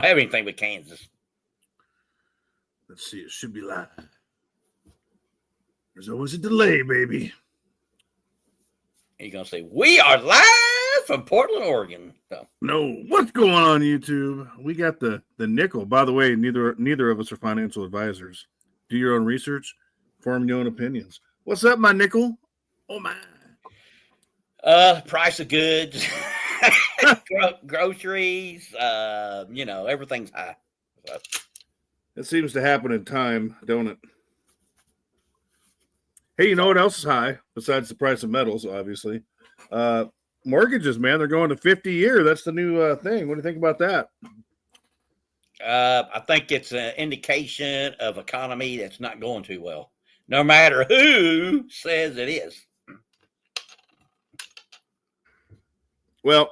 I have anything with Kansas. Let's see. It should be live. There's always a delay, baby. You're going to say, we are live from Portland, Oregon. So. No, what's going on, YouTube? We got the nickel. By the way, neither of us are financial advisors. Do your own research, form your own opinions. What's up, my nickel? Oh, my. Price of goods, groceries, everything's high. So. It seems to happen in time, don't it? Hey, you know what else is high besides the price of metals, obviously? Mortgages, man. They're going to 50-year. That's the new thing. What do you think about that? I think it's an indication of economy that's not going too well, no matter who says it is. Well,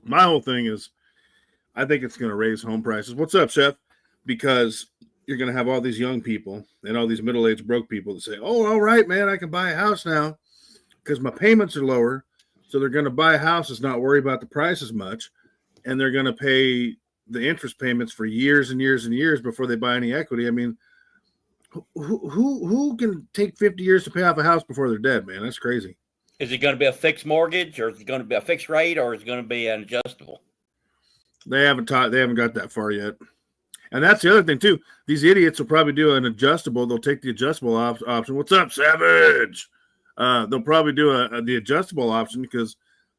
my whole thing is I think it's going to raise home prices. What's up, Chef? Because you're going to have all these young people and all these middle-aged broke people that say, oh, all right, man, I can buy a house now because my payments are lower. So they're going to buy a house that's not worry about the price as much, and they're going to pay the interest payments for years and years and years before they buy any equity. I mean, who can take 50 years to pay off a house before they're dead, man? That's crazy. Is it going to be a fixed mortgage, or is it going to be a fixed rate, or is it going to be an adjustable? They haven't got that far yet. And that's the other thing, too. These idiots will probably do an adjustable. They'll take the adjustable option. What's up, Savage? They'll probably do the adjustable option because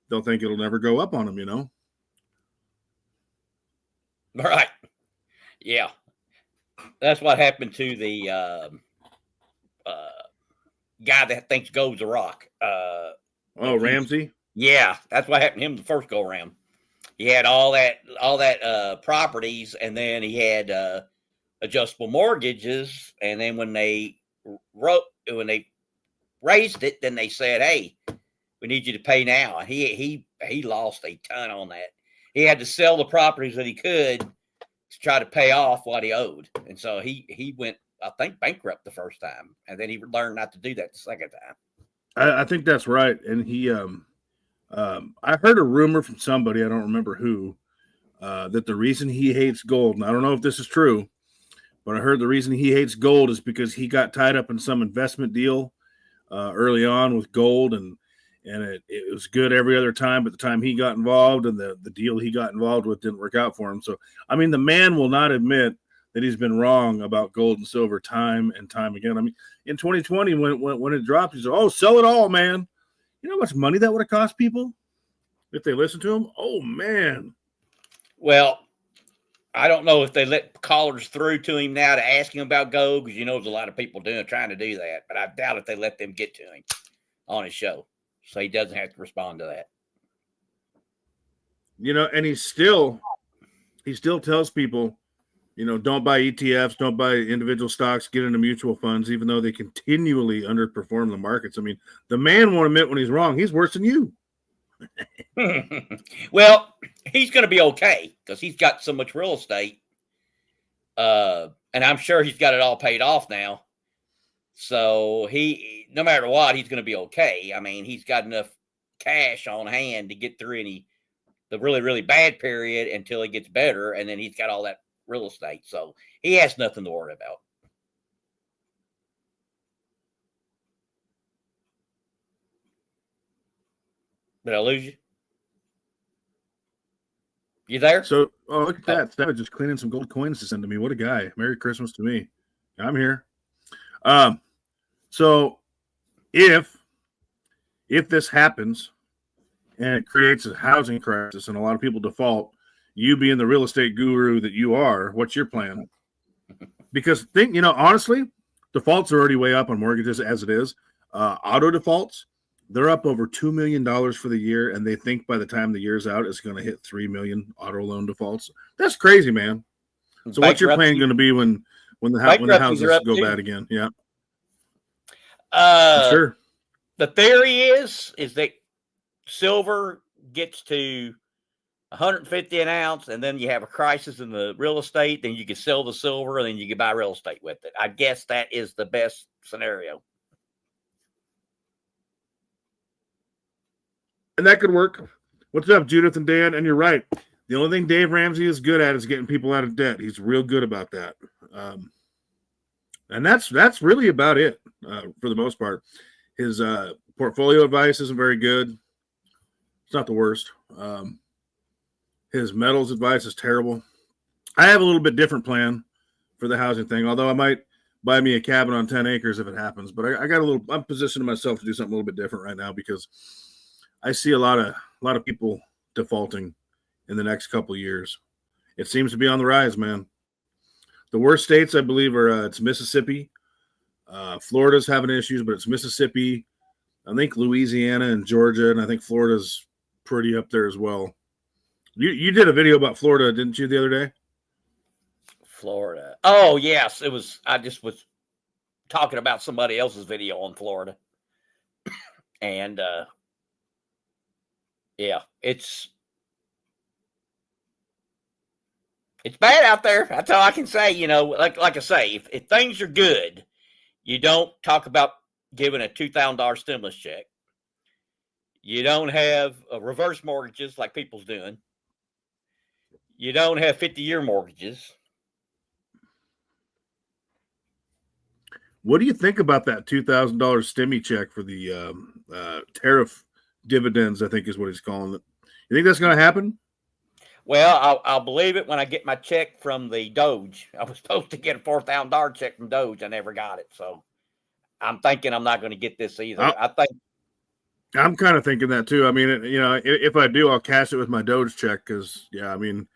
they'll think it'll never go up on them, you know? Right. Yeah. That's what happened to the guy that thinks gold's a rock. Ramsey? Yeah, that's what happened to him the first go around. He had all that properties, and then he had adjustable mortgages, and then when they raised it, then they said, "Hey, we need you to pay now." And he lost a ton on that. He had to sell the properties that he could to try to pay off what he owed, and so he went, I think, bankrupt the first time, and then he learned not to do that the second time. I think that's right, and he I heard a rumor from somebody, I don't remember who, that the reason he hates gold, and I don't know if this is true, but I heard the reason he hates gold is because he got tied up in some investment deal early on with gold, and it was good every other time, but the time he got involved and the deal he got involved with didn't work out for him. So, I mean, the man will not admit that he's been wrong about gold and silver time and time again. I mean, in 2020, when it dropped, he said, oh, sell it all, man. You know how much money that would have cost people if they listened to him? Oh, man. Well, I don't know if they let callers through to him now to ask him about gold, because there's a lot of people trying to do that. But I doubt if they let them get to him on his show, so he doesn't have to respond to that. And he still tells people, don't buy ETFs, don't buy individual stocks, get into mutual funds, even though they continually underperform the markets. I mean, the man won't admit when he's wrong. He's worse than you. Well, he's going to be okay because he's got so much real estate. And I'm sure he's got it all paid off now. So no matter what, he's going to be okay. I mean, he's got enough cash on hand to get through the really, really bad period until it gets better. And then he's got all that real estate, so he has nothing to worry about. Did I lose you? You there? So, look at that. That was just cleaning some gold coins to send to me. What a guy. Merry Christmas to me. I'm here. So if this happens and it creates a housing crisis and a lot of people default, you being the real estate guru that you are, what's your plan? Because honestly, defaults are already way up on mortgages as it is. Auto defaults, they're up over $2 million for the year, and they think by the time the year's out, it's going to hit 3 million auto loan defaults. That's crazy, man. So what's your plan going to be when the houses go bad again? Yeah. Sure. The theory is that silver gets to 150 an ounce, and then you have a crisis in the real estate, then you can sell the silver, and then you can buy real estate with it. I guess that is the best scenario. And that could work. What's up, Judith and Dan? And you're right. The only thing Dave Ramsey is good at is getting people out of debt. He's real good about that. And that's really about it for the most part. His portfolio advice isn't very good. It's not the worst. His metals advice is terrible. I have a little bit different plan for the housing thing, although I might buy me a cabin on 10 acres if it happens. But I'm positioning myself to do something a little bit different right now because I see a lot of people defaulting in the next couple of years. It seems to be on the rise, man. The worst states, I believe, are it's Mississippi. Florida's having issues, but it's Mississippi. I think Louisiana and Georgia, and I think Florida's pretty up there as well. You did a video about Florida, didn't you, the other day? Florida. Oh, yes. It was. I just was talking about somebody else's video on Florida. And, yeah, it's bad out there. That's all I can say. You know, like I say, if things are good, you don't talk about giving a $2,000 stimulus check. You don't have reverse mortgages like people's doing. You don't have 50-year mortgages. What do you think about that $2,000 stimmy check for the tariff dividends, I think is what he's calling it? You think that's going to happen? Well, I'll believe it when I get my check from the Doge. I was supposed to get a $4,000 check from Doge. I never got it. So I'm thinking I'm not going to get this either. I'm kind of thinking that too. I mean, if I do, I'll cash it with my Doge check because, yeah, I mean,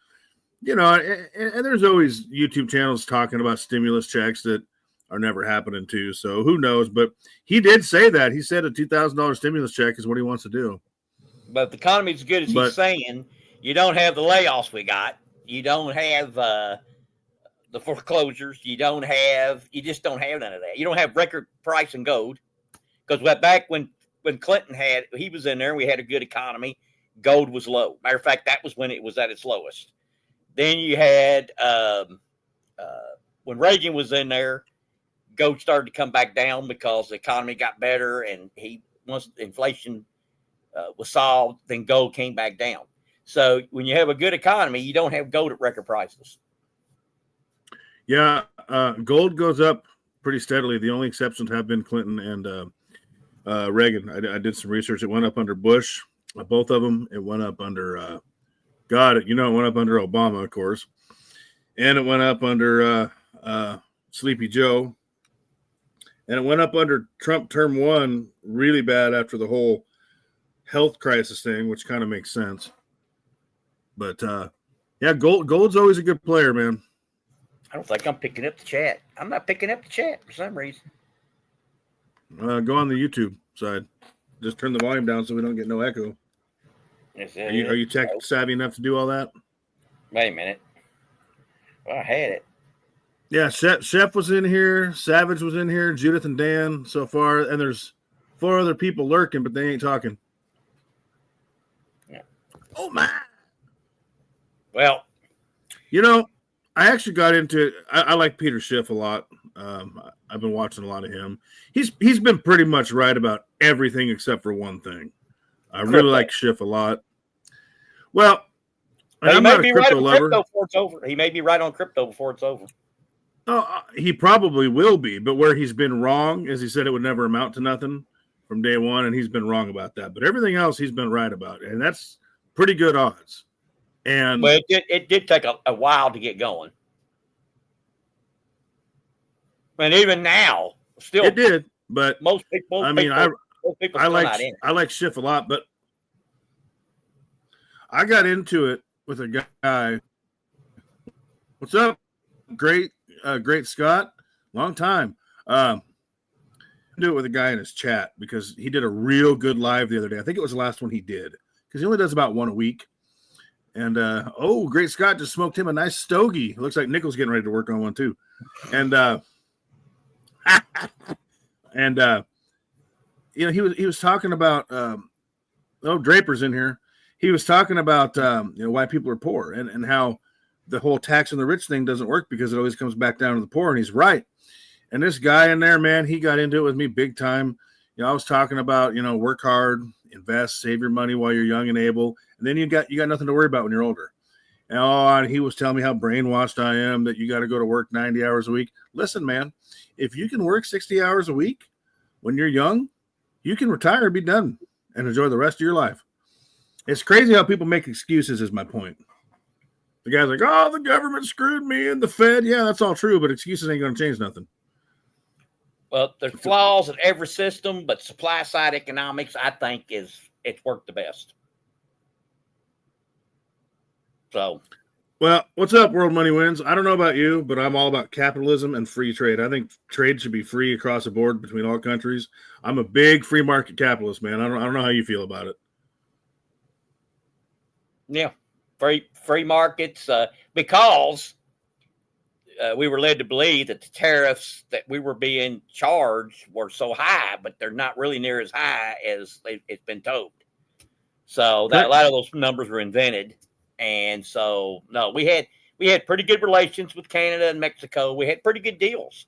and there's always YouTube channels talking about stimulus checks that are never happening too. So who knows? But he did say that. He said a $2,000 stimulus check is what he wants to do. But if the economy is as good as he's saying, you don't have the layoffs we got. You don't have the foreclosures. You just don't have none of that. You don't have record price in gold. Because back when Clinton he was in there, we had a good economy. Gold was low. Matter of fact, that was when it was at its lowest. Then you had, when Reagan was in there, gold started to come back down because the economy got better. And once inflation was solved, then gold came back down. So when you have a good economy, you don't have gold at record prices. Yeah, gold goes up pretty steadily. The only exceptions have been Clinton and Reagan. I did some research. It went up under Bush, both of them. It went up under, it went up under Obama, of course. And it went up under Sleepy Joe. And it went up under Trump term 1 really bad after the whole health crisis thing, which kind of makes sense. But, yeah, gold's always a good player, man. I don't think I'm picking up the chat. I'm not picking up the chat for some reason. Go on the YouTube side. Just turn the volume down so we don't get no echo. Are you tech savvy enough to do all that? Wait a minute. Well, I had it. Yeah, Chef was in here. Savage was in here. Judith and Dan so far. And there's 4 other people lurking, but they ain't talking. Yeah. Oh, my. Well, I actually got into it. I like Peter Schiff a lot. I've been watching a lot of him. He's been pretty much right about everything except for one thing. I really like Schiff a lot. Well, he may be right on crypto before it's over. He may be right on crypto before it's over. Oh, he probably will be. But where he's been wrong is he said it would never amount to nothing from day one, and he's been wrong about that. But everything else he's been right about, and that's pretty good odds. But it did take a while to get going. And even now, still it did. But most people. I like Schiff a lot, but I got into it with a guy. What's up? Great Scott. Long time. I do it with a guy in his chat because he did a real good live the other day. I think it was the last one he did because he only does about one a week. And Great Scott just smoked him a nice stogie. It looks like Nickel's getting ready to work on one too. And he was talking about Draper's in here. He was talking about why people are poor and how the whole tax on the rich thing doesn't work because it always comes back down to the poor. And he's right. And this guy in there, man, he got into it with me big time. I was talking about, work hard, invest, save your money while you're young and able. And then you got nothing to worry about when you're older. And he was telling me how brainwashed I am, that you got to go to work 90 hours a week. Listen, man, if you can work 60 hours a week when you're young, you can retire and be done and enjoy the rest of your life. It's crazy how people make excuses, is my point. The guy's like, oh, the government screwed me and the Fed. Yeah, that's all true, but excuses ain't going to change nothing. Well, there's flaws in every system, but supply side economics, I think, it's worked the best. So, well, what's up, World Money Wins? I don't know about you, but I'm all about capitalism and free trade. I think trade should be free across the board between all countries. I'm a big free market capitalist, man. I don't know how you feel about it. Yeah, free markets, because we were led to believe that the tariffs that we were being charged were so high, but they're not really near as high as it's been told. So that a lot of those numbers were invented. And so, no, we had pretty good relations with Canada and Mexico. We had pretty good deals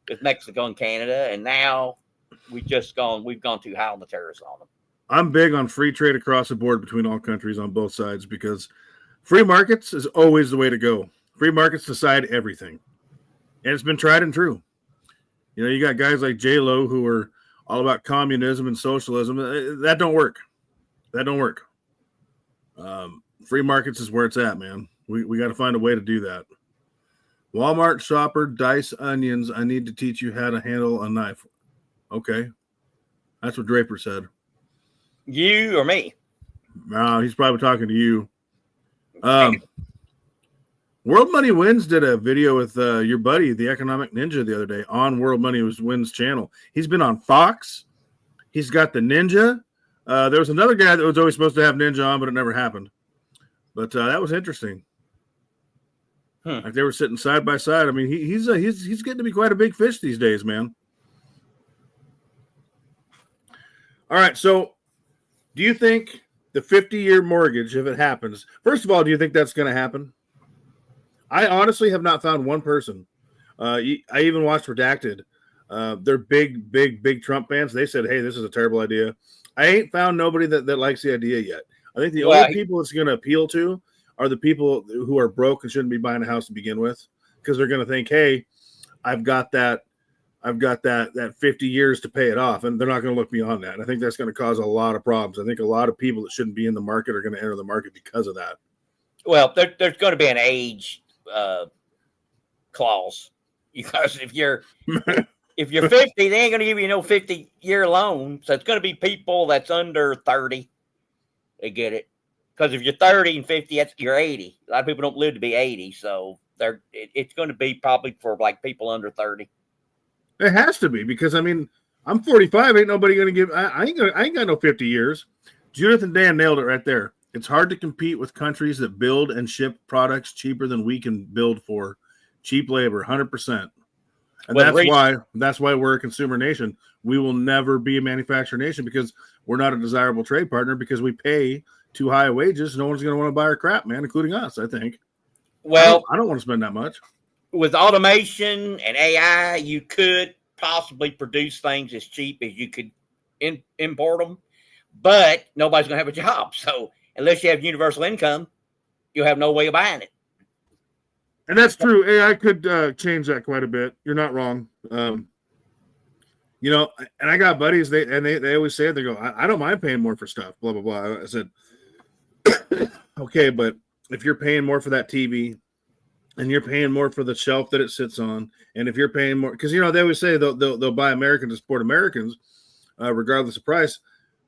with Mexico and Canada, and now we've gone too high on the tariffs on them. I'm big on free trade across the board between all countries on both sides, because free markets is always the way to go. Free markets decide everything, and it's been tried and true. You know, you got guys like J-Lo who are all about communism and socialism. That don't work. That don't work. Free markets is where it's at, man. We got to find a way to do that. Walmart shopper, dice onions. I need to teach you how to handle a knife. Okay. That's what Draper said. You or me? No, he's probably talking to you. World Money Wins did a video with your buddy, the Economic Ninja, the other day on World Money Wins channel. He's been on Fox. He's got the Ninja. There was another guy that was always supposed to have Ninja on, but it never happened. But that was interesting. Like they were sitting side by side. I mean, he's getting to be quite a big fish these days, man. All right, so do you think the 50-year mortgage, if it happens, first of all, do you think that's going to happen? I honestly have not found one person. I even watched Redacted. They're big Trump fans. They said, hey, this is a terrible idea. I ain't found nobody that likes the idea yet. I think the only people it's going to appeal to are the people who are broke and shouldn't be buying a house to begin with, because they're going to think, hey, I've got that 50 years to pay it off, and they're not going to look beyond that. And I think that's going to cause a lot of problems. I think a lot of people that shouldn't be in the market are going to enter the market because of that. Well, there's going to be an age clause, because if you're 50, they ain't going to give you no 50-year loan. So it's going to be people that's under 30. They get it, because if you're 30 and 50, you're 80. A lot of people don't live to be 80, so it's going to be probably for like people under 30. It has to be, because I mean, I'm 45. Ain't nobody going to give. I ain't got no 50 years. Judith and Dan nailed it right there. It's hard to compete with countries that build and ship products cheaper than we can build for. Cheap labor, 100%. And that's why we're a consumer nation. We will never be a manufacturer nation, because we're not a desirable trade partner, because we pay too high wages. No one's going to want to buy our crap, man, including us, I think. Well, I don't want to spend that much. With automation and AI, you could possibly produce things as cheap as you could import them, but nobody's going to have a job. So unless you have universal income, you'll have no way of buying it. And that's true. AI could change that quite a bit. You're not wrong. You know, and I got buddies, they always say it. They go, I don't mind paying more for stuff, blah, blah, blah. I said, okay, but if you're paying more for that TV, and you're paying more for the shelf that it sits on, and if you're paying more, because, you know, they always say they'll buy American to support Americans, regardless of price.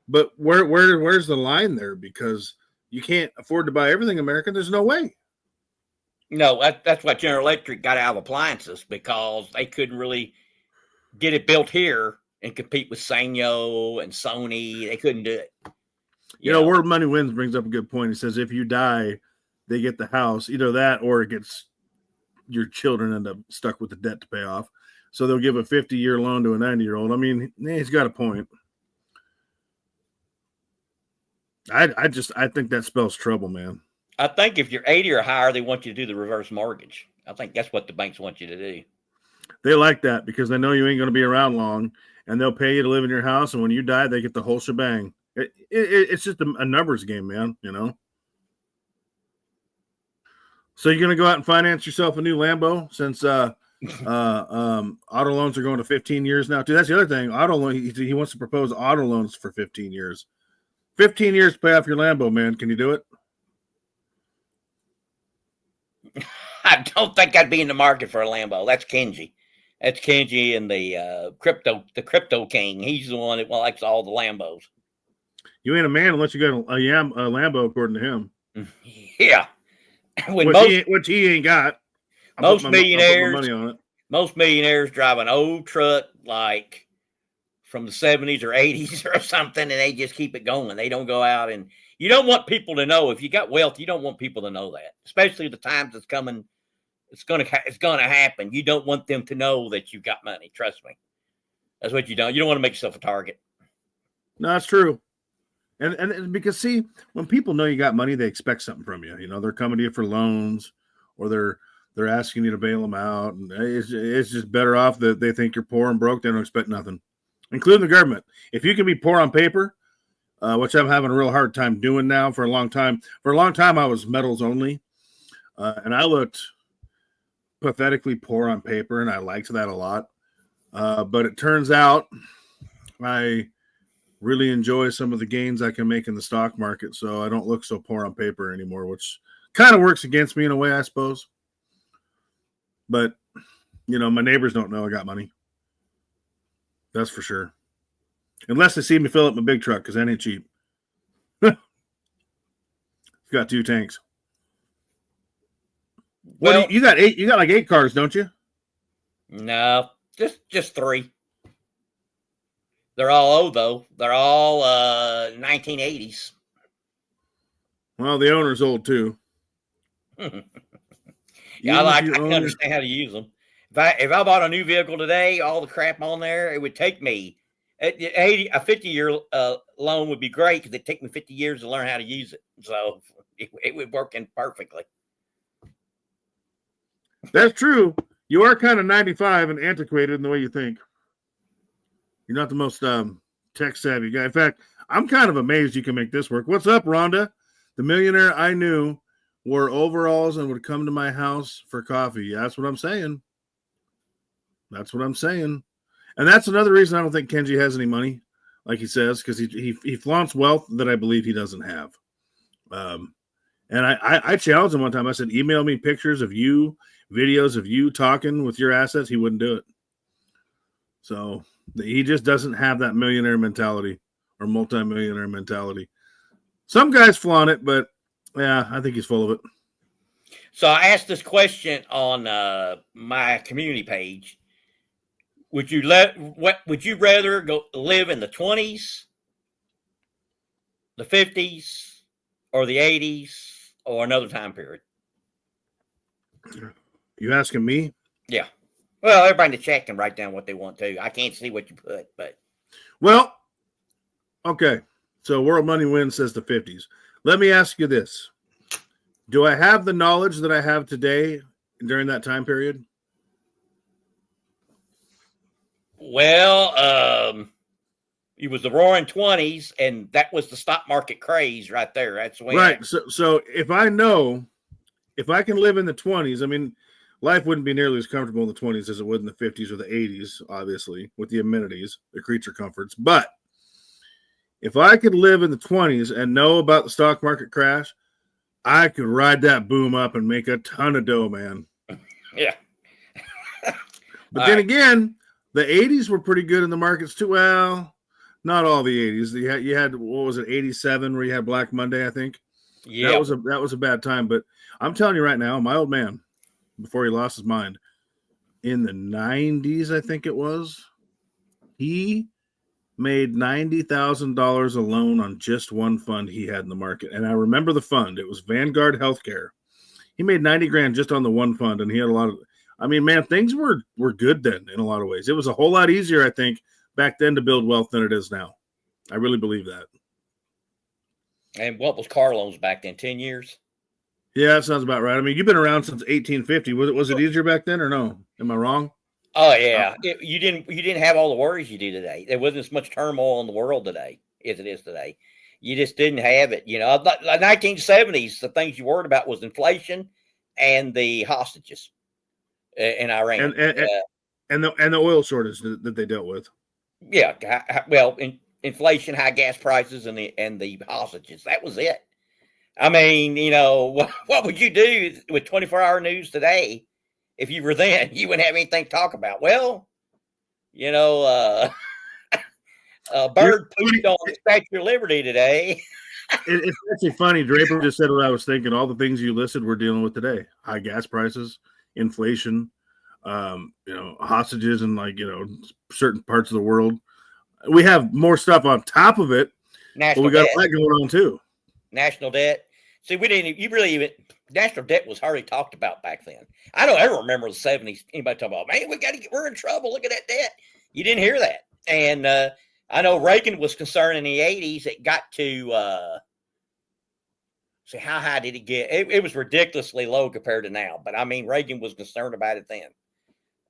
But where's the line there? Because you can't afford to buy everything American. There's no way. No, that's why General Electric got out of appliances, because they couldn't really get it built here and compete with Sanyo and Sony. They couldn't do it. You know, World Money Wins brings up a good point. He says if you die, they get the house, either that or it gets your children end up stuck with the debt to pay off. So they'll give a 50-year loan to a 90-year-old. I mean, he's got a point. I think that spells trouble, man. I think if you're 80 or higher, they want you to do the reverse mortgage. I think that's what the banks want you to do. They like that because they know you ain't going to be around long, and they'll pay you to live in your house. And when you die, they get the whole shebang. It's just a numbers game, man, you know? So you're going to go out and finance yourself a new Lambo since auto loans are going to 15 years now. Dude, that's the other thing. Auto loan. He wants to propose auto loans for 15 years. 15 years to pay off your Lambo, man. Can you do it? I don't think I'd be in the market for a Lambo. That's Kenji. That's Kenji and the crypto king. He's the one that likes all the Lambos. You ain't a man unless you got a Lambo, according to him. Yeah. Which he ain't got. Most millionaires drive an old truck like from the 70s or 80s or something, and they just keep it going. They don't go out, and you don't want people to know. If you got wealth, you don't want people to know that, especially the times it's coming. It's gonna happen. You don't want them to know that you got money. Trust me. That's what you don't. You don't want to make yourself a target. No, that's true. And because, see, when people know you got money, they expect something from you. You know, they're coming to you for loans, or they're asking you to bail them out. And it's just better off that they think you're poor and broke. They don't expect nothing, including the government. If you can be poor on paper, which I'm having a real hard time doing now for a long time. For a long time, I was metals only, and I looked pathetically poor on paper, and I liked that a lot. But it turns out I really enjoy some of the gains I can make in the stock market, so I don't look so poor on paper anymore, which kind of works against me in a way, I suppose. But, you know, my neighbors don't know I got money. That's for sure. Unless they see me fill up my big truck, because that ain't cheap. It's got 2 tanks. Well, you got like 8 cars, don't you? No, just 3. They're all old, though. They're all 1980s. Well, the owner's old, too. Yeah, I can understand how to use them. If I bought a new vehicle today, all the crap on there, it would take me a 50-year loan would be great because it'd take me 50 years to learn how to use it. So it would work in perfectly. That's true. You are kind of 95 and antiquated in the way you think. You're not the most tech savvy guy. In fact, I'm kind of amazed you can make this work. What's up, Rhonda? The millionaire I knew wore overalls and would come to my house for coffee. Yeah, that's what I'm saying. That's what I'm saying. And that's another reason I don't think Kenji has any money, like he says, because he flaunts wealth that I believe he doesn't have. And I challenged him one time. I said, email me pictures of you, videos of you talking with your assets. He wouldn't do it. So he just doesn't have that millionaire mentality or multimillionaire mentality. Some guys flaunt it, but yeah, I think he's full of it. So I asked this question on my community page. Would you rather go live in the 20s, the 50s, or the 80s, or another time period? You asking me? Yeah. Well, everybody in the chat can write down what they want to. I can't see what you put, but. Well, okay. So World Money Win says the 50s. Let me ask you this. Do I have the knowledge that I have today during that time period? Well, it was the roaring 20s, and that was the stock market craze right there. That's when. Right. So if I can live in the 20s, I mean, life wouldn't be nearly as comfortable in the 20s as it would in the 50s or the 80s, obviously, with the amenities, the creature comforts. But if I could live in the 20s and know about the stock market crash, I could ride that boom up and make a ton of dough, man. Yeah. But then again, the 80s were pretty good in the markets too. Well, not all the 80s. You had what was it, 87, where you had Black Monday, I think. Yeah, that was a bad time. But I'm telling you right now, my old man, before he lost his mind, in the 90s, I think it was, he made $90,000 alone on just one fund he had in the market. And I remember the fund. It was Vanguard Healthcare. He made 90 grand just on the one fund, and he had a lot of, I mean, man, things were good then in a lot of ways. It was a whole lot easier, I think, back then to build wealth than it is now. I really believe that. And what was car loans back then? 10 years? Yeah, that sounds about right. I mean, you've been around since 1850. Was it easier back then or no? Am I wrong? Oh yeah, you didn't have all the worries you do today. There wasn't as much turmoil in the world today as it is today. You just didn't have it. You know, the 1970s, the things you worried about was inflation and the hostages in Iran. And the oil shortage that they dealt with. Yeah, well, inflation, high gas prices, and the hostages. That was it. I mean, what would you do with 24-hour news today if you were then? You wouldn't have anything to talk about. Well, bird pooped on the Statue of Liberty today. It's actually funny. Draper just said what I was thinking. All the things you listed we're dealing with today: high gas prices, inflation, hostages in certain parts of the world. We have more stuff on top of it, but we got that going on too. National debt. See, national debt was hardly talked about back then. I don't ever remember the 70s. Anybody talking about, man, we're in trouble. Look at that debt. You didn't hear that. And I know Reagan was concerned in the 80s. It got to, how high did it get? It was ridiculously low compared to now. But I mean, Reagan was concerned about it then.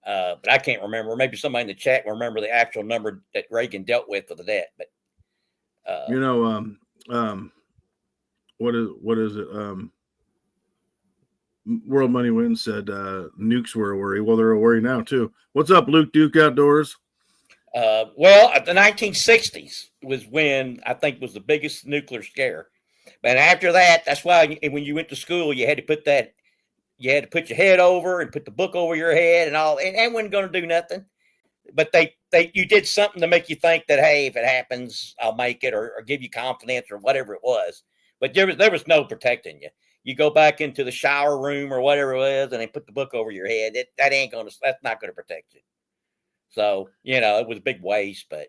But I can't remember. Maybe somebody in the chat will remember the actual number that Reagan dealt with for the debt. But what is it? World Money Wins said nukes were a worry. Well, they're a worry now too. What's up, Luke Duke Outdoors? Well, the 1960s was when I think was the biggest nuclear scare. But after that, that's why when you went to school, you had to put your head over and put the book over your head and all, and wasn't going to do nothing. But you did something to make you think that, hey, if it happens, I'll make it, or give you confidence or whatever it was. But there was no protecting you. You go back into the shower room or whatever it was, and they put the book over your head. That's not going to protect you. So, it was a big waste, but.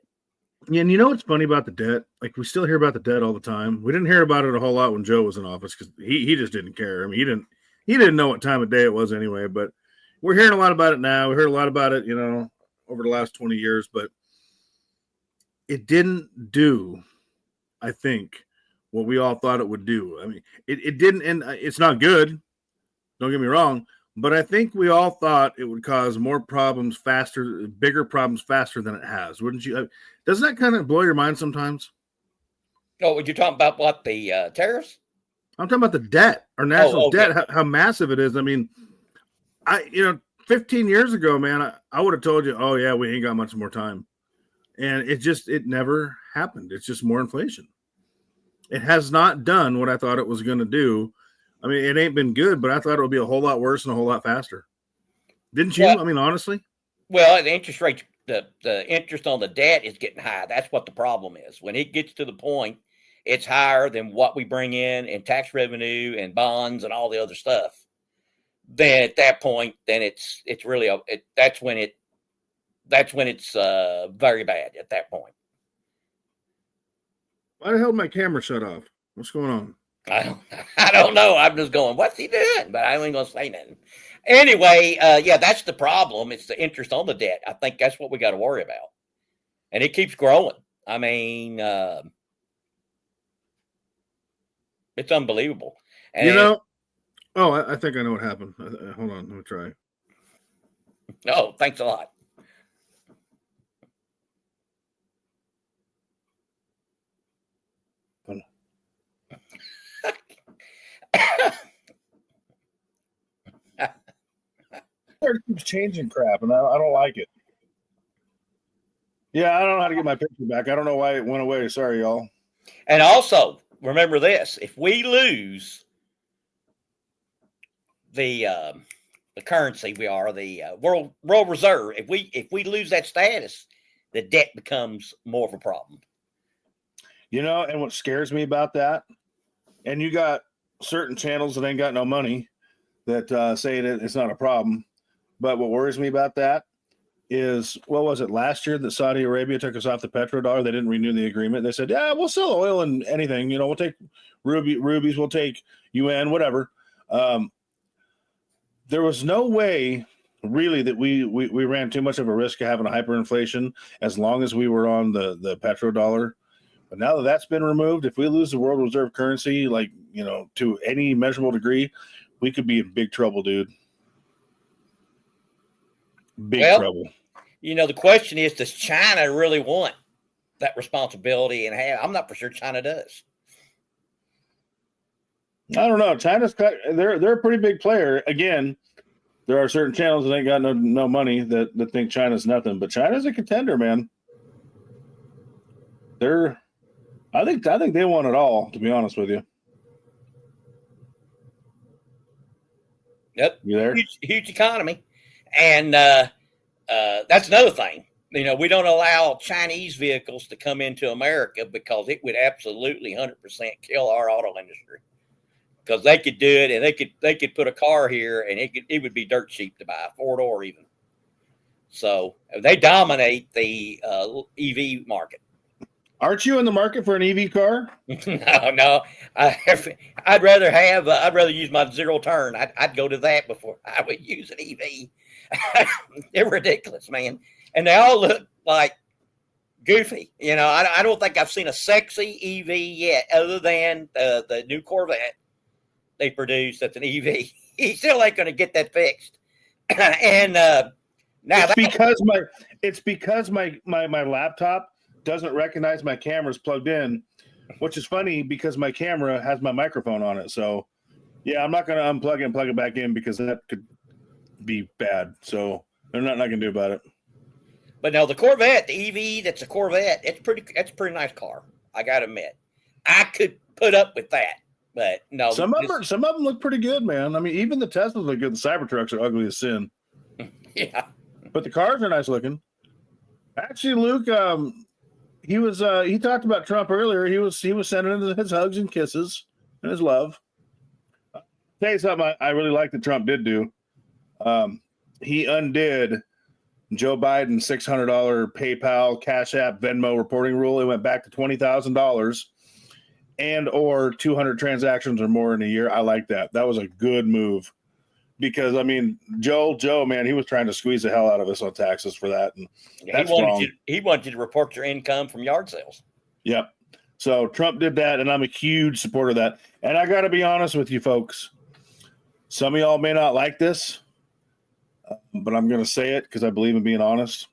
Yeah, and what's funny about the debt? Like, we still hear about the debt all the time. We didn't hear about it a whole lot when Joe was in office because he just didn't care. I mean, he didn't know what time of day it was anyway, but we're hearing a lot about it now. We heard a lot about it, over the last 20 years, but it didn't do, I think, what we all thought it would do. I mean, it didn't, and it's not good. Don't get me wrong. But I think we all thought it would cause more problems faster, bigger problems faster than it has. Wouldn't you? Doesn't that kind of blow your mind sometimes? Oh, you're talking about what, the tariffs? I'm talking about the debt, our national debt, how massive it is. I mean, 15 years ago, man, I would have told you, oh yeah, we ain't got much more time. And it never happened. It's just more inflation. It has not done what I thought it was going to do. I mean, it ain't been good, but I thought it would be a whole lot worse and a whole lot faster. Didn't you? I mean, honestly. Well, the interest rate, the interest on the debt is getting high. That's what the problem is. When it gets to the point, it's higher than what we bring in tax revenue and bonds and all the other stuff. Then at that point, then it's really that's when it's very bad at that point. Why the hell did my camera shut off? What's going on? I don't know. I'm just going, what's he doing? But I ain't going to say nothing. Anyway, that's the problem. It's the interest on the debt. I think that's what we got to worry about. And it keeps growing. I mean, it's unbelievable. And, I think I know what happened. Hold on. Let me try. Oh, thanks a lot. It keeps changing crap, and I don't like it. Yeah, I don't know how to get my picture back. I don't know why it went away. Sorry, y'all. And also, remember this: if we lose the currency, the world reserve. If we lose that status, the debt becomes more of a problem. And what scares me about that, and you got certain channels that ain't got no money that say that it's not a problem. But what worries me about that is, what was it last year that Saudi Arabia took us off the petrodollar? They didn't renew the agreement. They said, yeah, we'll sell oil and anything. We'll take rubies, we'll take UN, whatever. There was no way really that we ran too much of a risk of having a hyperinflation as long as we were on the petrodollar. But now that that's been removed, if we lose the world reserve currency, to any measurable degree, we could be in big trouble, dude. Big trouble. The question is, does China really want that responsibility? And I'm not for sure China does. I don't know. China's they're a pretty big player. Again, there are certain channels that ain't got no money that think China's nothing, but China's a contender, man. I think they want it all, to be honest with you. Yep. You there? Huge economy. And that's another thing. You know, we don't allow Chinese vehicles to come into America because it would absolutely 100% kill our auto industry. Because they could do it, and they could put a car here, and it would be dirt cheap to buy, 4-door even. So they dominate the EV market. Aren't you in the market for an EV car? No. I'd rather use my zero turn. I'd go to that before I would use an EV. They're ridiculous, man, and they all look like goofy. You know, I don't think I've seen a sexy EV yet, other than the new Corvette they produced. That's an EV. He still ain't going to get that fixed. And now it's because my laptop doesn't recognize my camera's plugged in, which is funny because my camera has my microphone on it. So yeah, I'm not going to unplug it and plug it back in because that could be bad. So there's nothing I can do about it. But no, the Corvette, the EV, that's a Corvette. That's a pretty nice car. I got to admit, I could put up with that. But no, some of them look pretty good, man. I mean, even the Teslas look good. The Cybertrucks are ugly as sin. Yeah, but the cars are nice looking. Actually, Luke, he talked about Trump earlier. He was sending his hugs and kisses and his love. I'll tell you something I really like that Trump did do. He undid Joe Biden's $600 PayPal, Cash App, Venmo reporting rule. It went back to $20,000 and or 200 transactions or more in a year. I like that. That was a good move because, I mean, Joe, man, he was trying to squeeze the hell out of us on taxes for that. And he wanted you to report your income from yard sales. Yep. So Trump did that, and I'm a huge supporter of that. And I got to be honest with you folks. Some of y'all may not like this, but I'm going to say it because I believe in being honest.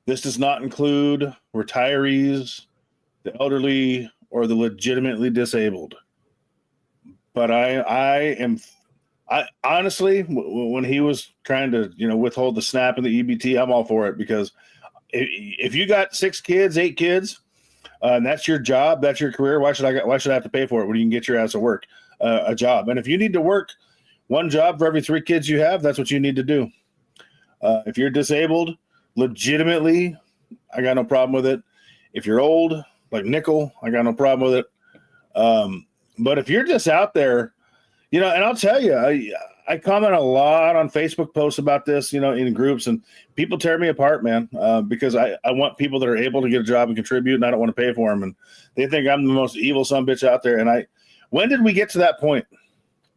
This does not include retirees, the elderly, or the legitimately disabled. But I honestly, when he was trying to, withhold the SNAP and the EBT, I'm all for it because if you got 6 kids, 8 kids, and that's your job, that's your career, why should I have to pay for it when you can get your ass to work a job? And if you need to work one job for every 3 kids you have, that's what you need to do. If you're disabled, legitimately, I got no problem with it. If you're old, like Nickel, I got no problem with it. But if you're just out there, and I'll tell you, I comment a lot on Facebook posts about this, in groups, and people tear me apart, man, because I want people that are able to get a job and contribute, and I don't want to pay for them. And they think I'm the most evil sumbitch out there. And when did we get to that point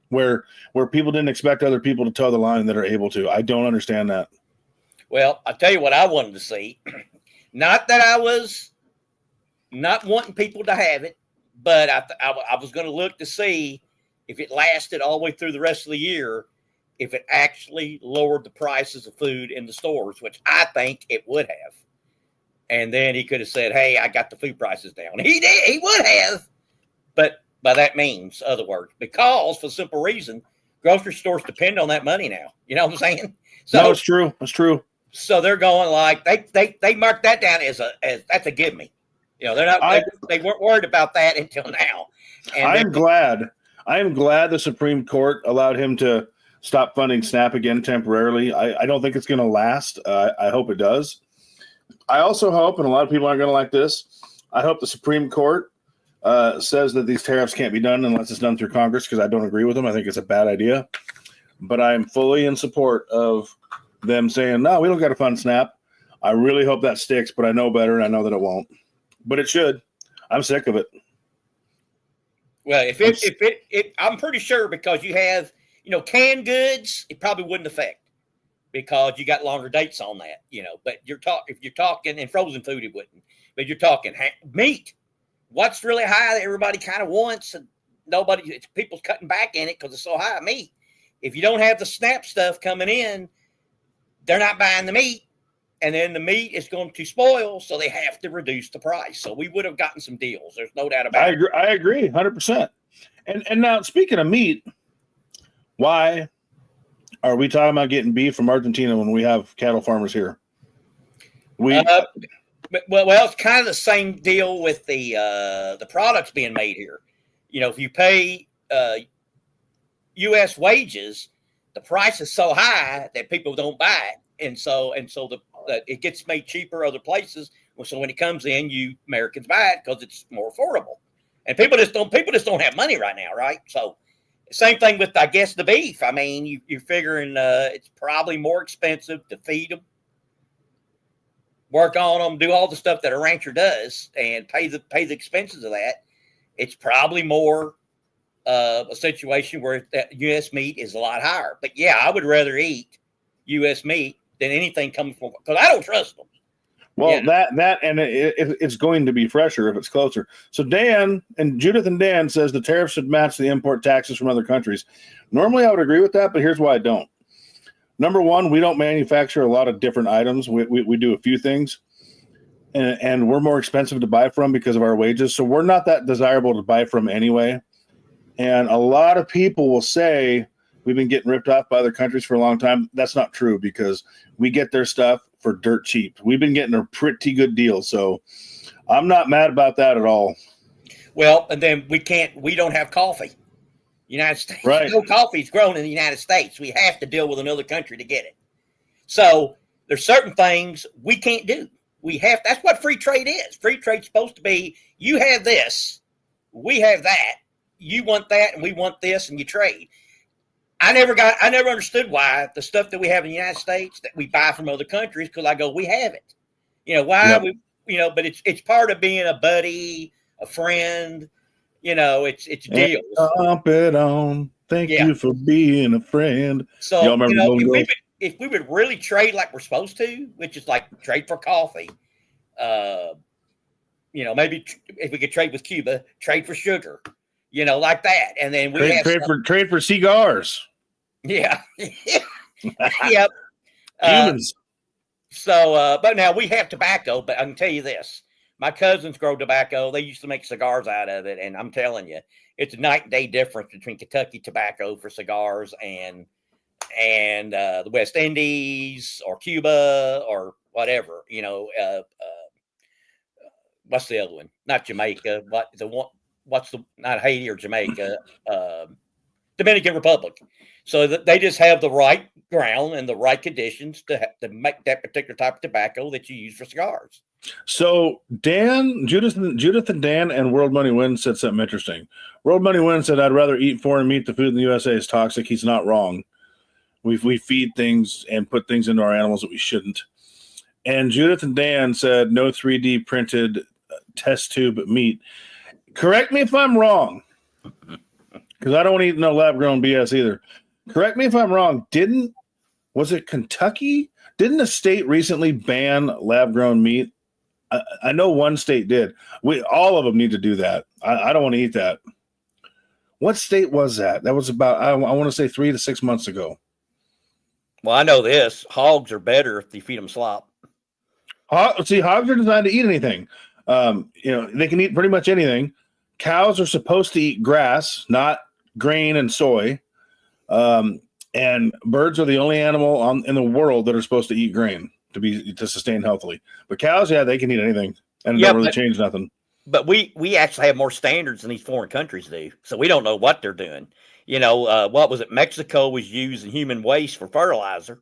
where people didn't expect other people to toe the line that are able to? I don't understand that. Well, I'll tell you what I wanted to see. Not that I was not wanting people to have it, but I was going to look to see if it lasted all the way through the rest of the year, if it actually lowered the prices of food in the stores, which I think it would have. And then he could have said, hey, I got the food prices down. He did. He would have. But by that means, other words, because for the simple reason, grocery stores depend on that money now. You know what I'm saying? So, no, it's true. It's true. So they're going like they mark that down as that's a give me. They're not. They weren't worried about that until now. And I am glad the Supreme Court allowed him to stop funding SNAP again temporarily. I don't think it's going to last. I hope it does. I also hope, and a lot of people aren't going to like this, I hope the Supreme Court says that these tariffs can't be done unless it's done through Congress, because I don't agree with them. I think it's a bad idea. But I'm fully in support of them saying, no, we don't got to fund SNAP. I really hope that sticks, but I know better, and I know that it won't. But it should. I'm sick of it. Well, I'm pretty sure because you have, canned goods, it probably wouldn't affect because you got longer dates on that, But if you're talking, and frozen food, it wouldn't. But you're talking meat. What's really high that everybody kind of wants, and people's cutting back in it because it's so high. Meat. If you don't have the SNAP stuff coming in, they're not buying the meat. And then the meat is going to spoil, so they have to reduce the price. So we would have gotten some deals. There's no doubt about it. I agree 100%. And now, speaking of meat, why are we talking about getting beef from Argentina when we have cattle farmers here? Well, it's kind of the same deal with the products being made here. If you pay U.S. wages, the price is so high that people don't buy it, and so it gets made cheaper other places. So when it comes in, you Americans buy it because it's more affordable, and people just don't have money right now, right? So same thing with, I guess, the beef. I mean, you're figuring it's probably more expensive to feed them, work on them, do all the stuff that a rancher does, and pay the expenses of that. It's probably more a situation where that U.S. meat is a lot higher. But yeah, I would rather eat U.S. meat than anything coming from, because I don't trust them. Well, that and it's going to be fresher if it's closer. So Dan and Judith and Dan says the tariffs should match the import taxes from other countries. Normally, I would agree with that, but here's why I don't. Number one, we don't manufacture a lot of different items. We do a few things, and we're more expensive to buy from because of our wages. So we're not that desirable to buy from anyway. And a lot of people will say we've been getting ripped off by other countries for a long time. That's not true, because we get their stuff for dirt cheap. We've been getting a pretty good deal. So I'm not mad about that at all. Well, and then we don't have coffee. United States, right? No coffee is grown in the United States. We have to deal with another country to get it. So there's certain things we can't do. That's what free trade is. Free trade's supposed to be, you have this, we have that. You want that, and we want this, and you trade. I never understood why the stuff that we have in the United States that we buy from other countries, because I go, we have it. Why yep. But it's part of being a buddy, a friend. It's deals. Pump it on. Thank you for being a friend. So if we would really trade like we're supposed to, which is like trade for coffee, maybe if we could trade with Cuba, trade for sugar, like that, and then trade for cigars. Yeah. Yep. Humans. But now we have tobacco, but I can tell you this. My cousins grow tobacco. They used to make cigars out of it. And I'm telling you, it's a night and day difference between Kentucky tobacco for cigars and the West Indies or Cuba or whatever, what's the other one? Not Jamaica, but not Haiti or Jamaica, Dominican Republic. So that they just have the right ground and the right conditions to make that particular type of tobacco that you use for cigars. So Judith and Dan and World Money Win said something interesting. World Money Win said, I'd rather eat foreign meat. The food in the USA is toxic. He's not wrong. We feed things and put things into our animals that we shouldn't. And Judith and Dan said, no 3D printed test tube meat. Correct me if I'm wrong, because I don't want to eat no lab grown BS either. Correct me if I'm wrong. Was it Kentucky? Didn't a state recently ban lab grown meat? I know one state did. All of them need to do that. I don't want to eat that. What state was that? That was about, I want to say 3 to 6 months ago. Well, I know this. Hogs are better if you feed them slop. Hogs are designed to eat anything. They can eat pretty much anything. Cows are supposed to eat grass, not grain and soy. And birds are the only animal in the world that are supposed to eat grain to sustain healthily. But cows, they can eat anything, and it don't really change nothing. But we actually have more standards than these foreign countries do, so we don't know what they're doing. What was it? Mexico was using human waste for fertilizer.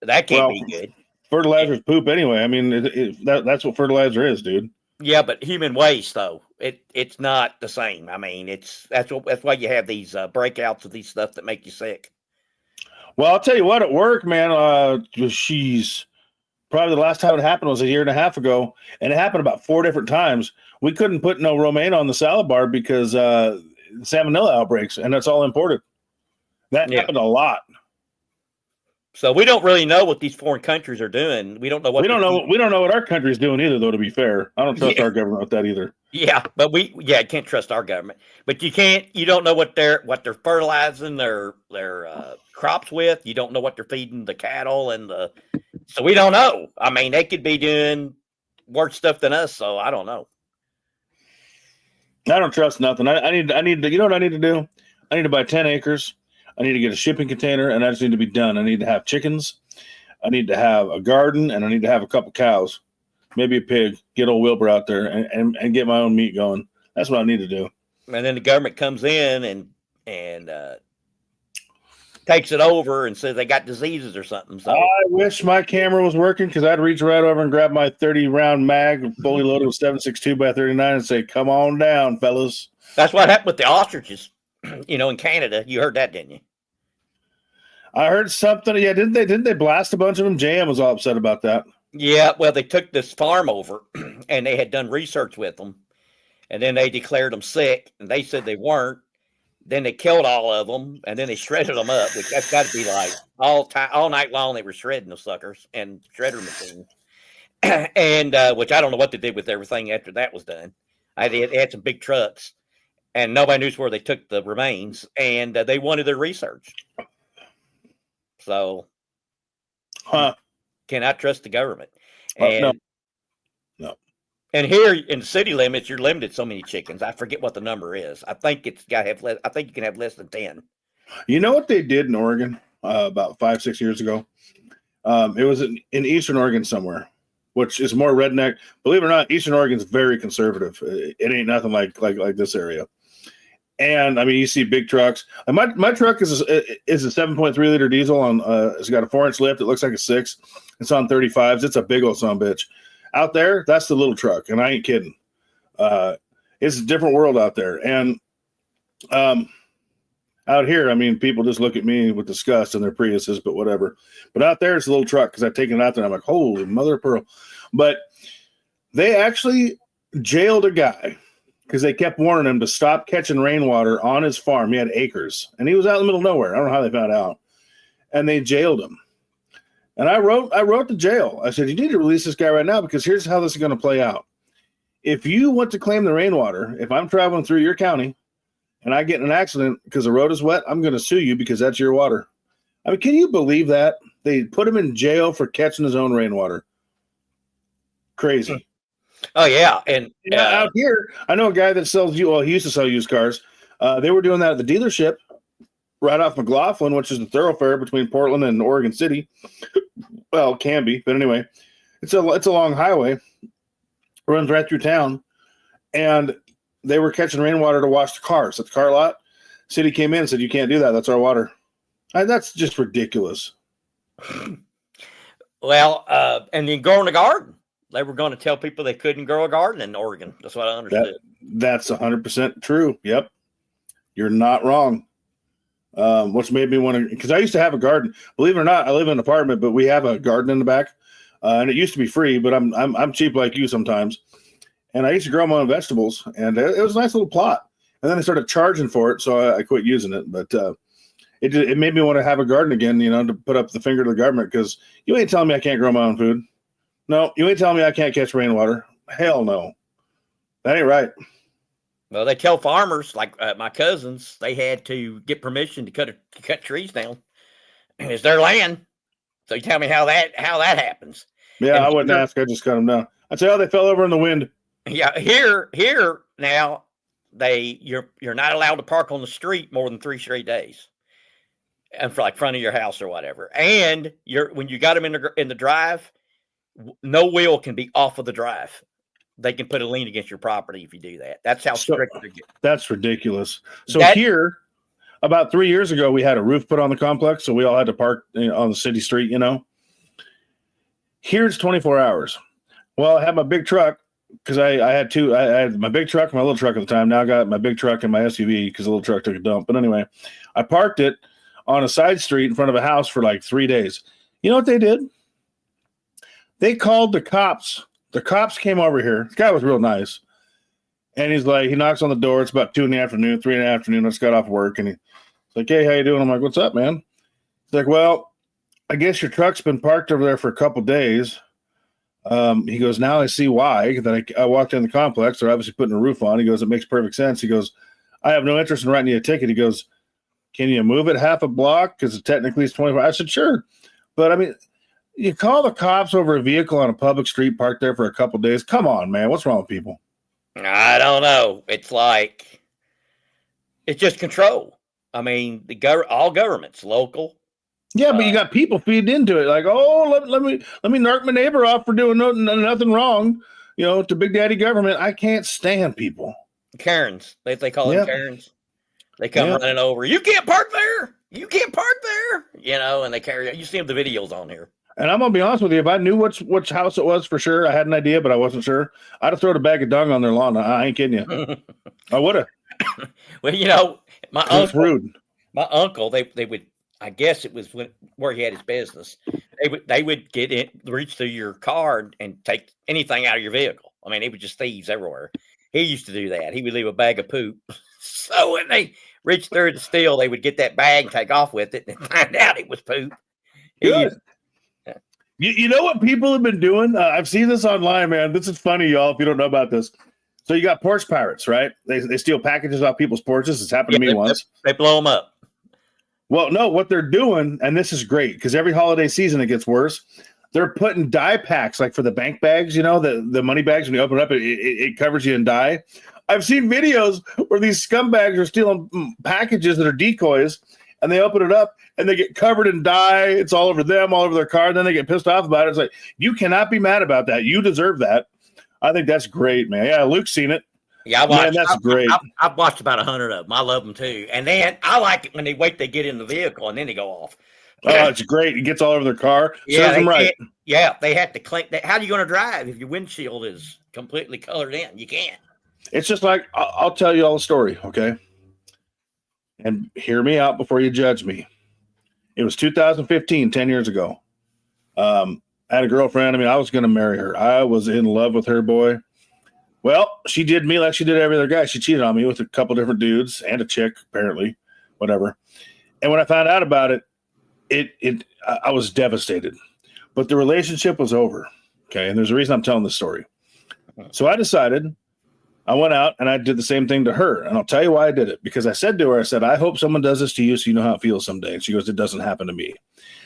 That can't be good. Fertilizer's poop anyway. I mean, that's what fertilizer is, dude. Yeah, but human waste though, it's not the same. I mean, that's why you have these breakouts of these stuff that make you sick. Well, I'll tell you what, at work, man, she's probably the last time it happened was a year and a half ago, and it happened about 4 different times. We couldn't put no romaine on the salad bar because salmonella outbreaks, and that's all imported. That happened a lot. So we don't really know what these foreign countries are doing. We don't know what our country's doing either, though, to be fair. I don't trust our government with that either. Yeah, but can't trust our government. But you don't know what they're fertilizing their crops with. You don't know what they're feeding the cattle so we don't know. I mean, they could be doing worse stuff than us, so I don't know. I don't trust nothing. I need to, you know what I need to do? I need to buy 10 acres. I need to get a shipping container, and I just need to be done. I need to have chickens. I need to have a garden, and I need to have a couple cows, maybe a pig, get old Wilbur out there and get my own meat going. That's what I need to do. And then the government comes in and takes it over and says they got diseases or something. So I wish my camera was working, because I'd reach right over and grab my 30-round mag, fully loaded with 7.62 by 39, and say, "Come on down, fellas." that's what happened with the ostriches, in Canada. You heard that, didn't you? I heard something. Yeah, didn't they blast a bunch of them? JM was all upset about that. Yeah, well, they took this farm over and they had done research with them, and then they declared them sick, and they said they weren't. Then they killed all of them, and then they shredded them up, which that's got to be like all night long. They were shredding the suckers and shredder machine, and which I don't know what they did with everything after that was done. They had some big trucks, and nobody knew where they took the remains, and they wanted their research. So, cannot trust the government. And no. And here in the city limits, you're limited so many chickens. I forget what the number is. I think it's got to have less. I think you can have less than 10. You know what they did in Oregon about 5-6 years ago? It was in Eastern Oregon somewhere, which is more redneck. Believe it or not, Eastern Oregon is very conservative. It ain't nothing like this area. And I mean, you see big trucks. And my truck is a 7.3 liter diesel on. It's got a 4-inch lift. It looks like a 6. It's on 35s. It's a big old son of a bitch. Out there, that's the little truck, and I ain't kidding. It's a different world out there. And out here, I mean, people just look at me with disgust in their Priuses, but whatever. But out there, it's a little truck, because I've taken it out there, and I'm like, holy mother of pearl. But they actually jailed a guy because they kept warning him to stop catching rainwater on his farm. He had acres, and he was out in the middle of nowhere. I don't know how they found out. And they jailed him. And I wrote to jail. I said, you need to release this guy right now, because here's how this is going to play out. If you want to claim the rainwater, if I'm traveling through your county and I get in an accident because the road is wet, I'm going to sue you because that's your water. I mean, can you believe that? They put him in jail for catching his own rainwater. Crazy. Oh, yeah. And out here, I know a guy that sells he used to sell used cars. They were doing that at the dealership right off McLoughlin, which is the thoroughfare between Portland and Oregon City. Well, it can be, but anyway, it's a long highway, runs right through town, and they were catching rainwater to wash the cars at the car lot. City came in and said, "You can't do that. That's our water." That's just ridiculous. Well, and then growing a garden. They were going to tell people they couldn't grow a garden in Oregon. That's what I understood. That's 100% true. Yep, you're not wrong. Which made me want to, because I used to have a garden. Believe it or not, I live in an apartment, but we have a garden in the back, and it used to be free. But I'm cheap like you sometimes, and I used to grow my own vegetables, and it was a nice little plot. And then I started charging for it, so I quit using it. But it made me want to have a garden again, to put up the finger to the government, because you ain't telling me I can't grow my own food. No, you ain't telling me I can't catch rainwater. Hell no, that ain't right. Well, they tell farmers like my cousins they had to get permission to cut trees down. It's their land, so you tell me how that happens. Yeah, and I wouldn't ask. I just cut them down. I'd say, they fell over in the wind. Yeah, here now you're not allowed to park on the street more than 3 straight days, and for like front of your house or whatever. And when you got them in the drive, no wheel can be off of the drive. They can put a lien against your property if you do that. That's how strict they get. That's ridiculous. So here, about 3 years ago, we had a roof put on the complex, so we all had to park on the city street, Here it's 24 hours. Well, I had my big truck, because I had two. I had my big truck and my little truck at the time. Now I got my big truck and my SUV because the little truck took a dump. But anyway, I parked it on a side street in front of a house for like 3 days. You know what they did? They called the cops. The cops came over here. This guy was real nice. And he knocks on the door. It's about 2 in the afternoon, 3 in the afternoon. I just got off work. And he's like, "Hey, how you doing?" I'm like, "What's up, man?" He's like, "Well, I guess your truck's been parked over there for a couple days." He goes, "Now I see why." Then I walked in the complex. They're obviously putting a roof on. He goes, "It makes perfect sense." He goes, "I have no interest in writing you a ticket." He goes, "Can you move it half a block? Because technically it's 24. I said, "Sure." But I mean, you call the cops over a vehicle on a public street parked there for a couple of days. Come on, man. What's wrong with people? I don't know. It's like it's just control. I mean, all governments, local. Yeah, but you got people feeding into it, like, oh, let me narc my neighbor off for doing nothing wrong. To Big Daddy government. I can't stand people. Karens, they call them Karens. They come running over. You can't park there. You can't park there. And they carry. You see the videos on here. And I'm gonna be honest with you. If I knew which house it was for sure, I had an idea, but I wasn't sure. I'd have thrown a bag of dung on their lawn. I ain't kidding you. I would have. Well, my uncle. Rude. My uncle, they would. I guess it was where he had his business. They would get in, reach through your car and take anything out of your vehicle. I mean, they were just thieves everywhere. He used to do that. He would leave a bag of poop. So when they reached through to steal, they would get that bag, take off with it, and find out it was poop. Good. You know what people have been doing? I've seen this online, man. This is funny, y'all, if you don't know about this. So you got porch pirates, right? They steal packages off people's porches. It's happened to me once. They blow them up. Well, no, what they're doing, and this is great, because every holiday season it gets worse. They're putting dye packs, like for the bank bags, the money bags, when you open it up, it covers you in dye. I've seen videos where these scumbags are stealing packages that are decoys, and they open it up, and they get covered in dye. It's all over them, all over their car, and then they get pissed off about it. It's like, you cannot be mad about that. You deserve that. I think that's great, man. Yeah, Luke's seen it. Yeah, I watched. Man, that's great. I've watched about 100 of them. I love them too. And then I like it when they get in the vehicle and then they go off. Oh, it's great. It gets all over their car. Yeah, serves them right. Yeah, they have to clean that. How are you going to drive if your windshield is completely colored in? You can't. It's just like, I'll tell you all the story, okay? And hear me out before you judge me. It was 2015, 10 years ago. I had a girlfriend. I mean, I was going to marry her. I was in love with her, boy. Well, she did me like she did every other guy. She cheated on me with a couple different dudes and a chick, apparently, whatever. And when I found out about it, I was devastated. But the relationship was over, okay? And there's a reason I'm telling this story. So I decided, I went out and I did the same thing to her. And I'll tell you why I did it. Because I said to her, I hope someone does this to you so you know how it feels someday. And she goes, it doesn't happen to me.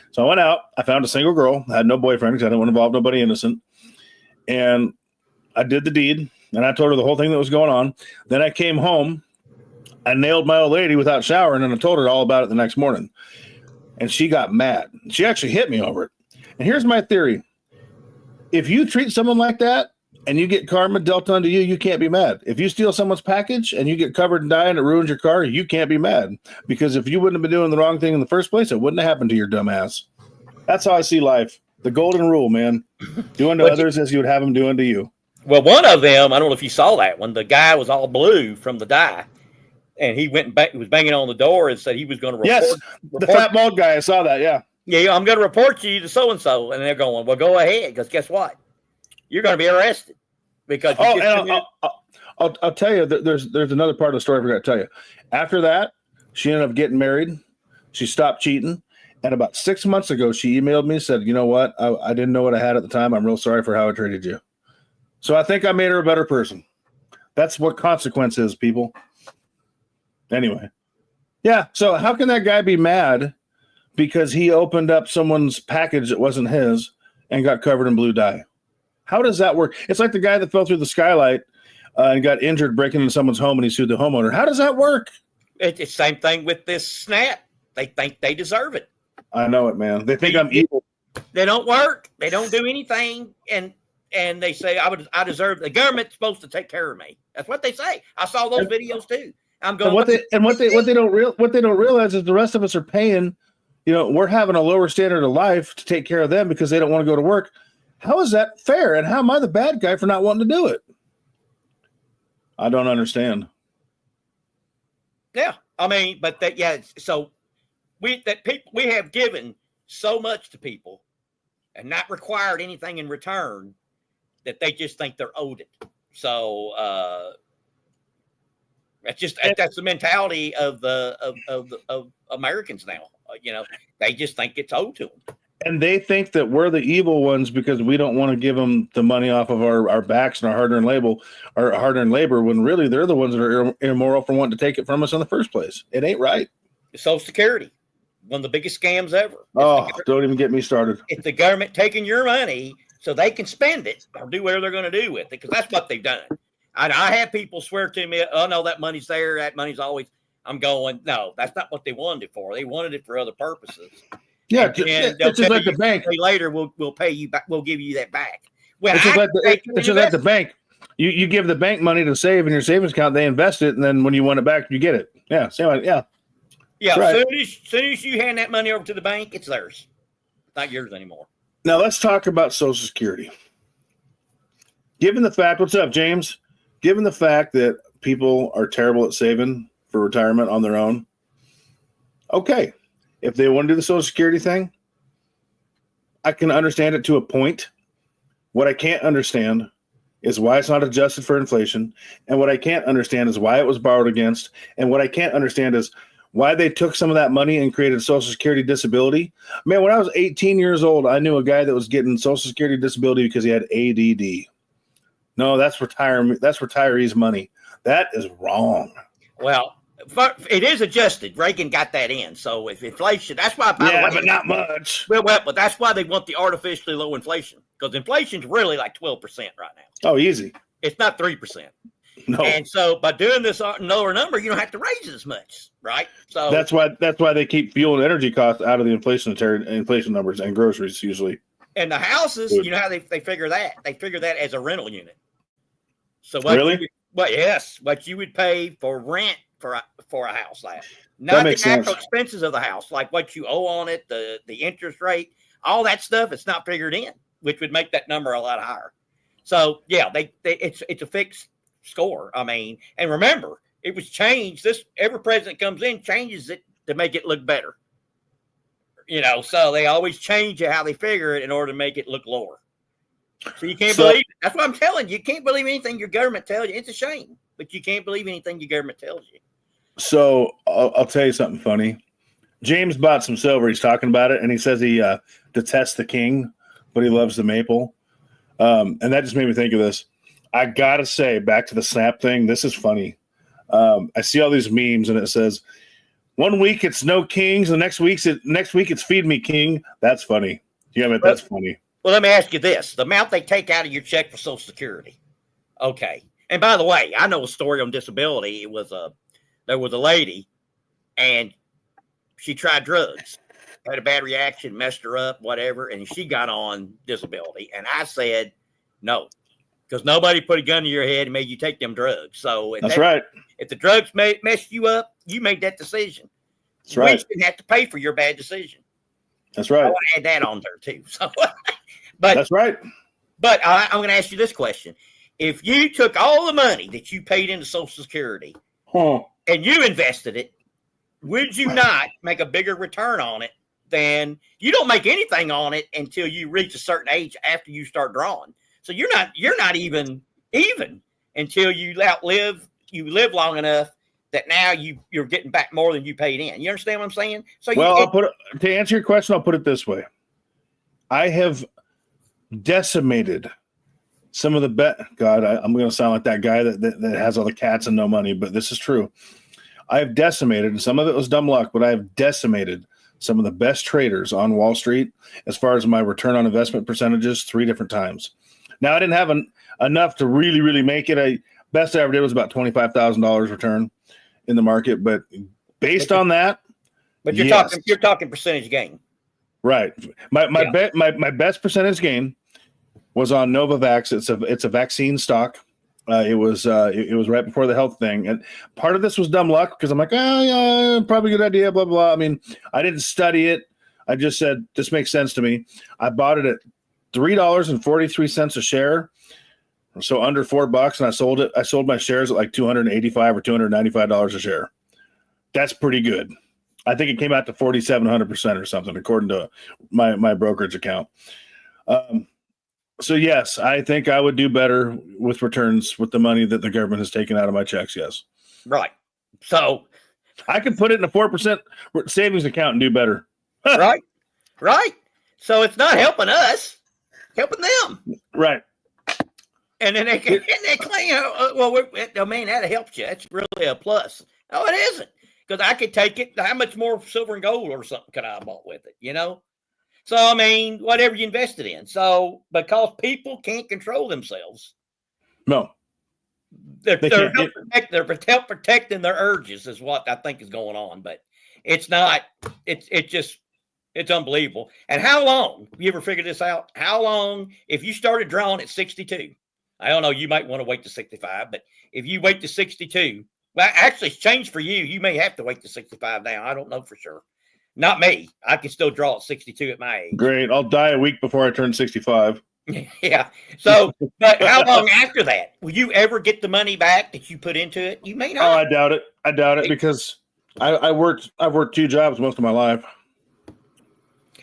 So I went out. I found a single girl. I had no boyfriend because I didn't want to involve nobody innocent. And I did the deed. And I told her the whole thing that was going on. Then I came home. I nailed my old lady without showering. And I told her all about it the next morning. And she got mad. She actually hit me over it. And here's my theory. If you treat someone like that and you get karma dealt unto you, you can't be mad. If you steal someone's package and you get covered in dye and it ruins your car, you can't be mad. Because if you wouldn't have been doing the wrong thing in the first place, it wouldn't have happened to your dumb ass. That's how I see life. The golden rule, man. Do unto others as you would have them do unto you. Well, one of them, I don't know if you saw that one, the guy was all blue from the dye. And he went back, he was banging on the door and said he was going to report. Yes, the fat bald guy. I saw that, yeah. Yeah, I'm going to report you to so-and-so. And they're going, well, go ahead, because guess what? You're going to be arrested. Because I'll tell you, there's another part of the story I forgot to tell you. After that, she ended up getting married. She stopped cheating. And about 6 months ago, she emailed me and said, you know what? I didn't know what I had at the time. I'm real sorry for how I treated you. So I think I made her a better person. That's what consequence is, people. Anyway. Yeah, so how can that guy be mad because he opened up someone's package that wasn't his and got covered in blue dye? How does that work? It's like the guy that fell through the skylight and got injured breaking into someone's home and he sued the homeowner. How does that work? It's the same thing with this snap. They think they deserve it. I know it, man. They think I'm evil. They don't work. They don't do anything. And they say, I deserve, the government's supposed to take care of me. That's what they say. I saw those videos too. I'm going. And what they don't realize is the rest of us are paying. We're having a lower standard of life to take care of them because they don't want to go to work. How is that fair? And how am I the bad guy for not wanting to do it? I don't understand. Yeah, I mean, but that, yeah. So we have given so much to people and not required anything in return that they just think they're owed it. So that's the mentality of Americans now. They just think it's owed to them. And they think that we're the evil ones because we don't want to give them the money off of our backs and our hard-earned labor, when really they're the ones that are immoral for wanting to take it from us in the first place. It ain't right. Social Security, one of the biggest scams ever. Don't even get me started. It's the government taking your money so they can spend it or do whatever they're going to do with it, because that's what they've done. I have people swear to me, oh, no, that money's there. That money's always, I'm going, no, that's not what they wanted it for. They wanted it for other purposes. Yeah, and it's just like the bank. Later, we'll pay you back. We'll give you that back. It's just like the bank. You give the bank money to save in your savings account. They invest it, and then when you want it back, you get it. Yeah, same. Yeah. Yeah. Right. Soon as you hand that money over to the bank, it's theirs. It's not yours anymore. Now let's talk about Social Security. Given the fact, what's up, James? Given the fact that people are terrible at saving for retirement on their own, okay, if they want to do the Social Security thing, I can understand it to a point. What I can't understand is why it's not adjusted for inflation, and what I can't understand is why it was borrowed against, and what I can't understand is why they took some of that money and created Social Security disability. Man, when I was 18 years old, I knew a guy that was getting Social Security disability because he had ADD. No, that's retirement. That's retirees' money. That is wrong. Well, it is adjusted. Reagan got that in. So if inflation, that's why. By the way, but not much. Well, but that's why they want the artificially low inflation, because inflation's really like 12% right now. Oh, easy. It's not 3%. No. And so by doing this lower number, you don't have to raise it as much, right? So that's why they keep fuel and energy costs out of the inflation numbers and groceries usually. And the houses, you know how they figure that? They figure that as a rental unit. So what you would pay for rent for a house, not the actual expenses of the house, like what you owe on it, the interest rate, all that stuff. It's not figured in, which would make that number a lot higher. So yeah, it's a fixed score. I mean, and remember, it was changed. Every president comes in changes it to make it look better. You know, so they always change how they figure it in order to make it look lower. So you can't believe it. That's what I'm telling you. You can't believe anything your government tells you. It's a shame, but you can't believe anything your government tells you. So I'll tell you something funny. James bought some silver. He's talking about it, and he says he detests the king, but he loves the maple. And that just made me think of this. I gotta say, back to the snap thing. This is funny. I see all these memes, and it says, "1 week it's no kings, the next week it's feed me king." That's funny. Yeah, that's funny. Well, let me ask you this: the amount they take out of your check for Social Security. Okay. And by the way, I know a story on disability. There was a lady, and she tried drugs, had a bad reaction, messed her up, whatever, and she got on disability. And I said, no, because nobody put a gun to your head and made you take them drugs. So that's right. If the drugs messed you up, you made that decision. That's right. We shouldn't have to pay for your bad decision. That's right. I want to add that on there too. So, but that's right. But I'm going to ask you this question: if you took all the money that you paid into Social Security and you invested it, would you not make a bigger return on it than you don't make anything on it until you reach a certain age after you start drawing? So you're not even until you live long enough that now you're getting back more than you paid in. You understand what I'm saying? So to answer your question, I'll put it this way. I have decimated some of the I'm going to sound like that guy that has all the cats and no money, but this is true. I have decimated, and some of it was dumb luck, but I have decimated some of the best traders on Wall Street as far as my return on investment percentages 3 different times. Now, I didn't have enough to really, really make it. Best I ever did was about $25,000 return in the market, but based on that, but you're talking percentage gain, right? My best percentage gain was on Novavax. It's a vaccine stock. It was right before the health thing, and part of this was dumb luck because I'm like, yeah, probably a good idea, blah blah. I mean, I didn't study it. I just said this makes sense to me. I bought it at $3.43 a share. So under $4, and I sold it. I sold my shares at like $285 or $295 a share. That's pretty good. I think it came out to 4,700% or something, according to my brokerage account. So yes, I think I would do better with returns with the money that the government has taken out of my checks. Yes, right. So I can put it in a 4% savings account and do better. Right. So it's not helping us, helping them. Right. And then they claim, that helps you. That's really a plus. No, it isn't, because I could take it. How much more silver and gold or something could I have bought with it? You know. So I mean, whatever you invested in. So because people can't control themselves, no, They're protecting their urges is what I think is going on, but it's not. It's unbelievable. And how long? You ever figured this out? How long if you started drawing at 62? I don't know. You might want to wait to 65, but if you wait to 62, well, actually, it's changed for you. You may have to wait to 65 now. I don't know for sure. Not me. I can still draw at 62 at my age. Great. I'll die a week before I turn 65. Yeah. So, but how long after that? Will you ever get the money back that you put into it? You may not. Oh, I doubt it. I doubt it because I've worked 2 jobs most of my life.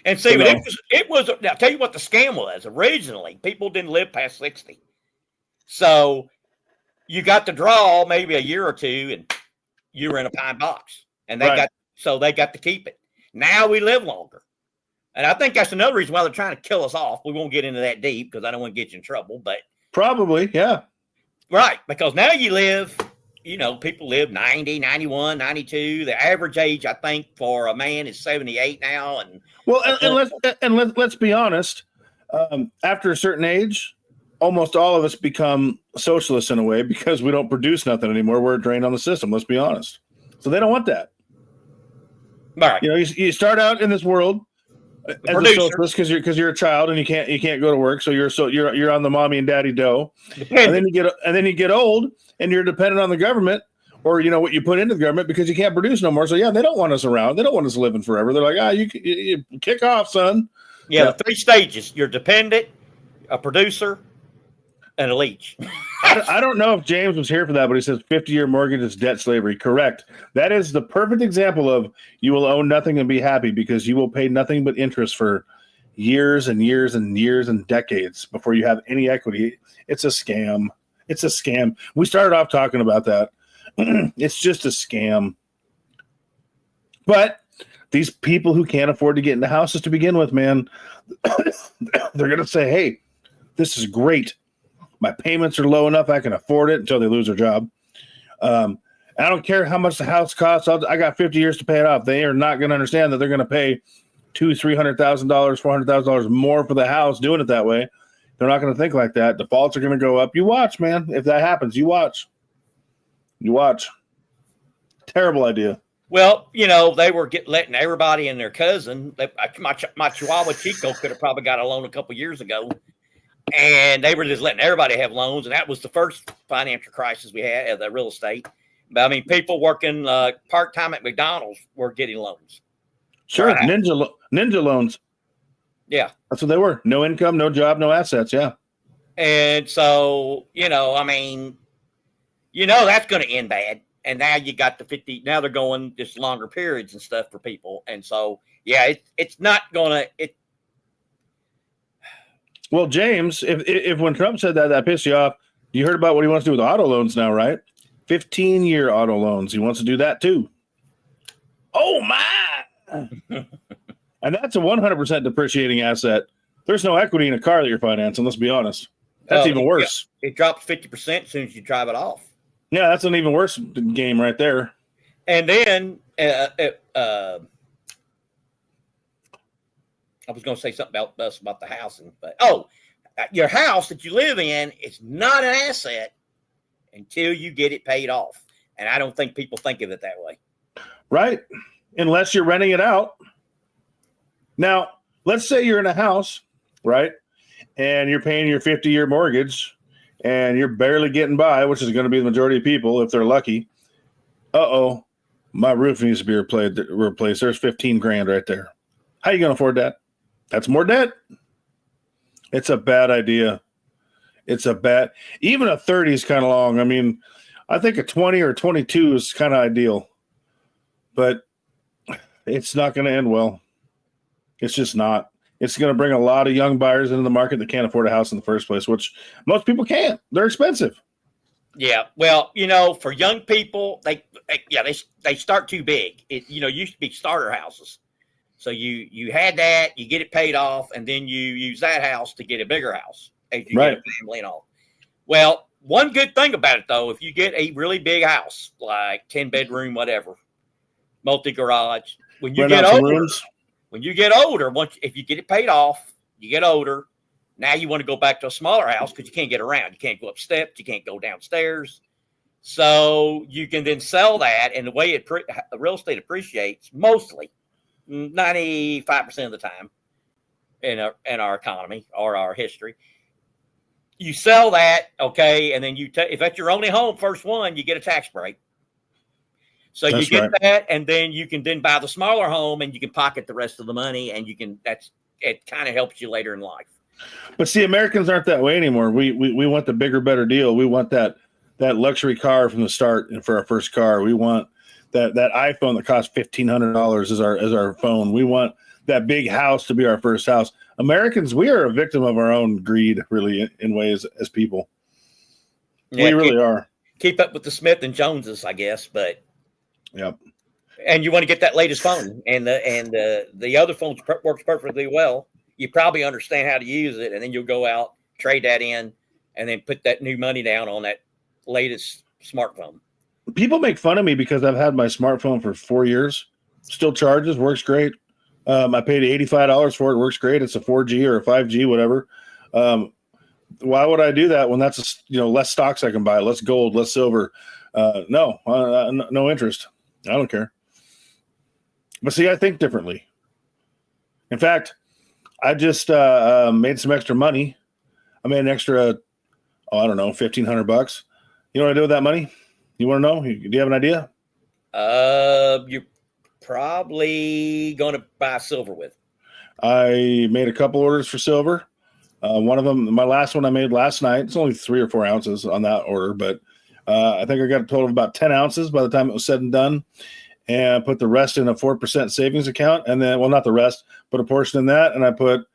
And see, but it was. Now, I'll tell you what the scam was. Originally, people didn't live past 60, so you got to draw maybe a year or two, and you were in a pine box, and they got to keep it. Now we live longer. And I think that's another reason why they're trying to kill us off. We won't get into that deep because I don't want to get you in trouble. But probably, yeah. Right. Because now you live, people live 90, 91, 92. The average age, I think, for a man is 78 now. And let's be honest. After a certain age, almost all of us become socialists in a way because we don't produce nothing anymore. We're drained on the system. Let's be honest. So they don't want that. Right. You start out in this world as a socialist because you're a child and you can't go to work, so you're on the mommy and daddy dough, and then you get old and you're dependent on the government or what you put into the government because you can't produce no more. So yeah, they don't want us around. They don't want us living forever. They're like, you kick off, son. Yeah, the 3 stages: you're dependent, a producer, and a leech. I don't know if James was here for that, but he says 50-year mortgage is debt slavery. Correct. That is the perfect example of you will own nothing and be happy because you will pay nothing but interest for years and years and years and decades before you have any equity. It's a scam. It's a scam. We started off talking about that. It's just a scam. But these people who can't afford to get into houses to begin with, man, they're going to say, hey, this is great. My payments are low enough I can afford it until they lose their job. I don't care how much the house costs. I got 50 years to pay it off. They are not going to understand that they're going to pay $200,000, $300,000, $400,000 more for the house doing it that way. They're not going to think like that. Defaults are going to go up. You watch, man. If that happens, you watch. You watch. Terrible idea. Well, they were letting everybody and their cousin. My Chihuahua Chico could have probably got a loan a couple years ago. And they were just letting everybody have loans. And that was the first financial crisis we had at the real estate. But I mean, people working part-time at McDonald's were getting loans. Sure. Right. Ninja loans. Yeah. That's what they were. No income, no job, no assets. Yeah. And so, that's going to end bad. And now you got the 50. Now they're going just longer periods and stuff for people. And so, yeah, it's not going to. Well, James, if when Trump said that pissed you off, you heard about what he wants to do with auto loans now, right? 15-year auto loans. He wants to do that too. Oh, my. And that's a 100% depreciating asset. There's no equity in a car that you're financing, let's be honest. That's even worse. It drops 50% as soon as you drive it off. Yeah, that's an even worse game right there. And then I was going to say something about the housing, but your house that you live in is not an asset until you get it paid off. And I don't think people think of it that way. Right. Unless you're renting it out. Now, let's say you're in a house, right? And you're paying your 50-year mortgage and you're barely getting by, which is going to be the majority of people if they're lucky. Uh-oh, my roof needs to be replaced. There's $15,000 right there. How are you going to afford that? That's more debt. It's a bad idea. Even a 30 is kind of long. I mean, I think a 20 or 22 is kind of ideal, but it's not going to end well. It's just not. It's going to bring a lot of young buyers into the market that can't afford a house in the first place, which most people can't. They're expensive. Yeah. Well, for young people, they start too big. It used to be starter houses. So you had that, you get it paid off, and then you use that house to get a bigger house as you get a family and all. Well, one good thing about it, though, if you get a really big house, like 10-bedroom, whatever, multi-garage, when you get older, if you get it paid off, you get older, Now you want to go back to a smaller house because you can't get around. You can't go up steps. You can't go downstairs. So you can then sell that, and the way real estate appreciates mostly 95% of the time in our economy or our history. You sell that, okay, and then if that's your only home, first one, you get a tax break. So you get that, and then you can then buy the smaller home, and you can pocket the rest of the money, and it kind of helps you later in life. But see, Americans aren't that way anymore. We want the bigger, better deal. We want that luxury car from the start, and for our first car, we want that iPhone that costs $1,500 as our phone. We want that big house to be our first house. Americans, we are a victim of our own greed, really, in ways as people. Yeah, we really are. Keep up with the Smith and Joneses, I guess, but. Yep. And you want to get that latest phone, and the other phone works perfectly well. You probably understand how to use it, and then you'll go out, trade that in, and then put that new money down on that latest smartphone. People make fun of me because I've had my smartphone for 4 years. Still charges, works great. I paid $85 for it. Works great. It's a 4G or a 5G, whatever. Why would I do that when that's less stocks I can buy, less gold, less silver? No interest. I don't care. But see, I think differently. In fact, I just made some extra money. I made an extra, $1,500. You know what I do with that money? You want to know? Do you have an idea? You're probably going to buy silver with. I made a couple orders for silver. One of them, my last one I made last night. It's only 3 or 4 ounces on that order, but I think I got a total of about 10 ounces by the time it was said and done, and put the rest in a 4% savings account. And then, well, not the rest, but a portion in that. And I put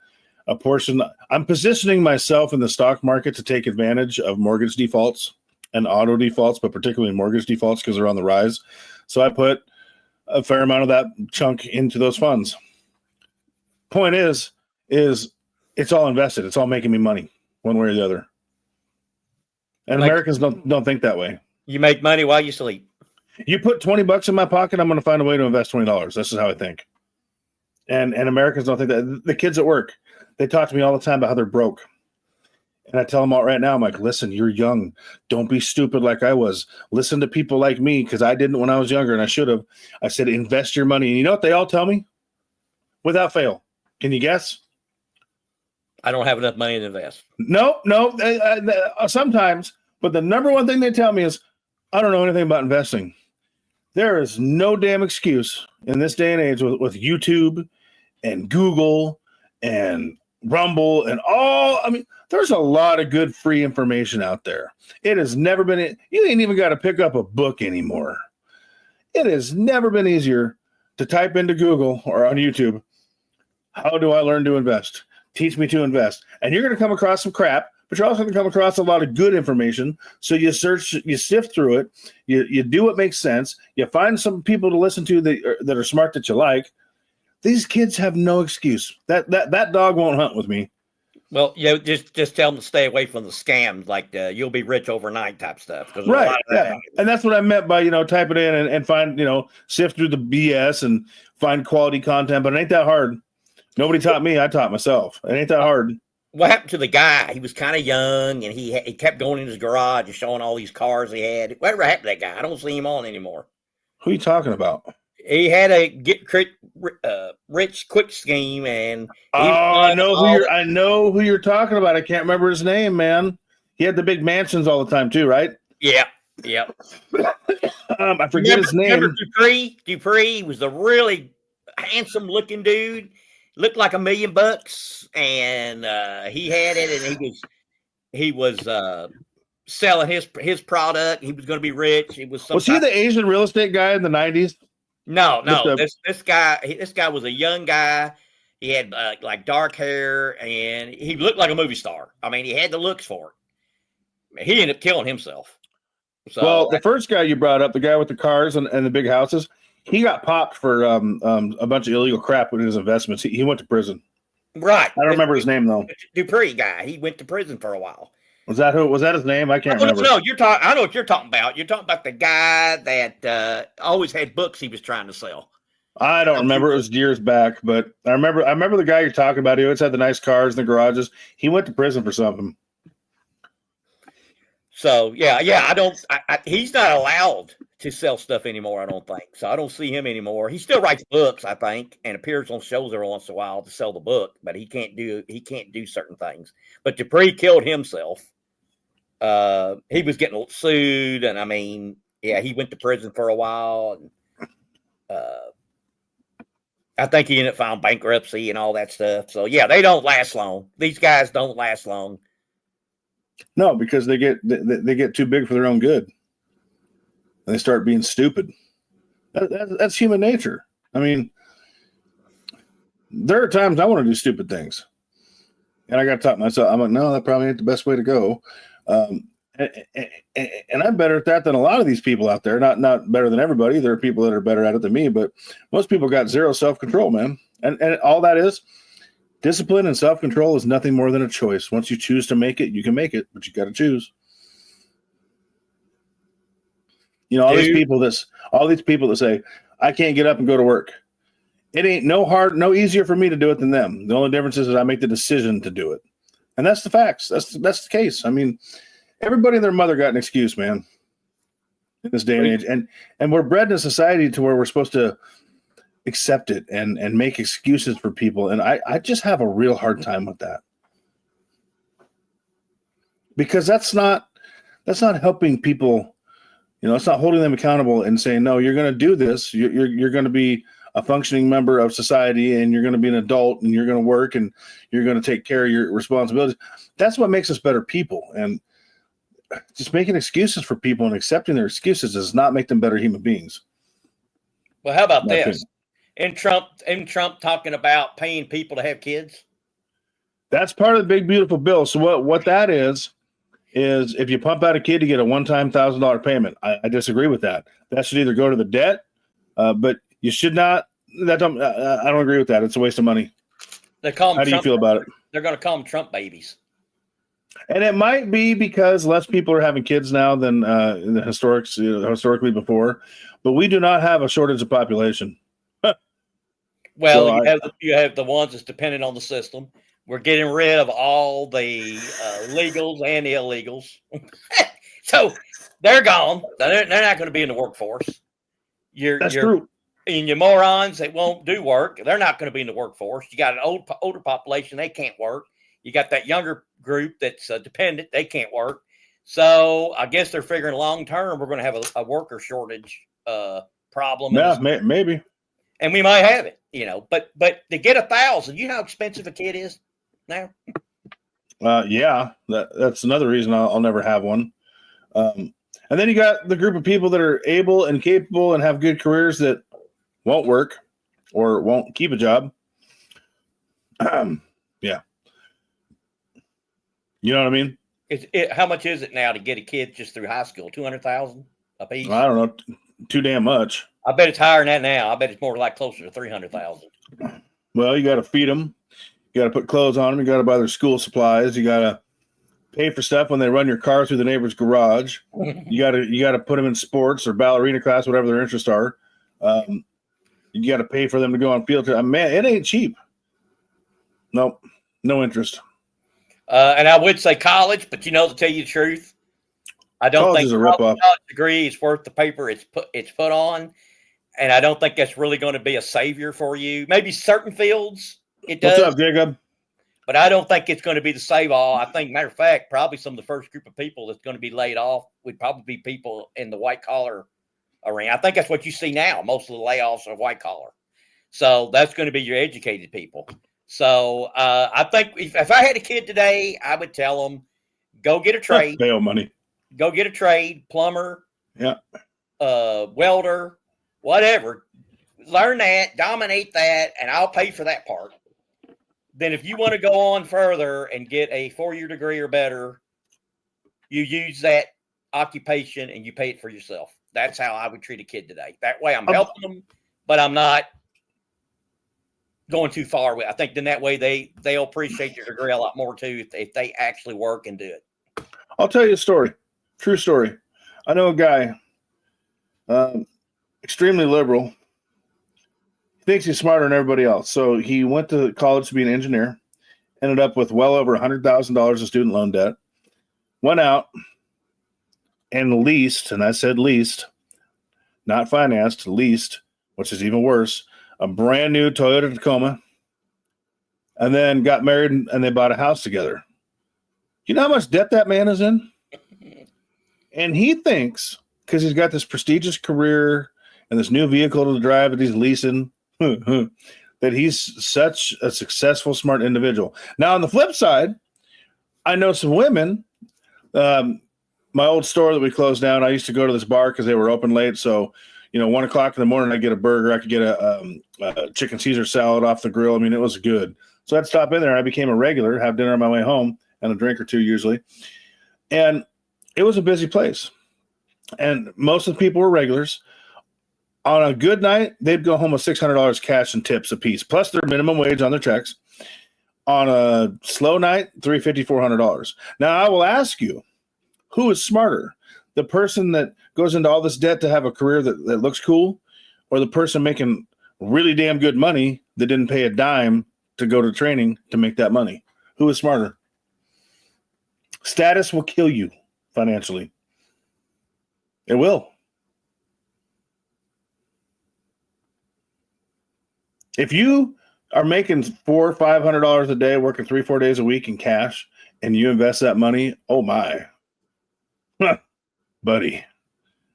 a portion. I'm positioning myself in the stock market to take advantage of mortgage defaults and auto defaults, but particularly mortgage defaults because they're on the rise. So I put a fair amount of that chunk into those funds. Point is it's all invested. It's all making me money one way or the other. And Americans don't think that way. You make money while you sleep. You put $20 in my pocket, I'm going to find a way to invest $20. This is how I think. And Americans don't think that. The kids at work, they talk to me all the time about how they're broke. And I tell them all right now, I'm like, listen, you're young. Don't be stupid like I was. Listen to people like me, because I didn't when I was younger, and I should have. I said, invest your money. And you know what they all tell me? Without fail. Can you guess? I don't have enough money to invest. No. Sometimes. But the number one thing they tell me is, I don't know anything about investing. There is no damn excuse in this day and age with YouTube and Google and Rumble and all. I mean, there's a lot of good free information out there. It has never been, you ain't even got to pick up a book anymore. It has never been easier to type into Google or on YouTube, how do I learn to invest? Teach me to invest. And you're going to come across some crap, but you're also going to come across a lot of good information. So you search, you sift through it, you do what makes sense, you find some people to listen to that are smart that you like. These kids have no excuse. That dog won't hunt with me. Well, just tell them to stay away from the scams, like you'll be rich overnight type stuff. Right. Yeah. And that's what I meant by, type it in and find, sift through the BS and find quality content. But it ain't that hard. Nobody taught me. I taught myself. It ain't that hard. What happened to the guy? He was kind of young, and he kept going in his garage and showing all these cars he had. Whatever happened to that guy? I don't see him on anymore. Who are you talking about? He had a get rich quick scheme, and I know who you're talking about. I can't remember his name, man. He had the big mansions all the time too, right? Yeah. I forget his name. Remember Dupree was a really handsome looking dude. Looked like $1 million, and he had it, and he was selling his product. He was going to be rich. Was he the Asian real estate guy in the 90s? No. This guy was a young guy. He had like dark hair, and he looked like a movie star. I mean, he had the looks for it. He ended up killing himself. So, the first guy you brought up, the guy with the cars and the big houses, he got popped for a bunch of illegal crap with his investments. He went to prison. Right. I don't remember his name though. Dupree guy. He went to prison for a while. Was that his name? I can't remember. No, I know what you're talking about. You're talking about the guy that always had books he was trying to sell. I don't remember. It was years back, but I remember the guy you're talking about. He always had the nice cars in the garages. He went to prison for something. So yeah, he's not allowed to sell stuff anymore. I don't think so. I don't see him anymore. He still writes books, I think, and appears on shows every once in a while to sell the book, but he can't do certain things. But Dupree killed himself. He was getting sued, and I mean, yeah, he went to prison for a while, and I think he ended up filing bankruptcy and all that stuff. So yeah, they don't last long. These guys don't last long. No, because they get too big for their own good, and they start being stupid. That's human nature. I mean, there are times I want to do stupid things, and I got to talk myself. I'm like, no, that probably ain't the best way to go. And I'm better at that than a lot of these people out there. Not better than everybody. There are people that are better at it than me, but most people got zero self-control, man. And all that is discipline and self-control is nothing more than a choice. Once you choose to make it, you can make it, but you got to choose. You know, all these people that say, I can't get up and go to work. It ain't no easier for me to do it than them. The only difference is that I make the decision to do it. And that's the facts. That's the case. I mean, everybody and their mother got an excuse, man, in this day and age. And we're bred in a society to where we're supposed to accept it and make excuses for people. And I just have a real hard time with that. Because that's not helping people. You know, it's not holding them accountable and saying, no, you're going to do this. You're going to be a functioning member of society, and you're going to be an adult, and you're going to work, and you're going to take care of your responsibilities. That's what makes us better people. And just making excuses for people and accepting their excuses does not make them better human beings. Well, how about this? In Trump talking about paying people to have kids? That's part of the big, beautiful bill. So what that is if you pump out a kid, you get a one-time $1,000 payment. I disagree with that. That should either go to the debt, but you should not. I don't agree with that. It's a waste of money. How do you feel about it? They're going to call them Trump babies. And it might be because less people are having kids now than historically before, but we do not have a shortage of population. Well, so you have the ones that's dependent on the system. We're getting rid of all the legals and the illegals. So they're gone. They're not going to be in the workforce. That's true. And your morons that won't do work, they're not going to be in the workforce. You got an older population, they can't work. You got that younger group that's dependent, they can't work. So I guess they're figuring long term we're going to have a worker shortage problem. Yeah, maybe. And we might have it, you know. But to get 1,000, you know how expensive a kid is now? Yeah, that's another reason I'll never have one. And then you got the group of people that are able and capable and have good careers that won't work or won't keep a job. Yeah. You know what I mean? How much is it now to get a kid just through high school? 200,000 a piece? I don't know. Too damn much. I bet it's higher than that now. I bet it's more like closer to 300,000. Well, you got to feed them. You got to put clothes on them. You got to buy their school supplies. You got to pay for stuff when they run your car through the neighbor's garage. You got to put them in sports or ballerina class, whatever their interests are. You got to pay for them to go on field trip. Man, it ain't cheap. Nope, no interest. And I would say college, but to tell you the truth, I don't think a college degree is worth the paper it's put on, and I don't think that's really going to be a savior for you. Maybe certain fields it does. What's up, Jacob? But I don't think it's going to be the save all. I think, matter of fact, probably some of the first group of people that's going to be laid off would probably be people in the white collar arena. I think that's what you see now. Most of the layoffs are white collar. So that's going to be your educated people. So I think if I had a kid today, I would tell them, go get a trade. Bail money. Go get a trade, plumber, welder, whatever. Learn that, dominate that, and I'll pay for that part. Then if you want to go on further and get a 4-year degree or better, you use that occupation and you pay it for yourself. That's how I would treat a kid today. That way I'm helping them, but I'm not going too far with it. I think then that way they'll appreciate your degree a lot more too if they actually work and do it. I'll tell you a story. True story. I know a guy, extremely liberal, He thinks he's smarter than everybody else. So he went to college to be an engineer, ended up with well over $100,000 of student loan debt, went out and leased, and I said leased, not financed, leased, which is even worse, a brand new Toyota Tacoma, and then got married and they bought a house together. You know how much debt that man is in? And he thinks, because he's got this prestigious career and this new vehicle to drive that he's leasing, that he's such a successful, smart individual. Now, on the flip side, I know some women. My old store that we closed down, I used to go to this bar because they were open late. So, 1 o'clock in the morning, I'd get a burger. I could get a chicken Caesar salad off the grill. I mean, it was good. So I'd stop in there. I became a regular, have dinner on my way home, and a drink or two usually. And it was a busy place. And most of the people were regulars. On a good night, they'd go home with $600 cash and tips apiece, plus their minimum wage on their checks. On a slow night, $350, $400. Now, I will ask you, who is smarter? The person that goes into all this debt to have a career that looks cool, or the person making really damn good money that didn't pay a dime to go to training to make that money? Who is smarter? Status will kill you financially. It will. If you are making $400 or $500 a day, working 3-4 days a week in cash, and you invest that money, oh my, buddy,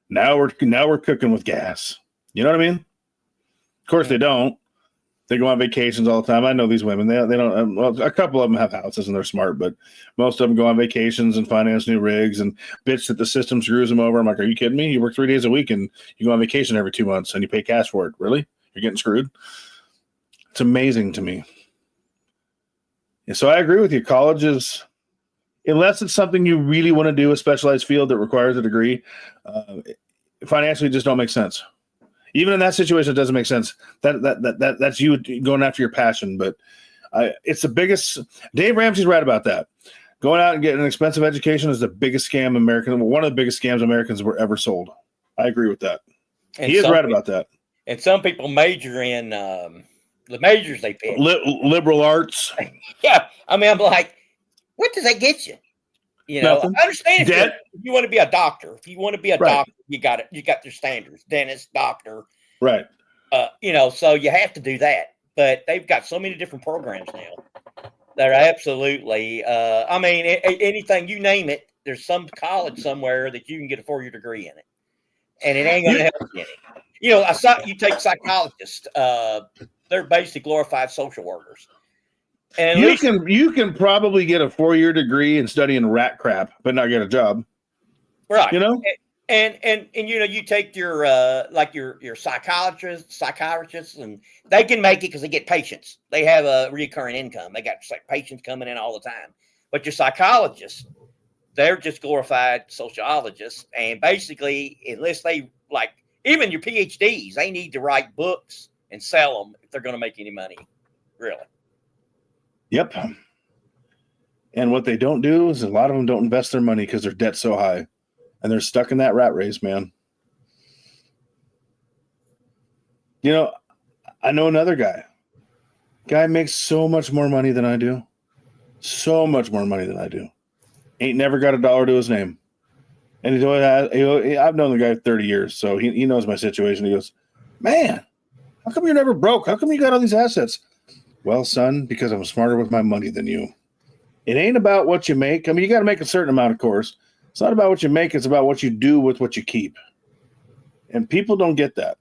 now we're cooking with gas. You know what I mean? Of course they don't. They go on vacations all the time. I know these women. They don't. Well, a couple of them have houses and they're smart, but most of them go on vacations and finance new rigs and bitch that the system screws them over. I'm like, are you kidding me? You work 3 days a week and you go on vacation every 2 months and you pay cash for it. Really? You're getting screwed? It's amazing to me. And so I agree with you. College is, unless it's something you really want to do, a specialized field that requires a degree, financially just don't make sense. Even in that situation, it doesn't make sense. That's you going after your passion. But it's the biggest. Dave Ramsey's right about that. Going out and getting an expensive education is the biggest scam one of the biggest scams Americans were ever sold. I agree with that. And he is right about that. And some people major in the majors they pick. Liberal arts. Yeah. I mean, I'm like, what does that get you? Nothing. I understand if you want to be a doctor. If you want to be a doctor, you got it. You got your standards, dentist, doctor. Right. So you have to do that. But they've got so many different programs now that are absolutely, anything, you name it, there's some college somewhere that you can get a 4-year degree in it. And it ain't going to help you any. You take psychologists, they're basically glorified social workers. And you can probably get a 4-year degree in studying rat crap, but not get a job. Right. And you take your your psychiatrists, and they can make it because they get patients. They have a recurring income. They got patients coming in all the time. But your psychologists, they're just glorified sociologists, and basically, unless they even your PhDs, they need to write books and sell them if they're going to make any money. Really. Yep. And what they don't do is a lot of them don't invest their money because their debt's so high. And they're stuck in that rat race, man. I know another guy. Guy makes so much more money than I do. So much more money than I do. Ain't never got a dollar to his name. And he's always I've known the guy 30 years, so he knows my situation. He goes, man, how come you're never broke? How come you got all these assets? Well, son, because I'm smarter with my money than you. It ain't about what you make. I mean, you got to make a certain amount, of course. It's not about what you make. It's about what you do with what you keep. And people don't get that.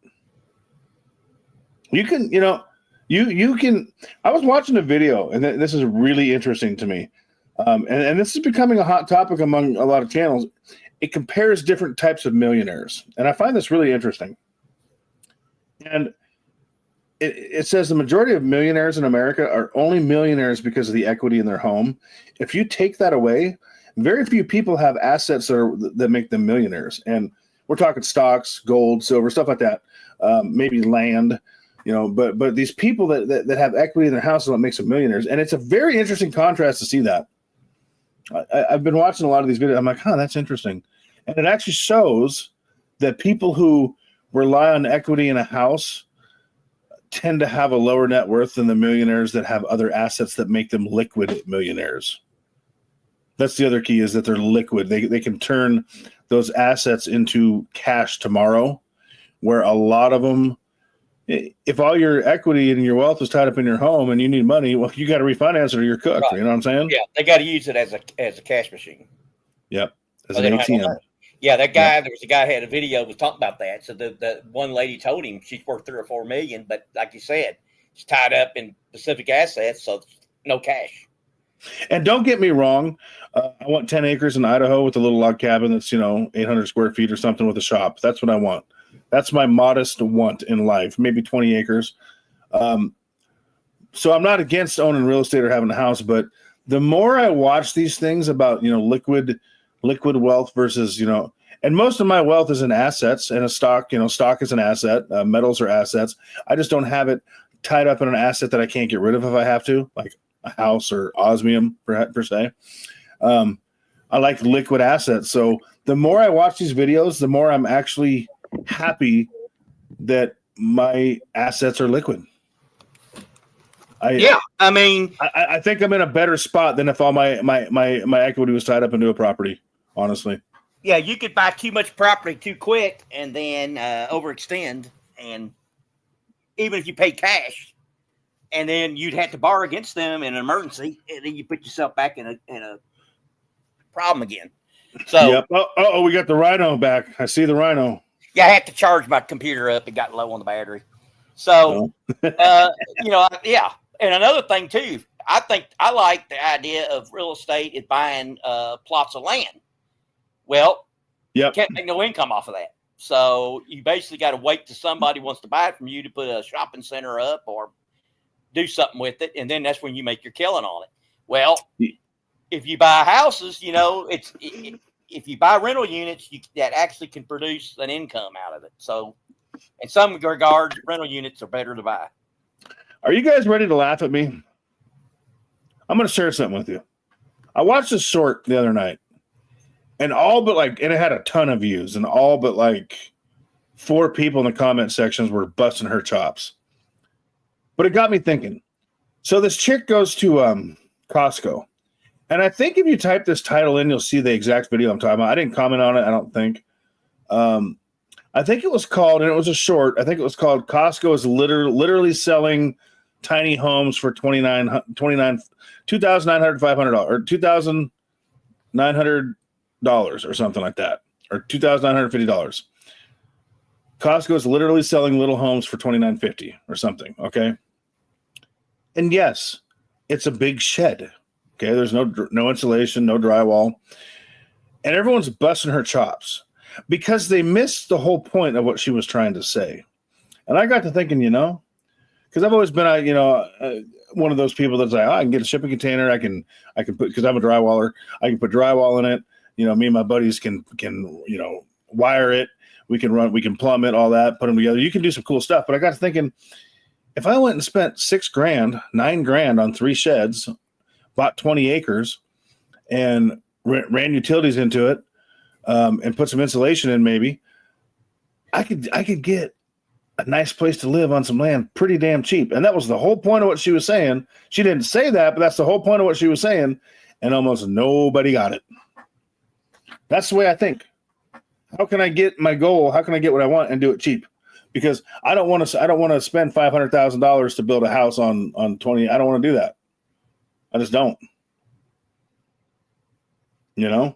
You can, you can. I was watching a video, and this is really interesting to me. And this is becoming a hot topic among a lot of channels. It compares different types of millionaires. And I find this really interesting. And it says the majority of millionaires in America are only millionaires because of the equity in their home. If you take that away, very few people have assets that make them millionaires. And we're talking stocks, gold, silver, stuff like that. Maybe land, but these people that have equity in their house is what makes them millionaires. And it's a very interesting contrast to see that. I've been watching a lot of these videos. I'm like, that's interesting. And it actually shows that people who rely on equity in a house tend to have a lower net worth than the millionaires that have other assets that make them liquid millionaires. That's the other key, is that they're liquid. They can turn those assets into cash tomorrow, where a lot of them, if all your equity and your wealth is tied up in your home and you need money, well, you got to refinance it or you're cooked. Right. You know what I'm saying? Yeah, they got to use it as a cash machine. Yep, as an ATM. Yeah, that guy. There was a guy who had a video was talking about that. So the one lady told him she's worth $3 or $4 million, but like you said, it's tied up in specific assets, so no cash. And don't get me wrong, I want 10 acres in Idaho with a little log cabin that's 800 square feet or something with a shop. That's what I want. That's my modest want in life. Maybe 20 acres. So I'm not against owning real estate or having a house, but the more I watch these things about liquid wealth versus and most of my wealth is in assets and a stock. Stock is an asset. Metals are assets. I just don't have it tied up in an asset that I can't get rid of if I have to, like a house or osmium per se. I like liquid assets. So the more I watch these videos, the more I'm actually happy that my assets are liquid. I think I'm in a better spot than if all my equity was tied up into a property, honestly. Yeah, you could buy too much property too quick and then overextend, and even if you pay cash, and then you'd have to borrow against them in an emergency, and then you put yourself back in a problem again. So, yep. Oh, we got the Rhino back. I see the Rhino. Yeah, I had to charge my computer up. It got low on the battery. So, yeah. And another thing too, I like the idea of real estate is buying plots of land. Well, you can't make no income off of that. So you basically got to wait till somebody wants to buy it from you to put a shopping center up or do something with it, and then that's when you make your killing on it. Well, if you buy houses, if you buy rental units, that actually can produce an income out of it. So in some regards, rental units are better to buy. Are you guys ready to laugh at me? I'm going to share something with you. I watched a short the other night, and it had a ton of views, and all but 4 people in the comment sections were busting her chops. But it got me thinking. So this chick goes to Costco, and I think if you type this title in, you'll see the exact video I'm talking about. I didn't comment on it, I don't think. I think it was called, and it was a short, I think it was called Costco is literally selling tiny homes for $2,900 or $2,900 or something like that, or $2,950. Costco is literally selling little homes for $2,950 or something. Okay. And yes, it's a big shed. Okay. There's no insulation, no drywall, and everyone's busting her chops because they missed the whole point of what she was trying to say. And I got to thinking, because I've always been, one of those people that's like, I can get a shipping container. I can put, because I'm a drywaller, I can put drywall in it. Me and my buddies can wire it. We can plumb it, all that, put them together. You can do some cool stuff. But I got to thinking, if I went and spent $6,000, $9,000 on 3 sheds, bought 20 acres, and ran utilities into it, and put some insulation in, maybe I could get a nice place to live on some land pretty damn cheap. And that was the whole point of what she was saying. She didn't say that, but that's the whole point of what she was saying. And almost nobody got it. That's the way I think. How can I get my goal? How can I get what I want and do it cheap? Because I don't want to spend $500,000 to build a house on 20. I don't want to do that. I just don't. Y'all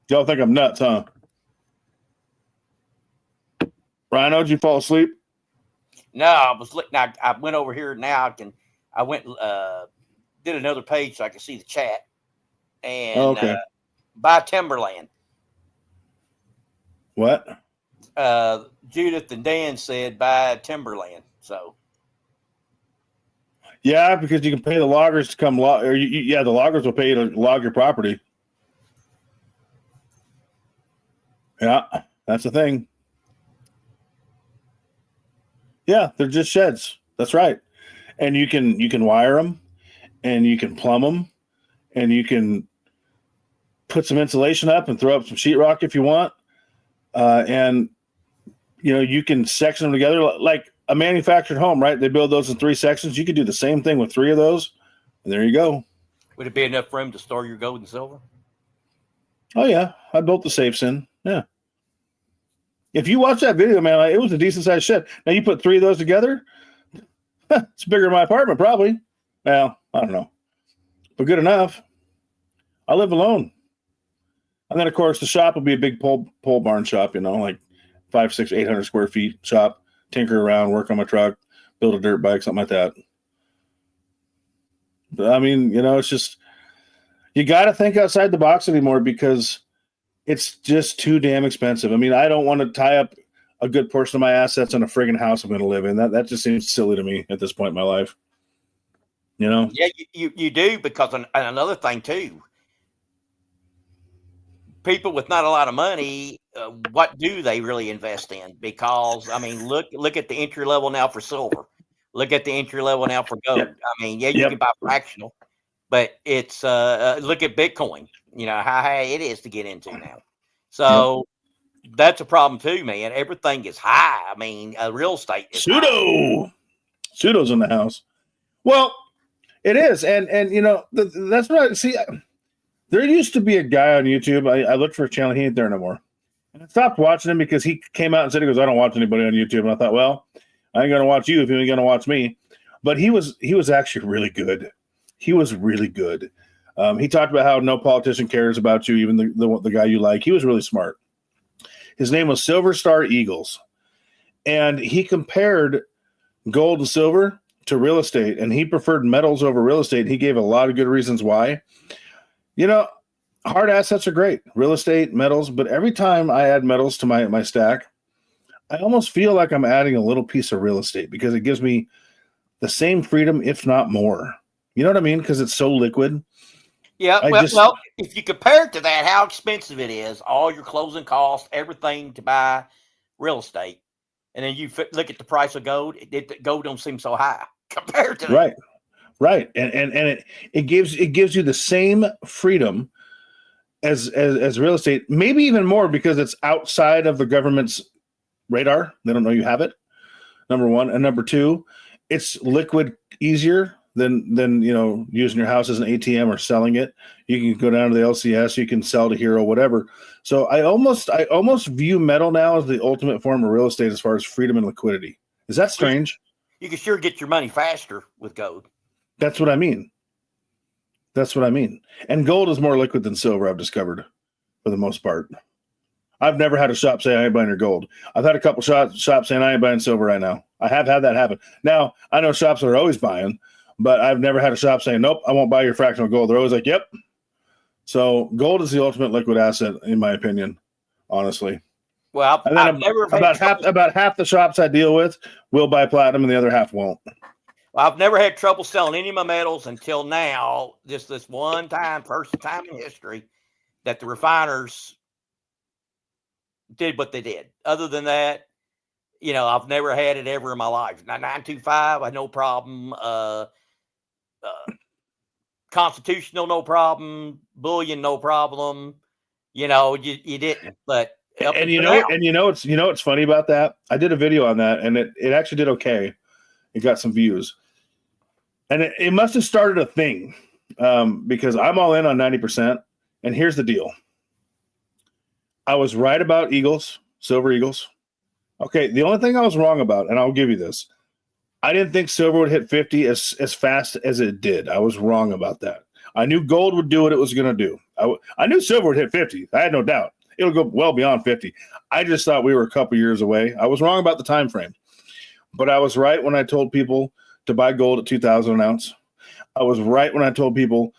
think I'm nuts, huh? Rhino, did you fall asleep? No, I was looking. I went over here now. I went did another page so I could see the chat and buy timberland. What? Judith and Dan said buy timberland. So. Yeah, because you can pay the loggers to come log, or the loggers will pay you to log your property. Yeah, that's the thing. Yeah, they're just sheds. That's right. And you can wire them, and you can plumb them, and you can put some insulation up and throw up some sheetrock if you want. And you can section them together. Like a manufactured home, right? They build those in 3 sections. You could do the same thing with 3 of those, and there you go. Would it be enough room to store your gold and silver? Oh yeah, I built the safes in. Yeah. If you watch that video, man, it was a decent sized shed. Now you put 3 of those together, it's bigger than my apartment, probably. Well, I don't know, but good enough. I live alone, and then of course the shop will be a big pole barn shop. Like 500, 600, 800 square feet shop. Tinker around, work on my truck, build a dirt bike, something like that. But I mean, it's just you got to think outside the box anymore because it's just too damn expensive. I mean, I don't want to tie up a good portion of my assets in a friggin' house I'm going to live in. That just seems silly to me at this point in my life. Yeah, you do, because and another thing too, people with not a lot of money, what do they really invest in? Because I mean, look at the entry level now for silver. Look at the entry level now for gold. Yep. I mean, you can buy fractional, but it's look at Bitcoin. How high it is to get into now. So that's a problem too, man. Everything is high. I mean, real estate is Pseudo's in the house. Well, it is, and that's what I see. There used to be a guy on YouTube. I looked for a channel. He ain't there no more. And I stopped watching him because he came out and said, he goes, I don't watch anybody on YouTube. And I thought, well, I ain't going to watch you if you ain't going to watch me. But he was actually really good. He was really good. He talked about how no politician cares about you, even the guy you like. He was really smart. His name was Silver Star Eagles. And he compared gold and silver to real estate. And he preferred metals over real estate. He gave a lot of good reasons why. Hard assets are great, real estate, metals, but every time I add metals to my stack, I almost feel like I'm adding a little piece of real estate because it gives me the same freedom, if not more. You know what I mean? Because it's so liquid. Yeah, well, if you compare it to that, how expensive it is, all your closing costs, everything to buy real estate, and then you look at the price of gold, gold don't seem so high compared to that. Right, and it gives you the same freedom as real estate, maybe even more because it's outside of the government's radar. They don't know you have it. Number one, and number two, it's liquid easier than using your house as an ATM or selling it. You can go down to the LCS, you can sell to Hero, whatever. So I almost view metal now as the ultimate form of real estate as far as freedom and liquidity. Is that strange? You can sure get your money faster with gold. That's what I mean. And gold is more liquid than silver, I've discovered, for the most part. I've never had a shop say I ain't buying your gold. I've had a couple shops saying I ain't buying silver right now. I have had that happen. Now, I know shops that are always buying, but I've never had a shop saying, nope, I won't buy your fractional gold. They're always like, yep. So gold is the ultimate liquid asset, in my opinion, honestly. Well, about half the shops I deal with will buy platinum and the other half won't. Well, I've never had trouble selling any of my metals until now. Just this one time, first time in history, that the refiners did what they did. Other than that, I've never had it ever in my life. 925, I had no problem. Constitutional, no problem. Bullion, no problem. You didn't. But what's funny about that? I did a video on that, and it actually did okay. It got some views. And it must have started a thing because I'm all in on 90%. And here's the deal. I was right about Eagles, Silver Eagles. Okay, the only thing I was wrong about, and I'll give you this, I didn't think silver would hit 50 as fast as it did. I was wrong about that. I knew gold would do what it was going to do. I knew silver would hit 50. I had no doubt. It'll go well beyond 50. I just thought we were a couple years away. I was wrong about the time frame. But I was right when I told people to buy gold at 2,000 an ounce. I was right when I told people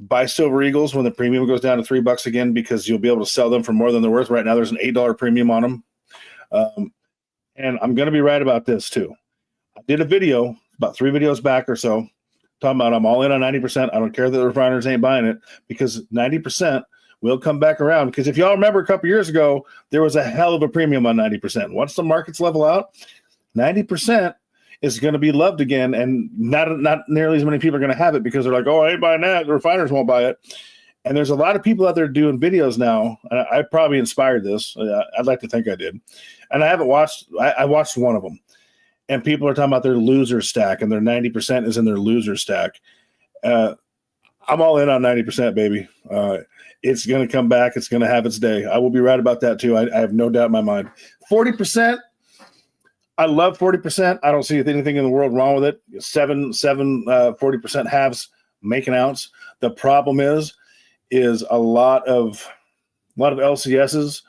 buy Silver Eagles when the premium goes down to $3 again because you'll be able to sell them for more than they're worth. Right now, there's an $8 premium on them. And I'm going to be right about this too. I did a video about 3 videos back or so talking about I'm all in on 90%. I don't care that the refiners ain't buying it because 90% will come back around. Because if y'all remember a couple years ago, there was a hell of a premium on 90%. Once the markets level out, 90% is going to be loved again, and not nearly as many people are going to have it because they're like, oh, I ain't buying that. The refiners won't buy it. And there's a lot of people out there doing videos now. I probably inspired this. I'd like to think I did. And I haven't watched – I watched one of them. and people are talking about their loser stack, and their 90% is in their loser stack. I'm all in on 90%, baby. It's going to come back. It's going to have its day. I will be right about that too. I have no doubt in my mind. 40%. I love 40%. I don't see anything in the world wrong with it. 40% halves make an ounce. The problem is a lot of LCSs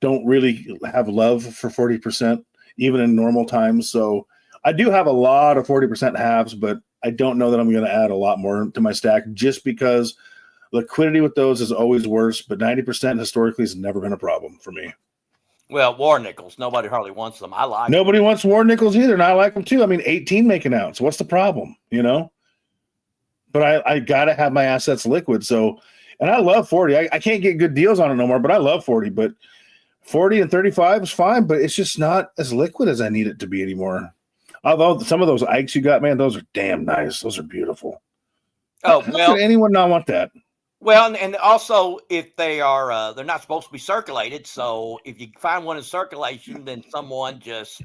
don't really have love for 40%, even in normal times. So I do have a lot of 40% halves, but I don't know that I'm going to add a lot more to my stack just because liquidity with those is always worse. But 90% historically has never been a problem for me. Well, war nickels, nobody hardly wants them. I like Nobody wants war nickels either, and I like them too. I mean, 18 make an ounce. What's the problem, you know? But I got to have my assets liquid. So, and I love 40. I can't get good deals on it no more, but I love 40. But 40 and 35 is fine, but it's just not as liquid as I need it to be anymore. Although some of those Ikes you got, man, those are damn nice. Those are beautiful. Oh, How could anyone not want that? Well, and also if they are, they're not supposed to be circulated. So if you find one in circulation, then someone just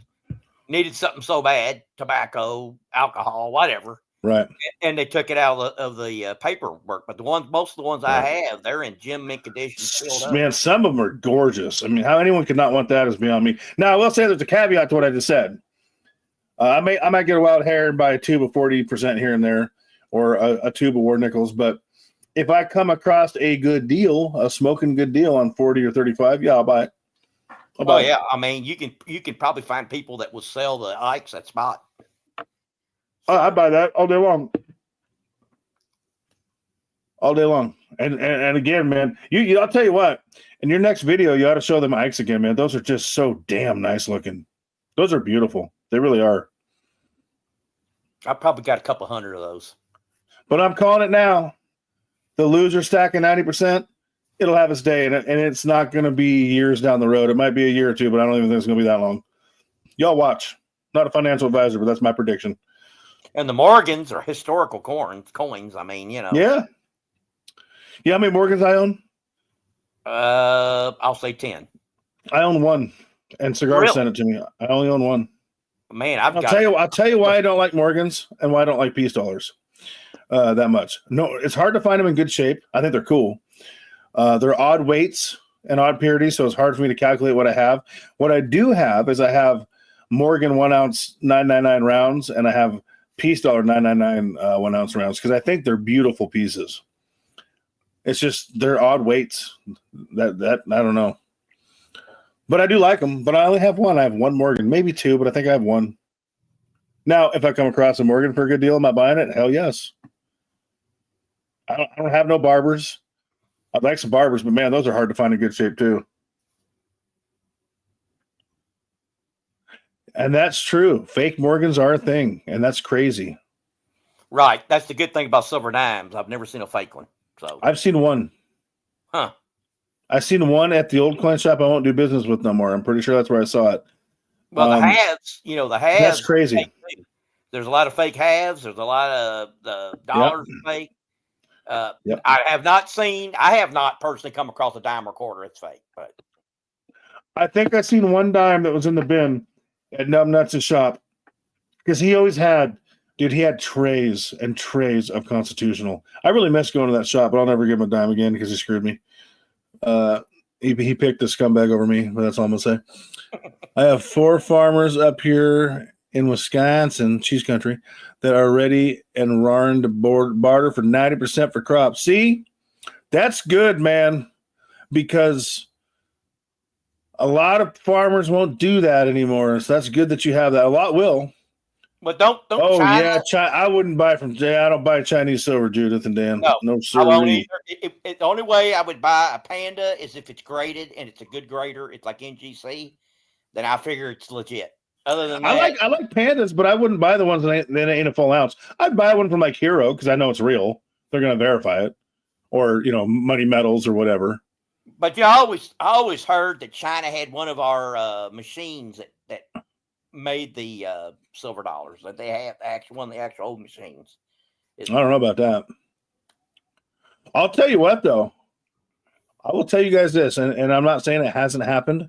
needed something so bad, tobacco, alcohol, whatever. Right. And they took it out of the paperwork. But most of the ones I have, they're in gem mint condition. Filled up. Man, some of them are gorgeous. I mean, how anyone could not want that is beyond me. Now, I will say there's a caveat to what I just said. I might get a wild hair and buy a tube of 40% here and there, or a tube of war nickels, but if I come across a good deal, a smoking good deal on 40 or 35, yeah, I'll buy it. Yeah. I mean, you can probably find people that will sell the Ikes at spot. Oh, I buy that all day long. All day long. And again, man, I'll tell you what, in your next video, you ought to show them Ikes again, man. Those are just so damn nice looking. Those are beautiful. They really are. I probably got a couple hundred of those. But I'm calling it now. The loser stack at 90%, it'll have its day, and it's not going to be years down the road. It might be a year or two, but I don't even think it's going to be that long. Y'all watch. Not a financial advisor, but that's my prediction. And the Morgans are historical coins. I mean, you know. Yeah. Yeah, how many Morgans I own? I'll say 10. I own one, and Cigar sent it to me. I only own one. Man, I'll tell you why I don't like Morgans and why I don't like peace dollars. That much. No, it's hard to find them in good shape. I think they're cool. They're odd weights and odd purities, so it's hard for me to calculate what I have. What I do have is I have Morgan 1 ounce 999 rounds, and I have peace dollar 999 1 ounce rounds because I think they're beautiful pieces. It's just they're odd weights. That I don't know, but I do like them. But I only have one. I have one Morgan, maybe two, but I think I have one. Now, if I come across a Morgan for a good deal, am I buying it? Hell yes. I don't have no barbers. I'd like some barbers, but man, those are hard to find in good shape too. And that's true. Fake Morgans are a thing, and that's crazy. Right. That's the good thing about silver dimes. I've never seen a fake one. So I've seen one. Huh. I've seen one at the old coin shop I won't do business with no more. I'm pretty sure that's where I saw it. Well, the halves, the halves. That's crazy. There's a lot of fake halves. There's a lot of the dollars fake. Yep. I have not personally come across a dime or quarter. It's fake, but I think I seen one dime that was in the bin at Numbnuts' shop because he always had, he had trays and trays of Constitutional. I really miss going to that shop, but I'll never give him a dime again because he screwed me. He picked the scumbag over me, but that's all I'm gonna say. I have 4 farmers up here in Wisconsin, cheese country, that are ready and raring to barter for 90% for crops. See, that's good, man, because a lot of farmers won't do that anymore. So that's good that you have that. A lot will. But don't. Oh China, yeah, I wouldn't buy from Jay. I don't buy Chinese silver, Judith and Dan. No sir. I won't either. The only way I would buy a Panda is if it's graded and it's a good grader. It's like NGC. Then I figure it's legit. Other than that, I like Pandas, but I wouldn't buy the ones that ain't a full ounce. I'd buy one from like Hero because I know it's real. They're going to verify it, or MoneyMetals or whatever. But I always heard that China had one of our machines that made the silver dollars. That they have one of the actual old machines. I don't know about that. I'll tell you what, though. I will tell you guys this, and I'm not saying it hasn't happened.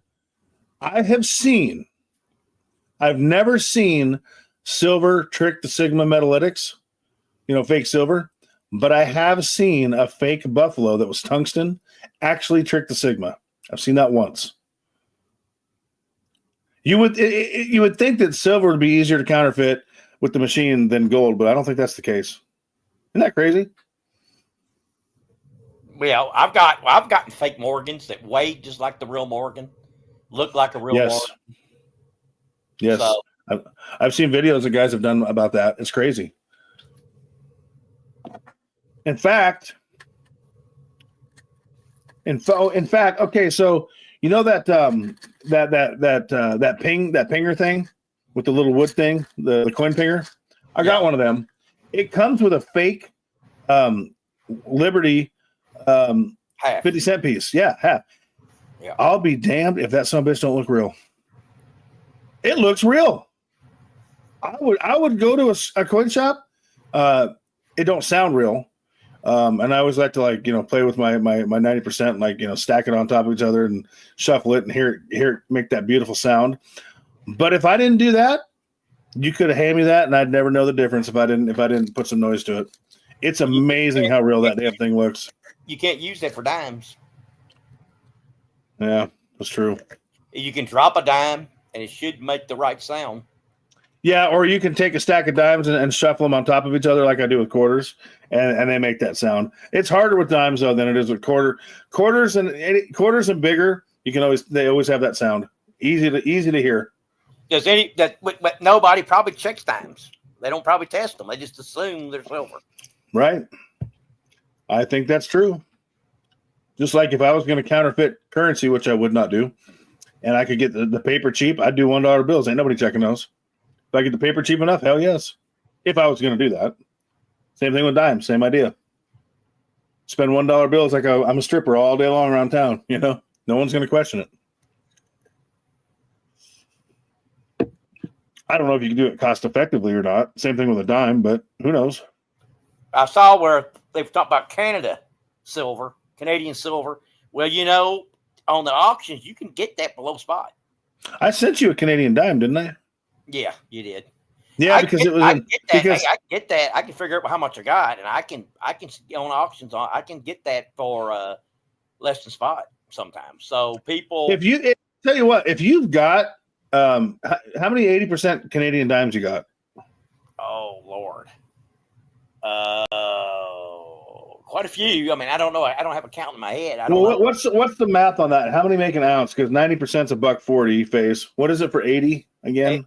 I have seen I've never seen silver trick the Sigma metalytics, fake silver, but I have seen a fake buffalo that was tungsten actually trick the Sigma. I've seen that once. You would think that silver would be easier to counterfeit with the machine than gold, but I don't think that's the case. Isn't that crazy? Well, I've gotten fake Morgans that weigh just like the real Morgan, look like a real Morgan. Yes. So, I've seen videos that guys have done about that. It's crazy. In fact, okay, so you know that that pinger thing with the little wood thing, the coin pinger? I got one of them. It comes with a fake Liberty 50-cent piece. Yeah, half. Yeah. I'll be damned if that son of a bitch don't look real. It looks real. I would go to a coin shop. It don't sound real. And I always like to play with my 90% and stack it on top of each other and shuffle it and hear it make that beautiful sound. But if I didn't do that, you could have handed me that and I'd never know the difference if I didn't put some noise to it. It's amazing how real that damn thing looks. You can't use that for dimes. Yeah, that's true. You can drop a dime and it should make the right sound. Yeah, or you can take a stack of dimes and shuffle them on top of each other like I do with quarters, and they make that sound. It's harder with dimes though than it is with quarters and bigger. They always have that sound. Easy to hear. But nobody probably checks dimes. They don't probably test them. They just assume they're silver. Right. I think that's true. Just like if I was going to counterfeit currency, which I would not do, and I could get the paper cheap, I'd do $1 bills. Ain't nobody checking those. If I get the paper cheap enough, hell yes. If I was going to do that. Same thing with dimes, same idea. Spend $1 bills like I'm a stripper all day long around town, No one's going to question it. I don't know if you can do it cost effectively or not. Same thing with a dime, but who knows? I saw where they've talked about Canadian silver. Well, on the auctions, you can get that below spot. I sent you a Canadian dime, didn't I? Yeah, you did. Yeah, because it was. I get that. I can figure out how much I got, and I can on auctions. I can get that for less than spot sometimes. So people, tell you what, if you've got how many 80% Canadian dimes you got? Oh Lord, quite a few. I mean, I don't know. I don't have a count in my head. I don't know. What's the math on that? How many make an ounce? Because 90% is $1.40 face. What is it for 80 again?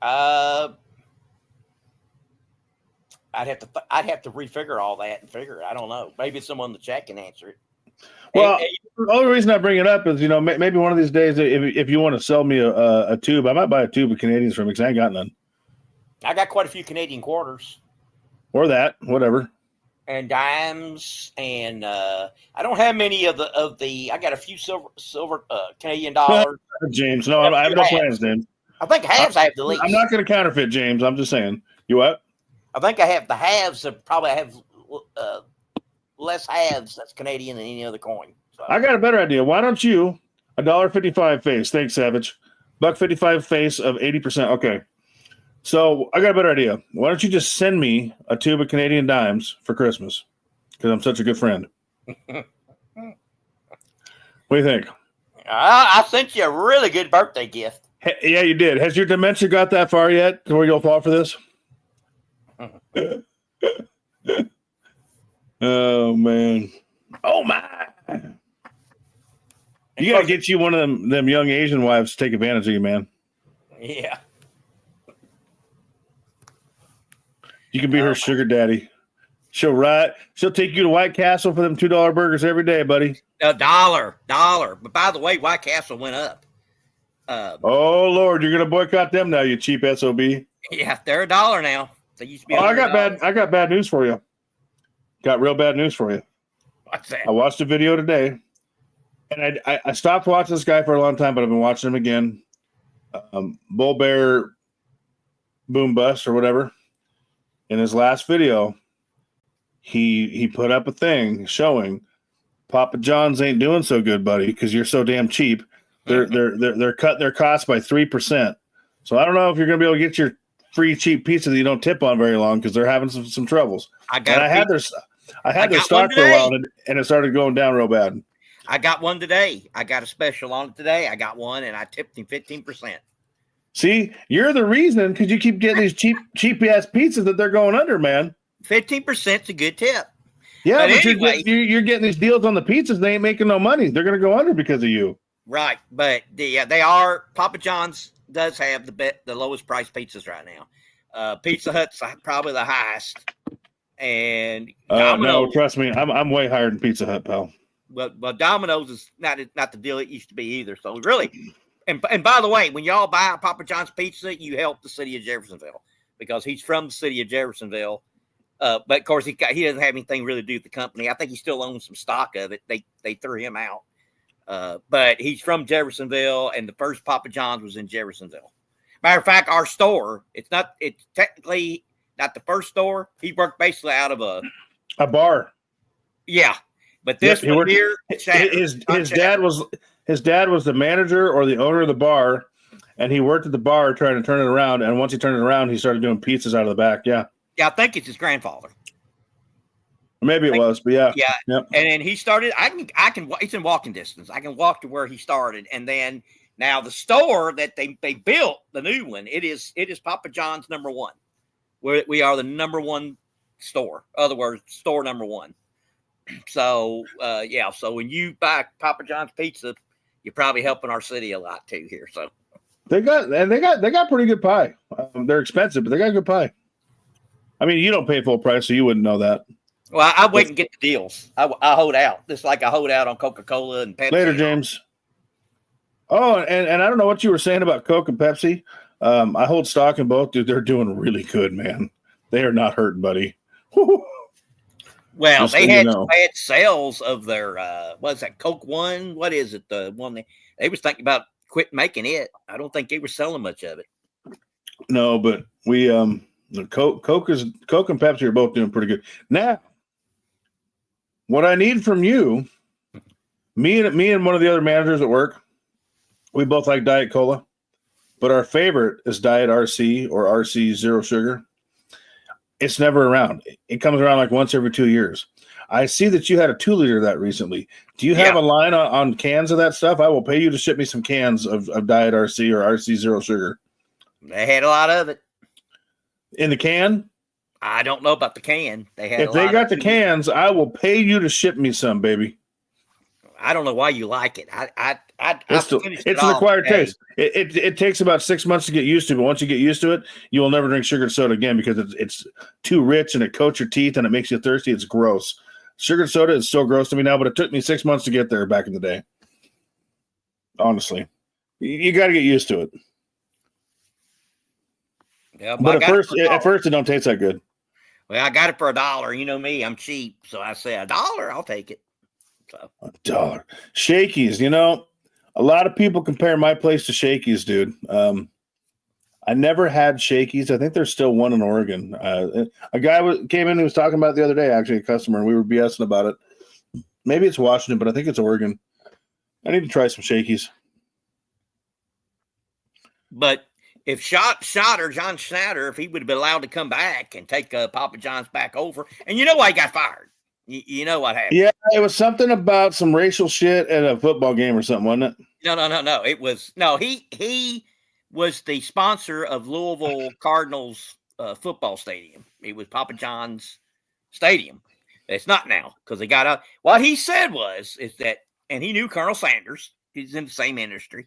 I'd have to refigure all that and figure it. I don't know. Maybe someone in the chat can answer it. Well, the only reason I bring it up is maybe one of these days if you want to sell me a tube, I might buy a tube of Canadians from you because I ain't got none. I got quite a few Canadian quarters. Or that, whatever. And dimes, and I don't have many of the. I got a few silver Canadian dollars. James, no, I have no plans, James. I think halves I have the least. I'm not going to counterfeit, James. I'm just saying. You what? I think I have the halves. Probably I have less halves that's Canadian than any other coin. So. I got a better idea. Why don't you $1.55 face? Thanks, Savage. $1.55 face of 80%. Okay. So I got a better idea. Why don't you just send me a tube of Canadian dimes for Christmas? Because I'm such a good friend. What do you think? I sent you a really good birthday gift. Yeah, you did. Has your dementia got that far yet to where you'll fall for this? Oh, man. Oh, my. You got to get you one of them young Asian wives to take advantage of you, man. Yeah. You can be her sugar daddy. She'll take you to White Castle for them $2 burgers every day, buddy. $1. But by the way, White Castle went up. Oh Lord, you're gonna boycott them now, you cheap SOB. Yeah, they're $1 now. They used to be. I got bad news for you. Got real bad news for you. What's that? I watched a video today, and I stopped watching this guy for a long time, but I've been watching him again. Bull Bear Boom Bust or whatever. In his last video, he put up a thing showing Papa John's ain't doing so good, buddy, because you're so damn cheap. They're cutting their costs by 3%. So I don't know if you're going to be able to get your free cheap pizza that you don't tip on very long because they're having some troubles. I had their stock for a while and it started going down real bad. I got one today. I got a special on it today. I got one and I tipped him 15%. See, you're the reason because you keep getting these cheap ass pizzas that they're going under, man. 15% is a good tip. Yeah, but anyway, you're getting these deals on the pizzas. They ain't making no money. They're going to go under because of you. Right, but they are. Papa John's does have the lowest price pizzas right now. Pizza Hut's probably the highest, and no, trust me, I'm way higher than Pizza Hut, pal. Well, Domino's is not the deal it used to be either. So really, and by the way, when y'all buy Papa John's pizza, you help the city of Jeffersonville because he's from the city of Jeffersonville. But of course, he doesn't have anything really to do with the company. I think he still owns some stock of it. They threw him out. But he's from Jeffersonville, and the first Papa John's was in Jeffersonville. Matter of fact, our store, it's technically not the first store. He worked basically out of a bar. Yeah. But this one here, his dad was the manager or the owner of the bar, and he worked at the bar trying to turn it around. And once he turned it around, he started doing pizzas out of the back. Yeah. Yeah, I think it's his grandfather. Maybe it was, but yeah. Yeah. Yep. And then he started, I can, it's in walking distance. I can walk to where he started. And then now the store that they built, the new one, it is Papa John's #1. We are the #1 store. In other words, store #1. So, so when you buy Papa John's pizza, you're probably helping our city a lot too here. So they got pretty good pie. They're expensive, but they got good pie. I mean, you don't pay full price, so you wouldn't know that. Well, I wait and get the deals. I hold out, just like I hold out on Coca-Cola and Pepsi. Later, James. Oh, and I don't know what you were saying about Coke and Pepsi. I hold stock in both, dude. They're doing really good, man. They are not hurting, buddy. Well, just they had sales of their what's that, Coke One? What is it? The one they was thinking about quit making it. I don't think they were selling much of it. No, but we the Coke and Pepsi are both doing pretty good. Now, what I need from you, me and one of the other managers at work, we both like Diet Cola, but our favorite is Diet RC or RC Zero Sugar. It's never around. It comes around like once every 2 years. I see that you had a 2-liter of that recently. Do you have a line on cans of that stuff? I will pay you to ship me some cans of Diet RC or RC Zero Sugar. They had a lot of it. In the can? I don't know about the can. If they got the cans, I will pay you to ship me some, baby. I don't know why you like it. It's an acquired taste. It takes about 6 months to get used to, but once you get used to it, you will never drink sugared soda again because it's too rich and it coats your teeth and it makes you thirsty. It's gross. Sugared soda is so gross to me now, but it took me 6 months to get there back in the day. Honestly, you got to get used to it. Yeah, but at first, it don't taste that good. Well, I got it for $1. You know me, I'm cheap, so I say $1, I'll take it. So $1. Shakey's, a lot of people compare my place to Shakey's, dude. I never had Shakey's. I think there's still one in Oregon. A guy came in who was talking about it the other day, actually, a customer, and we were BSing about it. Maybe it's Washington, but I think it's Oregon. I need to try some Shakey's. But if John Schnatter, if he would have been allowed to come back and take Papa John's back over, and you know why he got fired. You know what happened? Yeah, it was something about some racial shit at a football game or something, wasn't it? No. It was he was the sponsor of Louisville Cardinals football stadium. It was Papa John's stadium. It's not now because they got out. What he said is that, and he knew Colonel Sanders. He's in the same industry.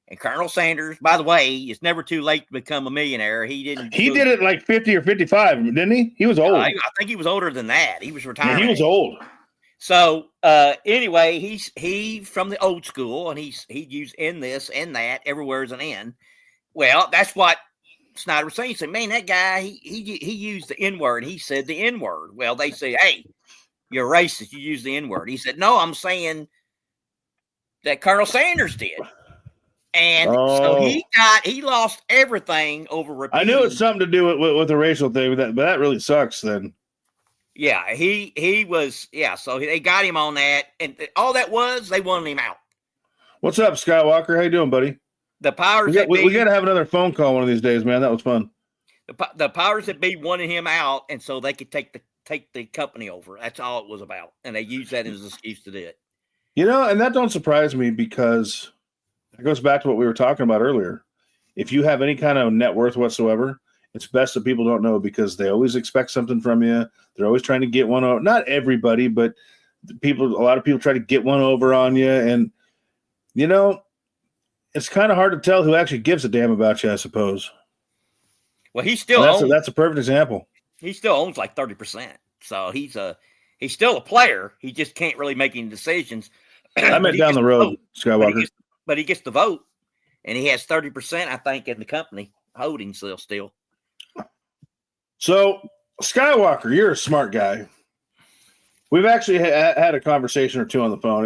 And Colonel Sanders, by the way, it's never too late to become a millionaire. He did it at like 50 or 55, didn't he? He was old. I think he was older than that. He was retired. Yeah, he was old. So anyway, he's from the old school, and he used in this and that. Everywhere is an N. Well, that's what Snyder was saying. He said, "Man, that guy he used the N word. He said the N word." Well, they say, "Hey, you're racist. You use the N word." He said, "No, I'm saying that Colonel Sanders did." And so he lost everything over repeating. I knew it's something to do with the racial thing, but that really sucks then. Yeah, he was, so they got him on that, and all that was, they wanted him out. What's up, Skywalker? How you doing, buddy? The powers we got to have another phone call one of these days, man. That was fun. The powers that be wanted him out, and so they could take the company over. That's all it was about, and they used that as an excuse to do it. And that don't surprise me because it goes back to what we were talking about earlier. If you have any kind of net worth whatsoever, it's best that people don't know because they always expect something from you. They're always trying to get one over. Not everybody, but a lot of people try to get one over on you, and it's kind of hard to tell who actually gives a damn about you, I suppose. Well, that's a perfect example. He still owns like 30%. So he's still a player. He just can't really make any decisions. I meant down the road, Skywalker. But he gets the vote, and he has 30%, I think, in the company holding still. So, Skywalker, you're a smart guy. We've actually had a conversation or two on the phone.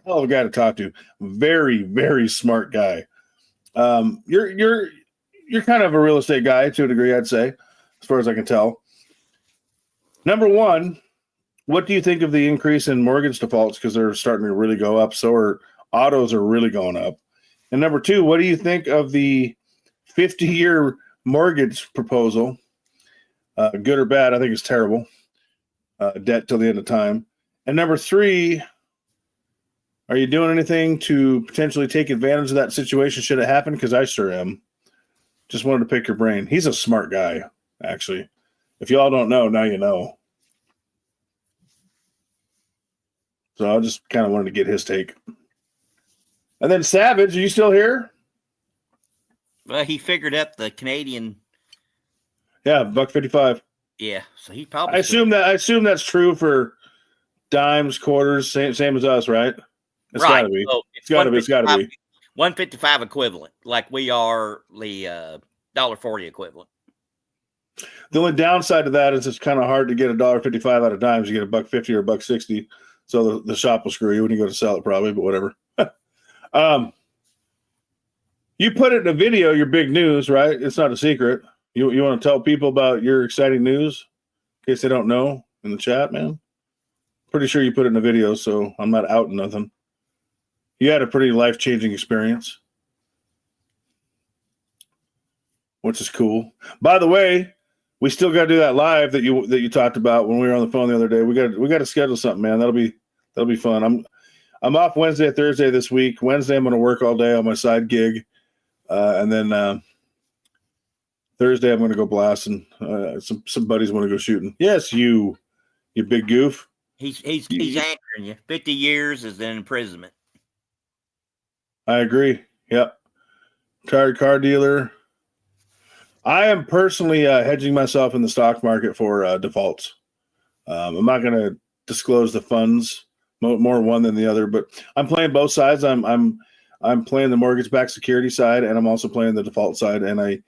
Hell of a guy to talk to. Very, very smart guy. You're kind of a real estate guy to a degree, I'd say, as far as I can tell. Number one, what do you think of the increase in mortgage defaults? Because they're starting to really go up. So are autos are really going up. And number two, what do you think of the 50-year mortgage proposal? Good or bad? I think it's terrible. Debt till the end of time. And number three, are you doing anything to potentially take advantage of that situation should it happen? Because I sure am. Just wanted to pick your brain. He's a smart guy, actually. If y'all don't know, now you know. So I just kind of wanted to get his take. And then Savage, are you still here? Well, he figured up the Canadian. Yeah, $1.55. Yeah, so he probably. I assume that's true for dimes, quarters, same as us, right? It's right. Gotta be. So it's gotta be. It's gotta be. 155 equivalent, like we are the $1.40 equivalent. The only downside to that is it's kind of hard to get $1.55 out of dimes. You get $1.50 or $1.60. So the shop will screw you when you go to sell it, probably, but whatever. You put it in a video, your big news, right? It's not a secret. You want to tell people about your exciting news in case they don't know in the chat, man? Pretty sure you put it in a video, so I'm not outing nothing. You had a pretty life-changing experience, which is cool. By the way, we still got to do that live that you talked about when we were on the phone the other day. We got to schedule something, man. That'll be fun. I'm off Wednesday, Thursday this week. Wednesday I'm going to work all day on my side gig, and then Thursday I'm going to go blasting. Some buddies want to go shooting. Yes, you big goof. He's anchoring you. 50 years is an imprisonment. I agree. Yep. Retired car dealer. I am personally hedging myself in the stock market for defaults. I'm not going to disclose the funds, more one than the other, but I'm playing both sides. I'm playing the mortgage-backed security side, and I'm also playing the default side. And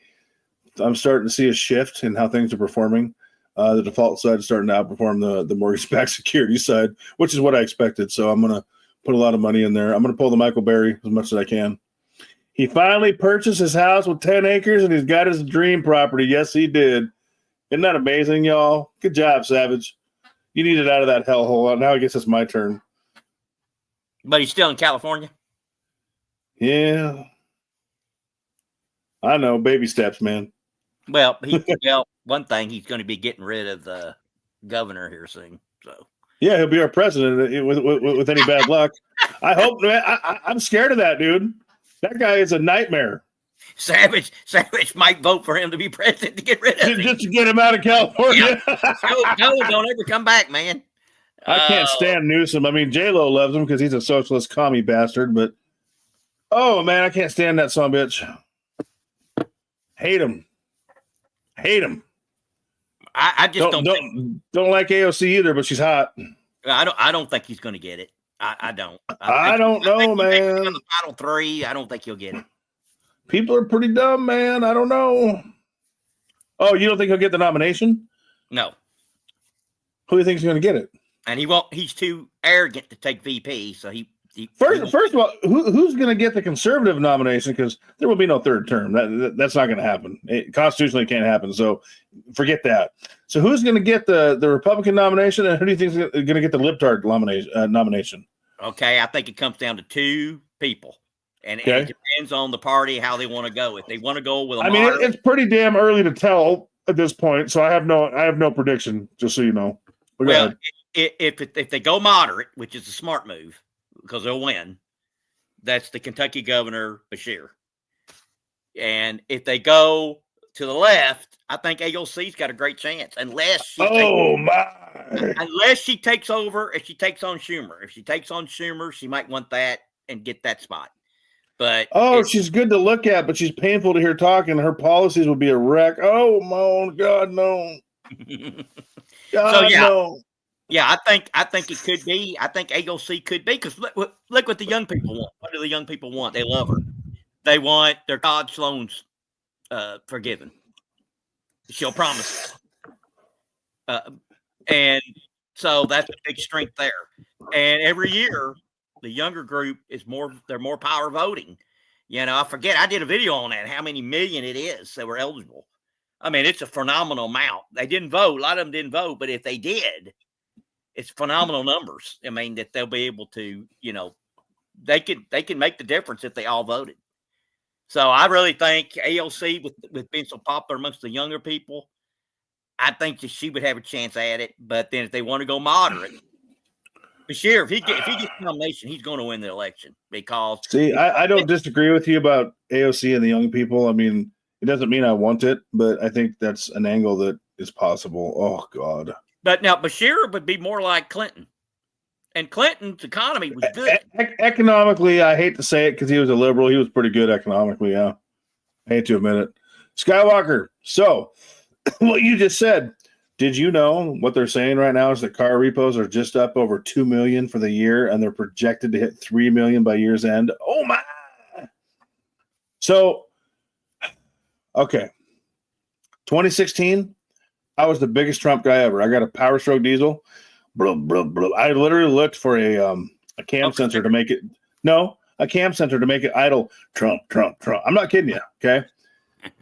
I'm starting to see a shift in how things are performing. The default side is starting to outperform the mortgage-backed security side, which is what I expected. So I'm going to put a lot of money in there. I'm going to pull the Michael Berry as much as I can. He finally purchased his house with 10 acres, and he's got his dream property. Yes, he did. Isn't that amazing, y'all? Good job, Savage. You needed out of that hellhole. Now I guess it's my turn. But he's still in California? Yeah. I know. Baby steps, man. Well, one thing, he's going to be getting rid of the governor here soon. So yeah, he'll be our president with any bad luck. I hope. Man, I'm scared of that, dude. That guy is a nightmare. Savage might vote for him to be president to get rid of him. Just to get him out of California. No, don't ever come back, man. I can't stand Newsom. I mean, J-Lo loves him because he's a socialist commie bastard, but oh, man, I can't stand that son of a bitch. Hate him. I just don't like AOC either, but she's hot. I don't think he's going to get it. I don't. I don't know, man. The final three, I don't think he'll get it. People are pretty dumb, man. I don't know. Oh, you don't think he'll get the nomination? No. Who do you think is going to get it? And he won't. He's too arrogant to take VP. So he first of all, who's going to get the conservative nomination? Because there will be no third term. That's not going to happen. Constitutionally, it can't happen. So forget that. So who's going to get the Republican nomination, and who do you think is going to get the libtard nomination? Okay, I think it comes down to two people. And it depends on the party how they want to go. If they want to go with a moderate, it's pretty damn early to tell at this point, so I have no prediction. Just so you know. Well, if they go moderate, which is a smart move because they'll win, that's the Kentucky governor Beshear. And if they go to the left, I think AOC's got a great chance, unless she takes over. If she takes on Schumer, she might want that and get that spot. But she's good to look at, but she's painful to hear talk, and her policies would be a wreck. Oh my God, no! No. Yeah, I think it could be. I think AOC could be, because look what the young people want. What do the young people want? They love her. They want their college loans forgiven. She'll promise. And so that's a big strength there. And every year, the younger group they're more power voting. I forget, I did a video on that, how many million it is that were eligible. I mean, it's a phenomenal amount. They didn't vote. A lot of them didn't vote, but if they did, it's phenomenal numbers. I mean, that they'll be able to, they can make the difference if they all voted. So I really think AOC, with being so popular amongst the younger people, I think that she would have a chance at it. But then if they want to go moderate, Beshear, if he gets the nomination, he's going to win the election, because. See, I don't disagree with you about AOC and the young people. I mean, it doesn't mean I want it, but I think that's an angle that is possible. Oh God. But now Beshear would be more like Clinton. And Clinton's economy was good. Economically, I hate to say it because he was a liberal. He was pretty good economically, yeah. I hate to admit it. Skywalker, so what you just said, did you know what they're saying right now is that car repos are just up over 2 million for the year, and they're projected to hit 3 million by year's end? Oh, my. So, okay. 2016, I was the biggest Trump guy ever. I got a Power Stroke diesel. I literally looked for a cam sensor to make it. No, a cam sensor to make it idle. Trump. I'm not kidding you. Okay.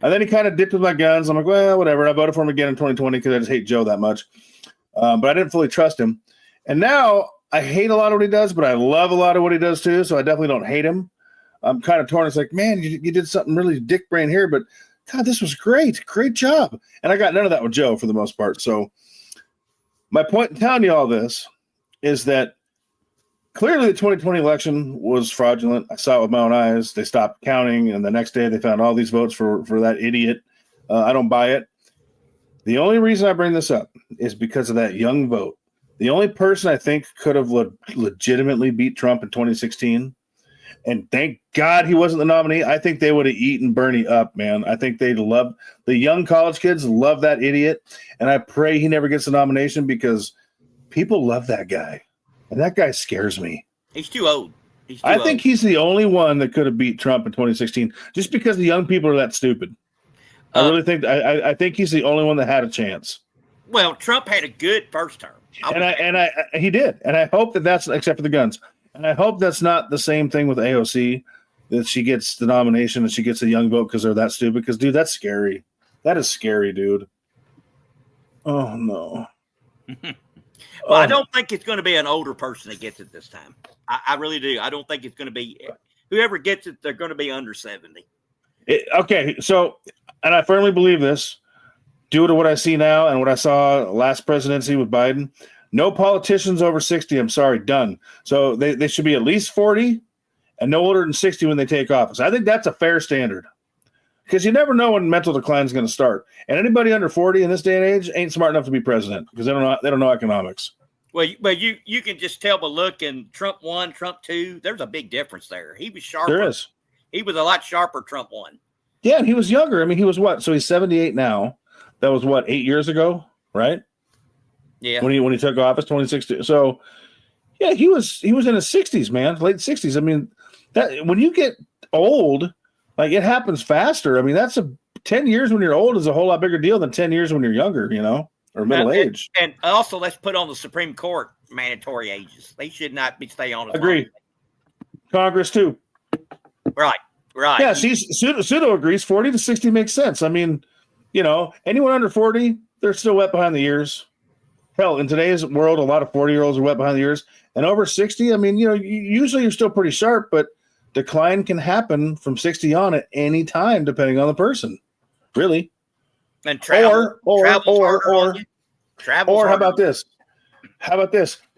And then he kind of dipped with my guns. I'm like, well, whatever. I voted for him again in 2020 because I just hate Joe that much. But I didn't fully trust him. And now I hate a lot of what he does, but I love a lot of what he does too. So I definitely don't hate him. I'm kind of torn. It's like, man, you did something really dick brain here, but God, this was great. Great job. And I got none of that with Joe for the most part. So my point in telling you all this is that clearly the 2020 election was fraudulent. I saw it with my own eyes. They stopped counting, and the next day they found all these votes for that idiot. I don't buy it. The only reason I bring this up is because of that young vote. The only person I think could have legitimately beat Trump in 2016, and thank God he wasn't the nominee, I think they would have eaten Bernie up, man. I think they'd love the young college kids love that idiot, and I pray he never gets the nomination because people love that guy, and that guy scares me. He's too old. I think he's the only one that could have beat Trump in 2016 just because the young people are that stupid. I really think I think he's the only one that had a chance. Well, Trump had a good first term. He did, and I hope that's except for the guns. And I hope that's not the same thing with AOC, that she gets the nomination and she gets a young vote because they're that stupid. Because, dude, that's scary. That is scary, dude. Oh, no. Well, I don't think it's going to be an older person that gets it this time. I really do. I don't think it's going to be – whoever gets it, they're going to be under 70. Okay, so – and I firmly believe this. Due to what I see now and what I saw last presidency with Biden – no politicians over 60. I'm sorry, done. So they should be at least 40 and no older than 60 when they take office. I think that's a fair standard because you never know when mental decline is going to start. And anybody under 40 in this day and age ain't smart enough to be president because they don't know economics. Well, but you can just tell by looking. Trump 1, Trump 2. There's a big difference there. He was sharper. There is. He was a lot sharper. Trump 1. Yeah, and he was younger. I mean, he was what? So he's 78 now. That was what, 8 years ago, right? Yeah. When he took office, 2016. So, yeah, he was in his 60s, man, late 60s. I mean, that when you get old, like it happens faster. I mean, 10 years when you're old is a whole lot bigger deal than 10 years when you're younger, or middle age. And also, let's put on the Supreme Court mandatory ages. They should not stay on. Agree. Congress too. Right. Yeah, Pseudo agrees. 40 to 60 makes sense. I mean, anyone under 40, they're still wet behind the ears. Hell, in today's world, a lot of 40-year-olds are wet behind the ears. And over 60, I mean, usually you're still pretty sharp, but decline can happen from 60 on at any time, depending on the person. Really. And travel, or how about this?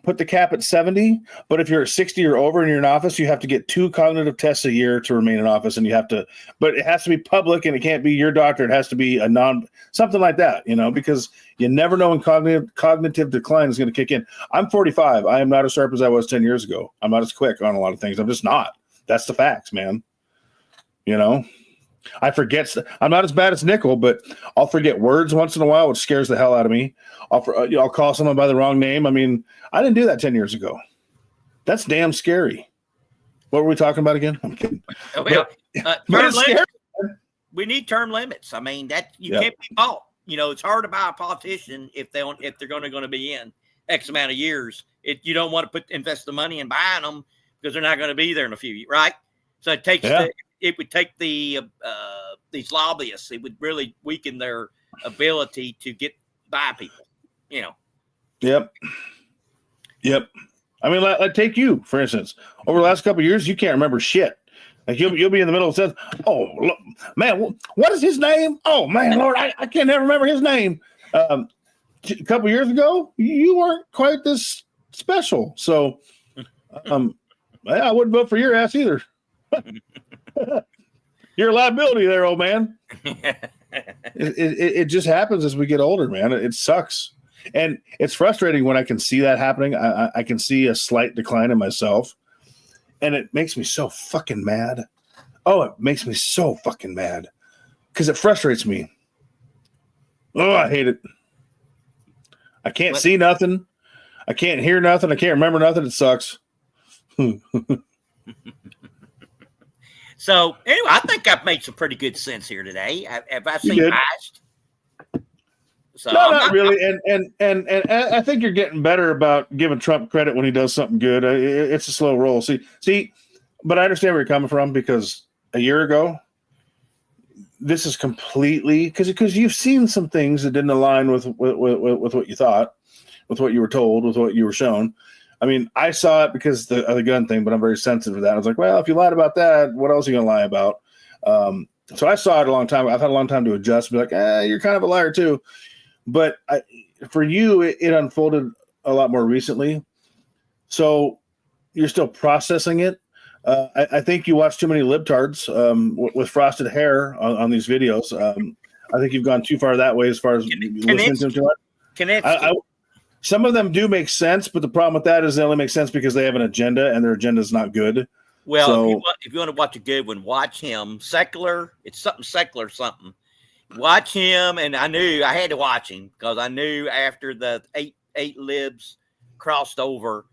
Put the cap at 70, but if you're at 60 or over and you're in office, you have to get 2 cognitive tests a year to remain in office, and but it has to be public, and it can't be your doctor. It has to be something like that, because you never know when cognitive decline is going to kick in. I'm 45. I am not as sharp as I was 10 years ago. I'm not as quick on a lot of things. I'm just not. That's the facts, man. I forget. I'm not as bad as Nickel, but I'll forget words once in a while, which scares the hell out of me. I'll call someone by the wrong name. I mean, I didn't do that 10 years ago. That's damn scary. What were we talking about again? I'm kidding. Well, term limits. We need term limits. I mean, that can't be bought. It's hard to buy a politician if they're going to be in X amount of years. You don't want to invest the money in buying them because they're not going to be there in a few years, right? So it takes it would take these lobbyists. It would really weaken their ability to get by people. Yep. I mean, like take you for instance. Over the last couple of years, you can't remember shit. Like you'll be in the middle of saying, "Oh look, man, what is his name? Oh man, Lord, I can't never remember his name." A couple of years ago, you weren't quite this special, so I wouldn't vote for your ass either. You're a liability there, old man. It just happens as we get older, man. It sucks. And it's frustrating when I can see that happening. I can see a slight decline in myself. And it makes me so fucking mad. Oh, it makes me so fucking mad. Because it frustrates me. Oh, I hate it. I can't see nothing. I can't hear nothing. I can't remember nothing. It sucks. So anyway, I think I've made some pretty good sense here today. Have I seen biased? So no, not really. And I think you're getting better about giving Trump credit when he does something good. It's a slow roll. See, but I understand where you're coming from because a year ago, this is completely because you've seen some things that didn't align with what you thought, with what you were told, with what you were shown. I mean, I saw it because of the gun thing, but I'm very sensitive to that. I was like, well, if you lied about that, what else are you going to lie about? So I saw it a long time. I've had a long time to adjust, be like, you're kind of a liar too. But for you, it unfolded a lot more recently. So you're still processing it. I think you watch too many libtards with frosted hair on these videos. I think you've gone too far that way as far as listening to them too much. Some of them do make sense, but the problem with that is they only make sense because they have an agenda, and their agenda is not good. Well, so, if you want to watch a good one, watch him. Secular, it's something secular, something. Watch him, and I knew I had to watch him because I knew after the eight libs crossed over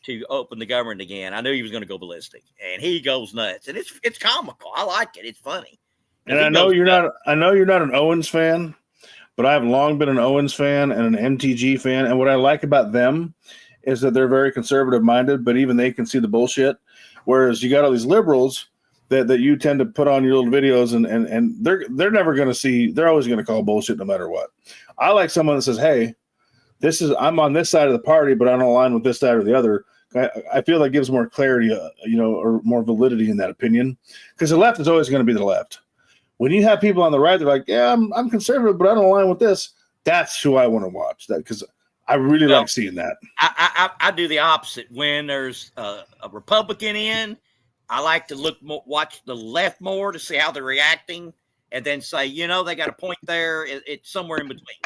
to open the government again, I knew he was going to go ballistic, and he goes nuts, and it's comical. I like it. It's funny. And I know you're not an Owens fan. But I've long been an Owens fan and an MTG fan. And what I like about them is that they're very conservative minded, but even they can see the bullshit. Whereas you got all these liberals that you tend to put on your little videos and they're never going to see, they're always going to call bullshit no matter what. I like someone that says, hey, I'm on this side of the party, but I don't align with this side or the other. I feel that gives more clarity, or more validity in that opinion. Because the left is always going to be the left. When you have people on the right, they're like, yeah, I'm conservative, but I don't align with this. That's who I want to watch. That because I really like seeing that. I do the opposite. When there's a Republican in, I like to watch the left more to see how they're reacting, and then say, they got a point there. It's somewhere in between.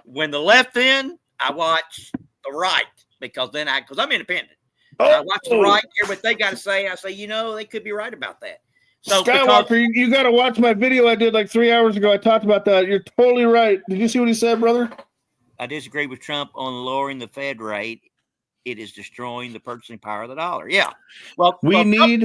When the left in, I watch the right because I'm independent. I watch the right, hear what they got to say. I say, they could be right about that. So Skywalker, you got to watch my video I did like 3 hours ago. I talked about that. You're totally right. Did you see what he said, brother? I disagree with Trump on lowering the Fed rate. It is destroying the purchasing power of the dollar. Yeah. Well, we need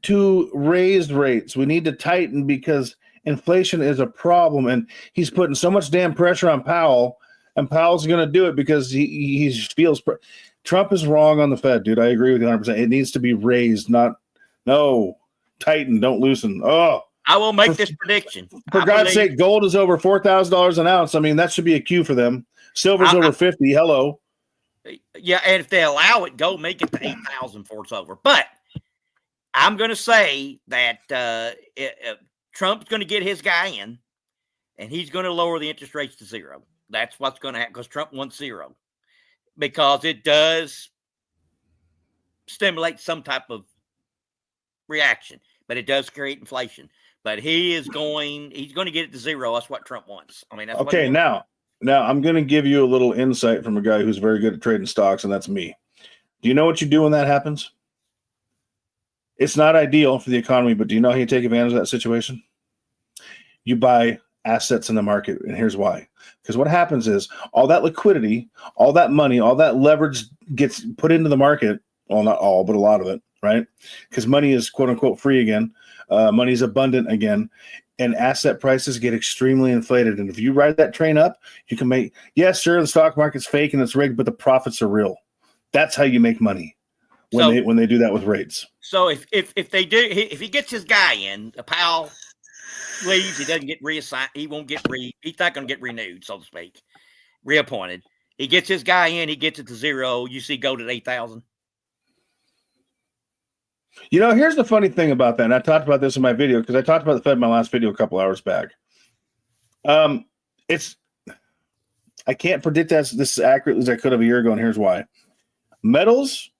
to raise rates. We need to tighten because inflation is a problem, and he's putting so much damn pressure on Powell, and Powell's going to do it because he feels Trump is wrong on the Fed, dude. I agree with you 100%. It needs to be raised, tighten, don't loosen. Oh, I will make this prediction. For God's sake, gold is over $4,000 an ounce. I mean, that should be a cue for them. Silver's over 50. Hello. Yeah, and if they allow it, gold make it to 8,000 before it's over. But I'm going to say that Trump's going to get his guy in, and he's going to lower the interest rates to 0. That's what's going to happen because Trump wants 0, because it does stimulate some type of reaction, but it does create inflation. But he's going to get it to 0. That's what Trump wants. I mean, that's okay. Now I'm going to give you a little insight from a guy who's very good at trading stocks, and that's me. Do you know what you do when that happens? It's not ideal for the economy, but do you know how you take advantage of that situation? You buy assets in the market, and here's why. Because what happens is all that liquidity, all that money, all that leverage gets put into the market. Well, not all, but a lot of it, right? Because money is quote unquote free again. Money is abundant again, and asset prices get extremely inflated. And if you ride that train up, you can make, yes, sure, the stock market's fake and it's rigged, but the profits are real. That's how you make money when they do that with rates. So if they do, if he gets his guy in, Powell leaves, he doesn't get reassigned. He won't get he's not going to get renewed, so to speak, reappointed. He gets his guy in, he gets it to 0. You see gold at 8,000. You know, here's the funny thing about that. And I talked about this in my video because I talked about the Fed in my last video a couple hours back. I can't predict this as accurately as I could have a year ago, and here's why. Metals,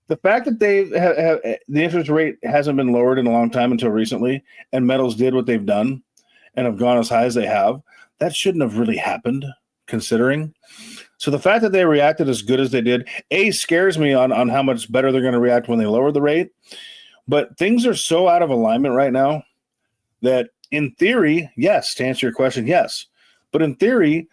the fact that they have the interest rate hasn't been lowered in a long time until recently, and metals did what they've done and have gone as high as they have, that shouldn't have really happened, considering. So the fact that they reacted as good as they did, scares me on how much better they're going to react when they lower the rate. But things are so out of alignment right now that in theory, yes, to answer your question, yes. But in theory,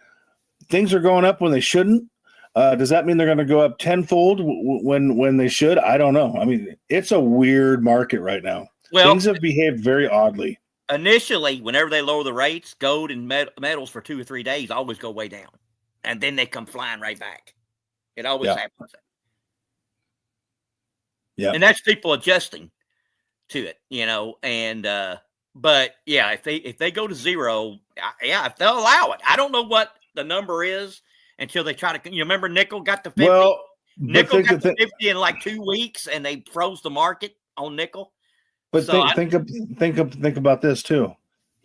things are going up when they shouldn't. Does that mean they're going to go up tenfold when they should? I don't know. I mean, it's a weird market right now. Well, things have behaved very oddly. Initially, whenever they lower the rates, gold and metals for 2 or 3 days always go way down. And then they come flying right back. It always happens. Yeah. And that's people adjusting to it, and but yeah, if they go to 0, if they'll allow it. I don't know what the number is until they try to, remember nickel got to 50? Well, nickel got to 50 in like 2 weeks, and they froze the market on nickel. But so think about this too.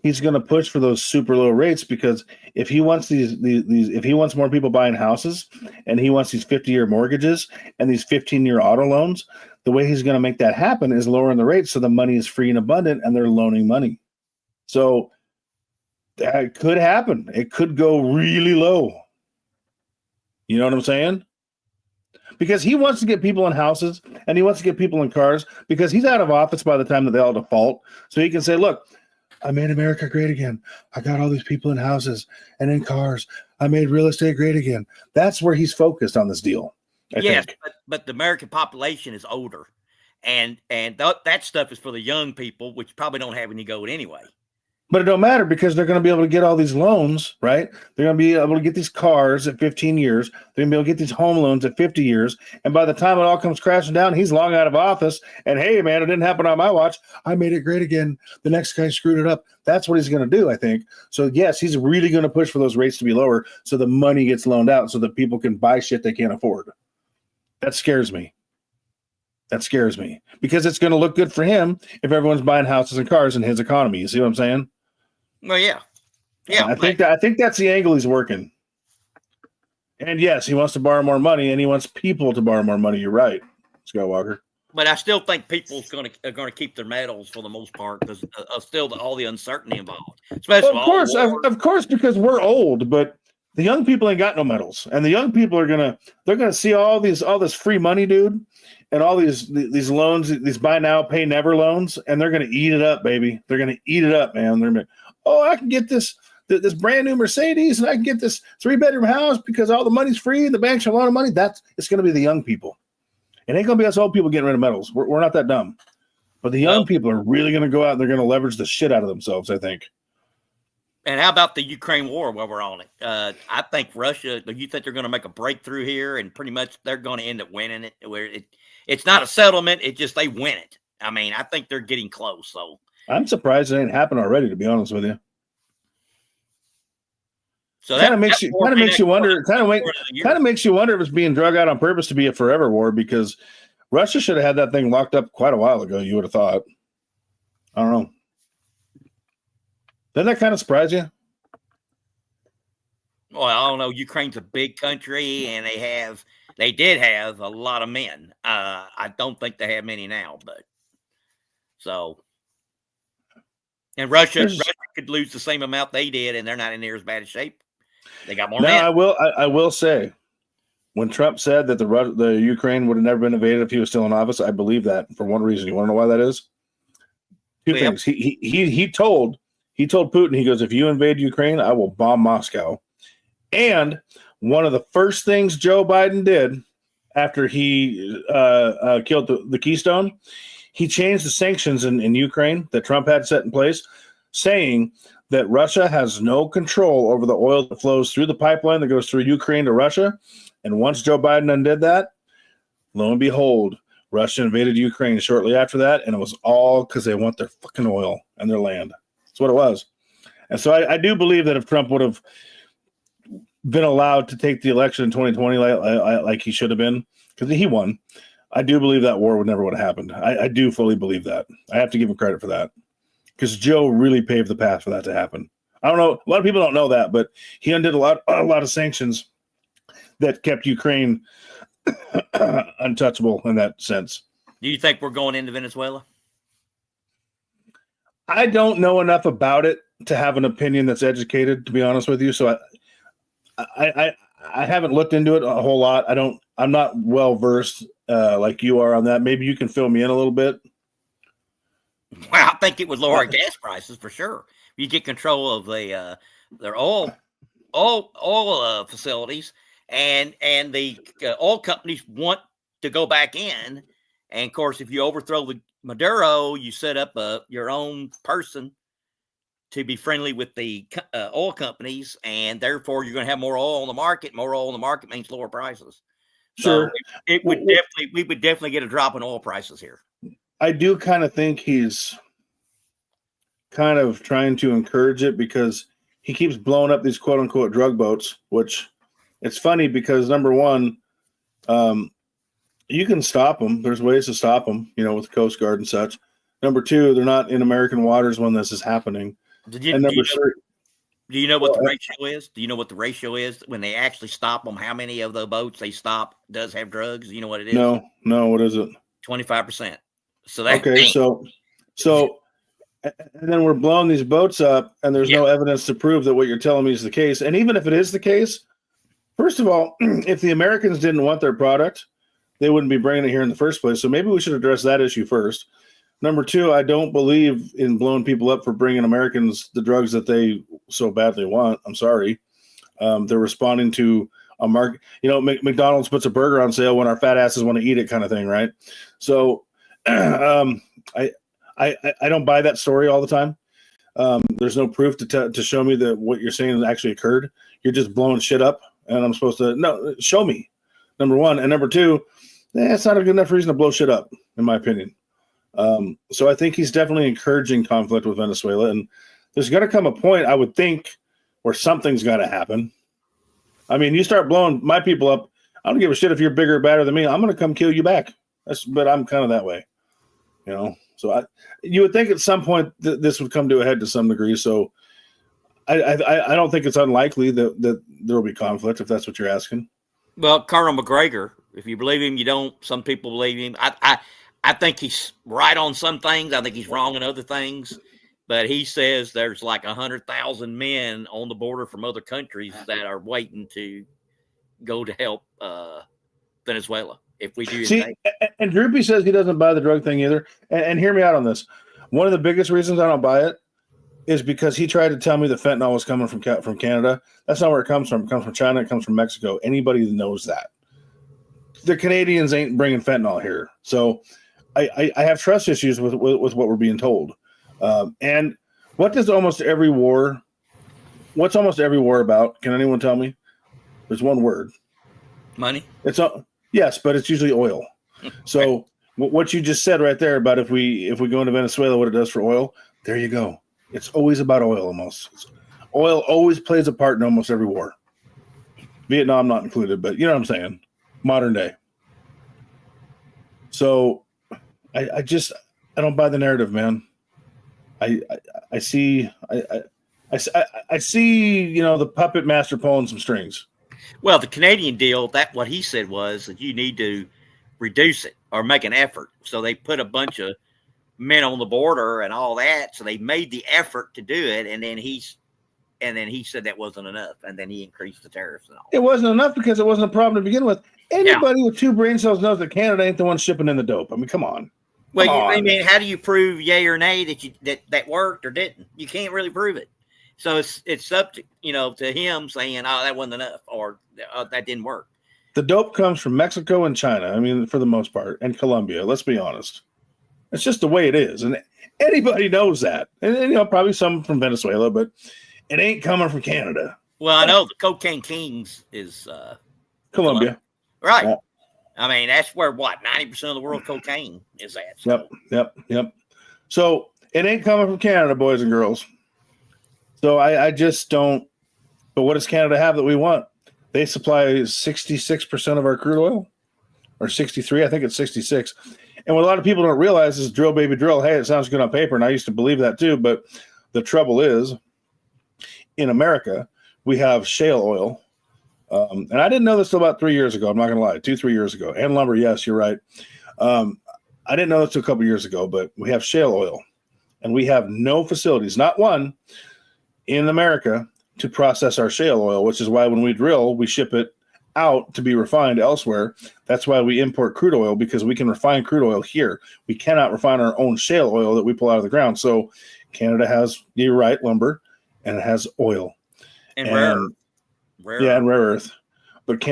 He's going to push for those super low rates because if he wants if he wants more people buying houses and he wants these 50-year mortgages and these 15-year auto loans, the way he's going to make that happen is lowering the rates so the money is free and abundant and they're loaning money. So that could happen. It could go really low. You know what I'm saying? Because he wants to get people in houses and he wants to get people in cars because he's out of office by the time that they all default. So he can say, look, I made America great again. I got all these people in houses and in cars. I made real estate great again. That's where he's focused on this deal. I think. But the American population is older, and that stuff is for the young people, which probably don't have any gold anyway. But it don't matter because they're going to be able to get all these loans, right? They're going to be able to get these cars at 15 years. They're going to be able to get these home loans at 50 years. And by the time it all comes crashing down, he's long out of office. And hey, man, it didn't happen on my watch. I made it great again. The next guy screwed it up. That's what he's going to do, I think. So, yes, he's really going to push for those rates to be lower so the money gets loaned out so that people can buy shit they can't afford. That scares me. That scares me because it's going to look good for him if everyone's buying houses and cars in his economy. You see what I'm saying? Well, yeah. I think that's the angle he's working. And yes, he wants to borrow more money, and he wants people to borrow more money. You're right, Scott Walker. But I still think people are going to keep their metals for the most part because still all the uncertainty involved. Especially, of course, because we're old, but the young people ain't got no metals, and the young people are gonna see all this free money, dude, and all these loans, these buy now pay never loans, and they're gonna eat it up, baby. They're gonna eat it up, man. They're gonna, I can get this brand new Mercedes, and I can get this 3-bedroom house because all the money's free and the banks are a lot of money. It's gonna be the young people. It ain't gonna be us old people getting rid of metals. We're not that dumb, but the young people are really gonna go out and they're gonna leverage the shit out of themselves, I think. And how about the Ukraine war while we're on it? I think Russia, you think they're going to make a breakthrough here and pretty much they're going to end up winning it where it's not a settlement. It's just they win it. I mean, I think they're getting close. So I'm surprised it ain't happened already, to be honest with you. So that makes you wonder if it's being drug out on purpose to be a forever war because Russia should have had that thing locked up quite a while ago. You would have thought. I don't know. Doesn't that kind of surprise you? Well, I don't know. Ukraine's a big country, and they did have a lot of men. I don't think they have many now, but so. And Russia could lose the same amount they did, and they're not in near as bad a shape. They got more men. I will say, when Trump said that the Ukraine would have never been invaded if he was still in office, I believe that for one reason. You want to know why that is? Two things. He told Putin, he goes, if you invade Ukraine, I will bomb Moscow. And one of the first things Joe Biden did after he killed the Keystone, he changed the sanctions in Ukraine that Trump had set in place, saying that Russia has no control over the oil that flows through the pipeline that goes through Ukraine to Russia. And once Joe Biden undid that, lo and behold, Russia invaded Ukraine shortly after that, and it was all because they want their fucking oil and their land. That's what it was. And so I do believe that if Trump would have been allowed to take the election in 2020 like he should have been, because he won, I do believe that war would never would have happened. I do fully believe that. I have to give him credit for that, because Joe really paved the path for that to happen. I don't know. A lot of people don't know that, but he undid a lot of sanctions that kept Ukraine untouchable in that sense. Do you think we're going into Venezuela? I don't know enough about it to have an opinion that's educated, to be honest with you. So I haven't looked into it a whole lot. I'm not well versed like you are on that. Maybe you can fill me in a little bit. Well, I think it would lower gas prices for sure. You get control of their oil facilities, and the oil companies want to go back in. And of course, if you overthrow the Maduro, you set up your own person to be friendly with the oil companies, and therefore you're going to have more oil on the market. More oil on the market means lower prices. Sure, so we would definitely get a drop in oil prices here. I do kind of think he's kind of trying to encourage it, because he keeps blowing up these quote unquote drug boats, which it's funny because number one, you can stop them. There's ways to stop them, with the Coast Guard and such. Number two, they're not in American waters when this is happening. Do you know what the ratio is? Do you know what the ratio is when they actually stop them? How many of the boats they stop does have drugs? You know what it is? No. What is it? 25%. So that okay. So, and then we're blowing these boats up, and there's no evidence to prove that what you're telling me is the case. And even if it is the case, first of all, if the Americans didn't want their product, they wouldn't be bringing it here in the first place. So maybe we should address that issue first. Number two, I don't believe in blowing people up for bringing Americans the drugs that they so badly want. I'm sorry. They're responding to a market. McDonald's puts a burger on sale when our fat asses want to eat it, kind of thing, right? So I don't buy that story all the time. There's no proof to show me that what you're saying actually occurred. You're just blowing shit up, and I'm supposed to show me. Number one, and number two, it's not a good enough reason to blow shit up, in my opinion. So I think he's definitely encouraging conflict with Venezuela, and there's going to come a point, I would think, where something's got to happen. I mean, you start blowing my people up, I don't give a shit if you're bigger or badder than me. I'm going to come kill you back. But I'm kind of that way, So you would think at some point this would come to a head to some degree. So I don't think it's unlikely that there will be conflict, if that's what you're asking. Well, Colonel McGregor, if you believe him, you don't. Some people believe him. I think he's right on some things. I think he's wrong in other things. But he says there's like 100,000 men on the border from other countries that are waiting to go to help Venezuela if we do. See, and Droopy says he doesn't buy the drug thing either. And hear me out on this. One of the biggest reasons I don't buy it is because he tried to tell me that fentanyl was coming from Canada. That's not where it comes from. It comes from China. It comes from Mexico. Anybody that knows that. The Canadians ain't bringing fentanyl here. So I have trust issues with what we're being told. And what's almost every war about? Can anyone tell me? There's one word. Money? Yes, but it's usually oil. So what you just said right there about if we go into Venezuela, what it does for oil, there you go. It's always about oil almost. Oil always plays a part in almost every war. Vietnam not included, but you know what I'm saying. Modern day. So I don't buy the narrative, man. I see the puppet master pulling some strings. Well, the Canadian deal, that what he said was that you need to reduce it or make an effort. So they put a bunch of men on the border and all that. So they made the effort to do it, and then he said that wasn't enough, and then he increased the tariffs and all. It wasn't enough because it wasn't a problem to begin with. Anybody with 2 brain cells knows that Canada ain't the one shipping in the dope. I mean, come on. Well, I mean, how do you prove yay or nay that worked or didn't? You can't really prove it. So it's up to to him saying, "Oh, that wasn't enough," or "That didn't work." The dope comes from Mexico and China. I mean, for the most part, and Colombia. Let's be honest. It's just the way it is, and anybody knows that. And probably some from Venezuela, but it ain't coming from Canada. Well, I know the cocaine kings is Colombia, right? Yeah. I mean, that's where 90% of the world cocaine is at. So. Yep. So it ain't coming from Canada, boys and girls. So I just don't. But what does Canada have that we want? They supply 66% of our crude oil, or 63. I think it's 66. And what a lot of people don't realize is drill, baby, drill. Hey, it sounds good on paper, and I used to believe that too. But the trouble is, in America, we have shale oil. And I didn't know this till about 3 years ago. I'm not going to lie, 2-3 years ago. And lumber, yes, you're right. I didn't know this till a couple years ago, but we have shale oil. And we have no facilities, not one, in America to process our shale oil, which is why when we drill, we ship it out to be refined elsewhere. That's why we import crude oil, because we can refine crude oil here. We cannot refine our own shale oil that we pull out of the ground. So Canada has, you're right, lumber, and it has oil. And rare earth. Yeah, and rare earth. But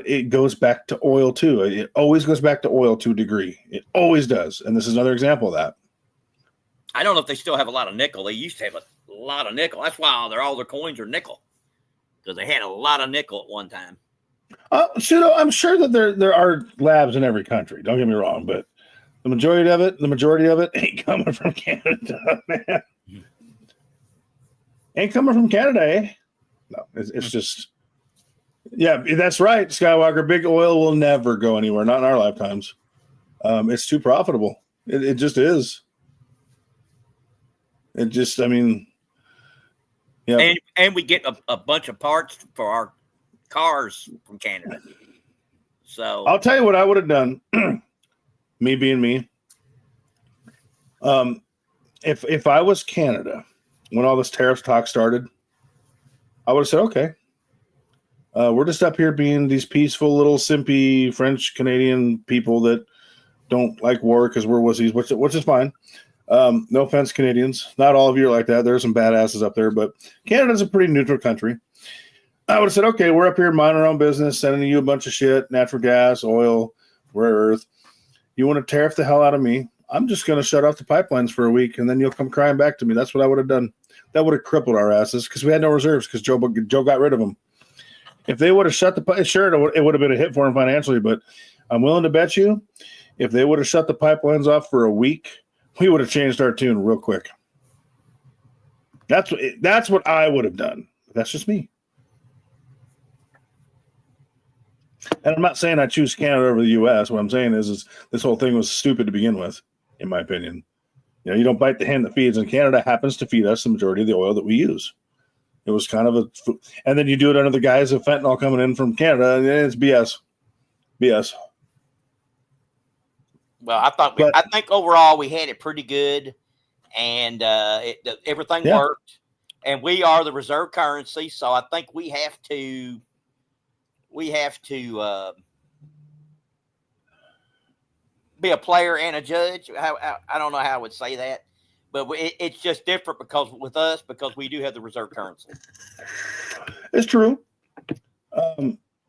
it goes back to oil too. It always goes back to oil to a degree. It always does. And this is another example of that. I don't know if they still have a lot of nickel. They used to have a lot of nickel. That's why all their coins are nickel, because they had a lot of nickel at one time. I'm sure that there are labs in every country. Don't get me wrong, but the majority of it ain't coming from Canada, man. Ain't coming from Canada, eh? No, it's just, yeah, that's right, Skywalker. Big oil will never go anywhere, not in our lifetimes. It's too profitable. It just is. It just, I mean, yeah. And we get a bunch of parts for our cars from Canada. So I'll tell you what I would have done, me being me. If I was Canada when all this tariff talk started, I would have said, okay, we're just up here being these peaceful little simpy French Canadian people that don't like war because we're wussies, which is fine. No offense, Canadians. Not all of you are like that. There's some badasses up there, but Canada's a pretty neutral country. I would have said, okay, we're up here minding our own business, sending you a bunch of shit, natural gas, oil, rare earth. You want to tariff the hell out of me? I'm just going to shut off the pipelines for a week, and then you'll come crying back to me. That's what I would have done. That would have crippled our asses because we had no reserves because Joe got rid of them. If they would have shut the sure, it would have been a hit for them financially, but I'm willing to bet you if they would have shut the pipelines off for a week, we would have changed our tune real quick. That's what I would have done. That's just me. And I'm not saying I choose Canada over the U.S. What I'm saying is this whole thing was stupid to begin with, in my opinion. You don't bite the hand that feeds, and Canada happens to feed us the majority of the oil that we use. It was kind of and then you do it under the guise of fentanyl coming in from Canada, and it's BS. BS. Well, I think overall we had it pretty good, and everything worked. And we are the reserve currency, so I think we have to be a player and a judge. I don't know how I would say that, but it's just different because we do have the reserve currency. It's true.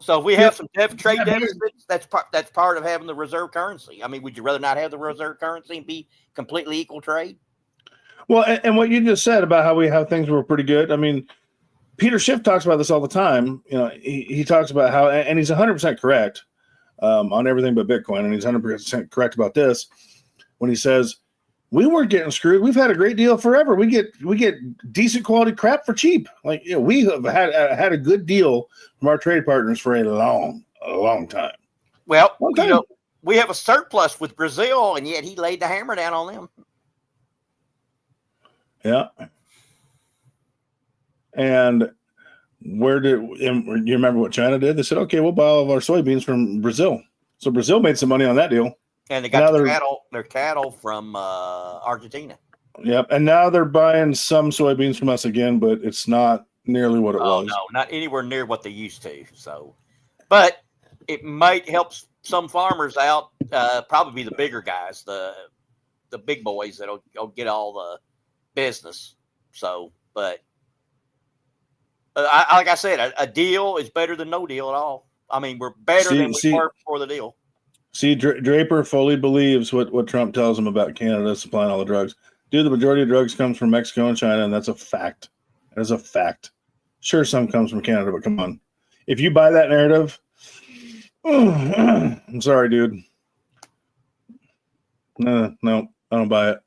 So if we have some trade deficits, that's part of having the reserve currency. I mean, would you rather not have the reserve currency and be completely equal trade? Well, and what you just said about how things were pretty good. I mean, Peter Schiff talks about this all the time. He talks about how, and he's 100% correct on everything but Bitcoin, and he's 100% correct about this when he says we weren't getting screwed. We've had a great deal forever. We get decent quality crap for cheap. Like we have had a good deal from our trade partners for a long time. Well, we have a surplus with Brazil, and yet he laid the hammer down on them. Yeah. And you remember what China did? They said, okay, we'll buy all of our soybeans from Brazil. So Brazil made some money on that deal. And they got their cattle from Argentina. Yep. And now they're buying some soybeans from us again, but it's not nearly what it was. No, not anywhere near what they used to. So, but it might help some farmers out. Probably the bigger guys, the big boys that'll get all the business. So, but like I said, a deal is better than no deal at all. I mean, we're better than we were before the deal. See, Draper fully believes what Trump tells him about Canada supplying all the drugs. Dude, the majority of drugs comes from Mexico and China, and that's a fact. That is a fact. Sure, some comes from Canada, but come on. If you buy that narrative, I'm sorry, dude. No, I don't buy it.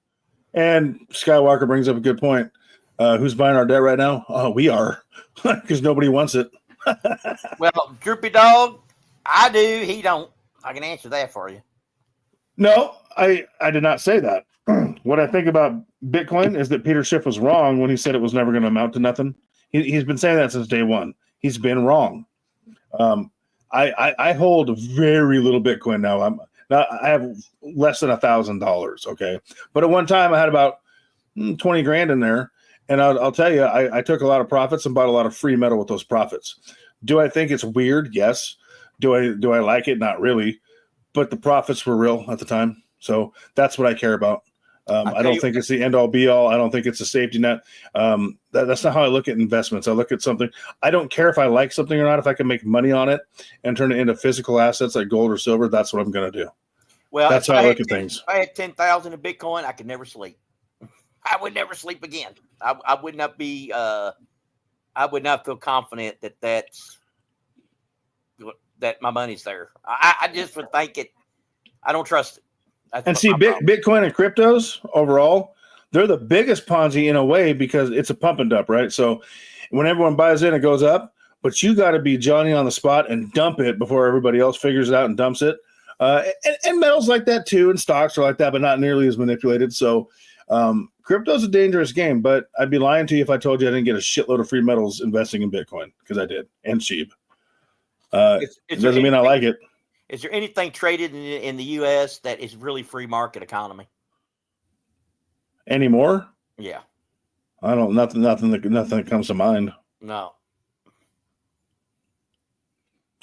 And Skywalker brings up a good point. Who's buying our debt right now? Oh, we are, because nobody wants it. Well, Droopy Dog, I do. He don't. I can answer that for you. No, I did not say that. What I think about Bitcoin is that Peter Schiff was wrong when he said it was never going to amount to nothing. He's been saying that since day one. He's been wrong. I hold very little Bitcoin now. I have less than $1,000. Okay, but at one time I had about 20 grand in there, and I'll tell you, I took a lot of profits and bought a lot of free metal with those profits. Do I think it's weird? Yes. Do I like it? Not really. But the profits were real at the time, so that's what I care about. I don't think it's the end all be all. I don't think it's a safety net. That's not how I look at investments. I look at something. I don't care if I like something or not. If I can make money on it and turn it into physical assets like gold or silver, that's what I'm going to do. Well, that's how I look at things. If I had 10,000 in Bitcoin, I could never sleep. I would never sleep again. I would not be. I would not feel confident that my money's there. I just would think it. I don't trust it. And see, Bitcoin and cryptos overall, they're the biggest Ponzi in a way because it's a pump and dump, right? So when everyone buys in, it goes up, but you got to be Johnny on the spot and dump it before everybody else figures it out and dumps it. And metals like that too, and stocks are like that, but not nearly as manipulated. So crypto's a dangerous game, but I'd be lying to you if I told you I didn't get a shitload of free metals investing in Bitcoin, because I did, and cheap. It doesn't mean I like it. Is there anything traded in the U.S. that is really free market economy anymore? Yeah, I don't. Nothing that comes to mind. No.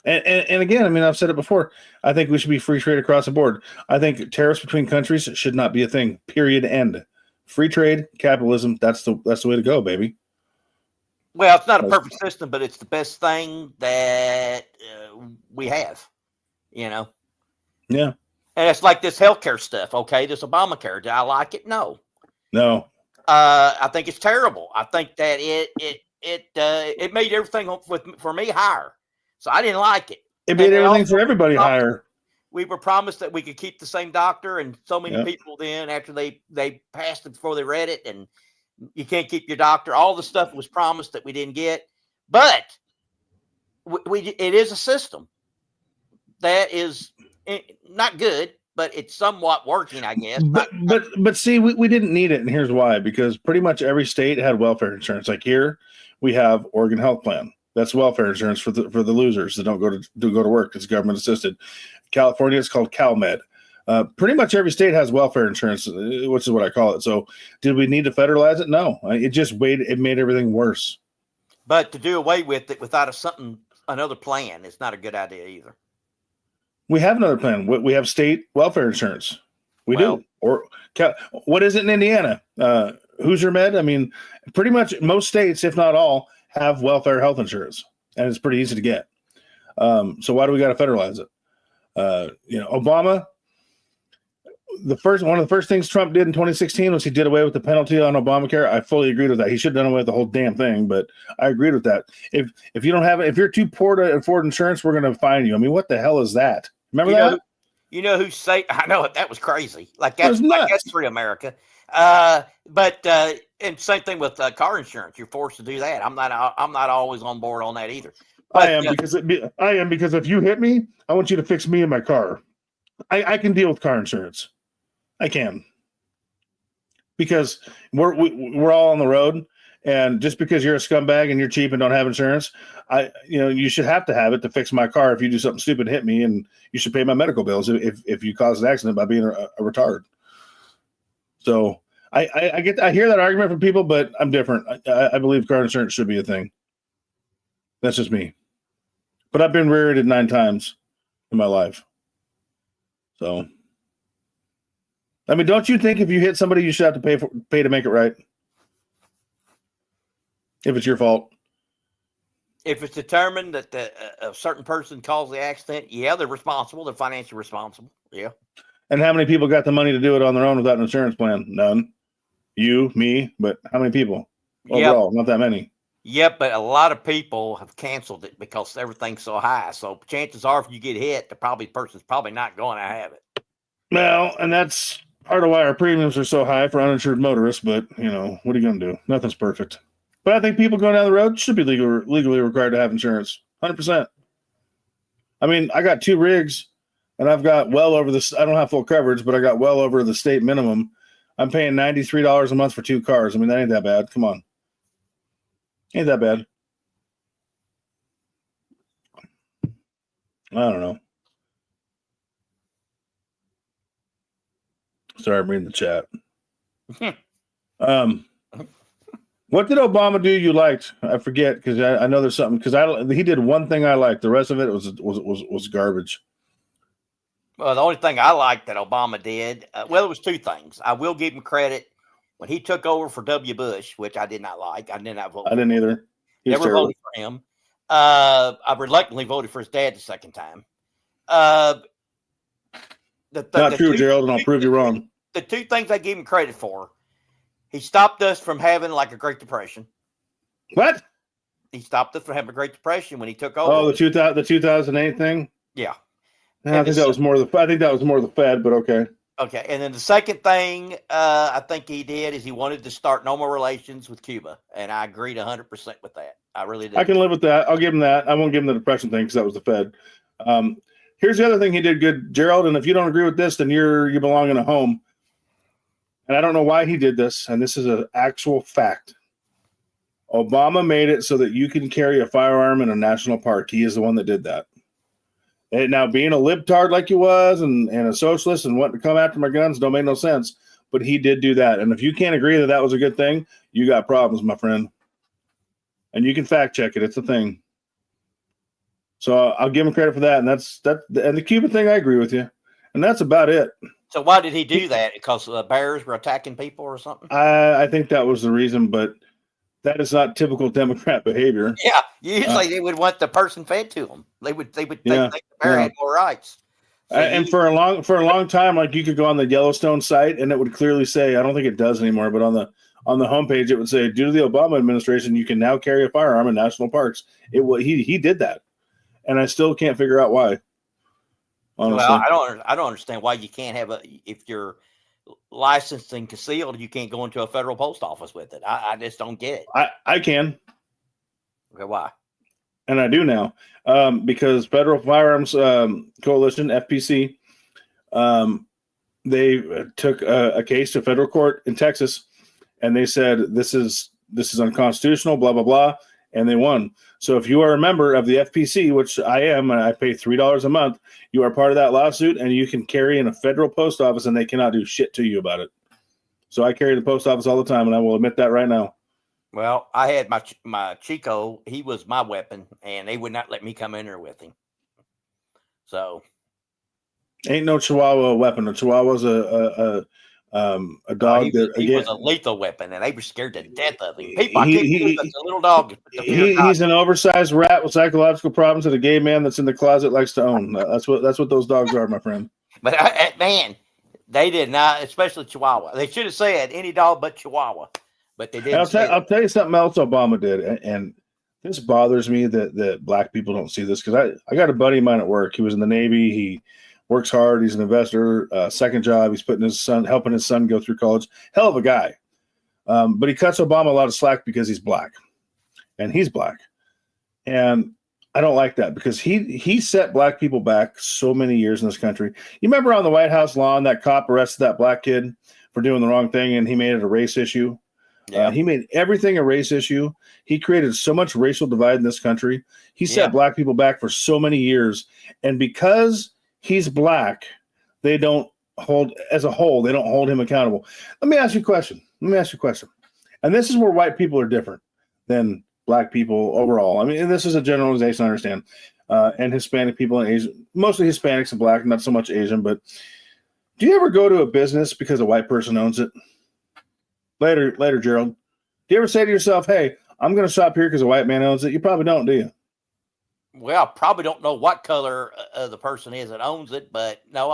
And again, I mean, I've said it before. I think we should be free trade across the board. I think tariffs between countries should not be a thing. Period. End. Free trade, capitalism. That's the way to go, baby. Well, it's not a perfect system, but it's the best thing that we have. You know? Yeah. And it's like this healthcare stuff, okay? This Obamacare. Do I like it? No. I think it's terrible. I think that it made everything for me higher. So I didn't like it. It made everything for everybody higher. We were promised that we could keep the same doctor, and so many people then, after they passed it before they read it, and you can't keep your doctor. All the stuff was promised that we didn't get. But it is a system that is not good, but it's somewhat working, I guess. But see, we didn't need it, and here's why. Because pretty much every state had welfare insurance. Like here, we have Oregon Health Plan. That's welfare insurance for the losers that don't go to work. It's government assisted. California, it's called CalMed. Pretty much every state has welfare insurance, which is what I call it. So, did we need to federalize it? No. It made everything worse. But to do away with it without another plan, it's not a good idea either. We have another plan. We have state welfare insurance. We do. Or what is it in Indiana? Hoosier Med. I mean, pretty much most states, if not all, have welfare health insurance, and it's pretty easy to get. So why do we got to federalize it? Obama. One of the first things Trump did in 2016 was he did away with the penalty on Obamacare. I fully agreed with that. He should have done away with the whole damn thing, but I agreed with that. If you don't have it, if you're too poor to afford insurance, we're going to fine you. I mean, what the hell is that? Remember that? You know who's safe? I know that was crazy. That's free America. And same thing with car insurance. You're forced to do that. I'm not always on board on that either. But, I am because if you hit me, I want you to fix me in my car. I can deal with car insurance. I can. Because we're all on the road, and just because you're a scumbag and you're cheap and don't have insurance, you should have to have it to fix my car if you do something stupid, hit me, and you should pay my medical bills if you cause an accident by being a retard. So I hear that argument from people, but I'm different. I believe car insurance should be a thing. That's just me. But I've been rear-ended 9 times in my life. So. I mean, don't you think if you hit somebody, you should have to pay to make it right? If it's your fault. If it's determined that a certain person caused the accident, yeah, they're responsible. They're financially responsible. Yeah. And how many people got the money to do it on their own without an insurance plan? None. You, me, but how many people? Overall, not that many. Yep, but a lot of people have canceled it because everything's so high. So chances are, if you get hit, the person's probably not going to have it. Well, and that's part of why our premiums are so high for uninsured motorists, but, what are you going to do? Nothing's perfect. But I think people going down the road should be legally required to have insurance. 100%. I mean, I got 2 rigs, and I've got well over this. I don't have full coverage, but I got well over the state minimum. I'm paying $93 a month for 2 cars. I mean, that ain't that bad. Come on. Ain't that bad. I don't know. Sorry, I'm reading the chat. What did Obama do you liked? I forget, because I know there's something, because he did one thing I liked. The rest of it was garbage. Well, the only thing I liked that Obama did, it was 2 things. I will give him credit when he took over for W. Bush, which I did not like. I did not vote. I didn't either. Never voted for him. I reluctantly voted for his dad the second time. Not true, Gerald, and I'll prove you wrong. The 2 things I give him credit for: he stopped us from having like a Great Depression. What? He stopped us from having a Great Depression when he took over. Oh, the 2008 thing. Yeah, I think that was more the Fed, but okay. Okay, and then the second thing I think he did is he wanted to start normal relations with Cuba, and I agreed 100% with that. I really did. I can live with that. I'll give him that. I won't give him the depression thing because that was the Fed. Here's the other thing he did good, Gerald, and if you don't agree with this, then you belong in a home. And I don't know why he did this, and this is an actual fact. Obama made it so that you can carry a firearm in a national park. He is the one that did that. And now, being a libtard like he was and a socialist and wanting to come after my guns don't make no sense, but he did do that. And if you can't agree that that was a good thing, you got problems, my friend. And you can fact check it. It's a thing. So I'll give him credit for that. And and the Cuban thing, I agree with you. And that's about it. So why did he do that? Because the bears were attacking people or something? I think that was the reason, but that is not typical Democrat behavior. Yeah, usually they would want the person fed to them. They would think the bear had more rights. So and for a long time, like, you could go on the Yellowstone site and it would clearly say, I don't think it does anymore, but on the homepage it would say, due to the Obama administration, you can now carry a firearm in national parks. He did that, and I still can't figure out why. Honestly. Well, I don't understand why you can't have if you're licensed and concealed, you can't go into a federal post office with it. I just don't get it. I can. Okay, why? And I do now, because Federal Firearms Coalition, FPC, they took a case to federal court in Texas, and they said this is unconstitutional, blah blah blah, and they won. So if you are a member of the FPC, which I am, and I pay $3 a month, you are part of that lawsuit, and you can carry in a federal post office, and they cannot do shit to you about it. So I carry the post office all the time, and I will admit that right now. Well, I had my Chico. He was my weapon, and they would not let me come in there with him. So, ain't no Chihuahua weapon. A Chihuahua's a dog he was a lethal weapon, and they were scared to death of him. People, a little dog. He's an oversized rat with psychological problems that a gay man that's in the closet likes to own. That's what those dogs are, my friend. But man, they did not, especially Chihuahua. They should have said any dog but Chihuahua. But they didn't. I'll tell you something else Obama did, and this bothers me that black people don't see this, because I got a buddy of mine at work. He was in the Navy. He works hard. He's an investor. Second job, he's helping his son go through college. Hell of a guy. But he cuts Obama a lot of slack because he's black, and he's black. And I don't like that because he set black people back so many years in this country. You remember on the White House lawn, that cop arrested that black kid for doing the wrong thing, and he made it a race issue. Yeah. He made everything a race issue. He created so much racial divide in this country. He set black people back for so many years, and because he's black, they don't hold him accountable. Let me ask you a question. And this is where white people are different than black people overall. I mean, and this is a generalization, I understand. And Hispanic people and Asian, mostly Hispanics and black, not so much Asian. But do you ever go to a business because a white person owns it? Later, Gerald. Do you ever say to yourself, hey, I'm going to shop here because a white man owns it? You probably don't, do you? Well, I probably don't know what color the person is that owns it, but no,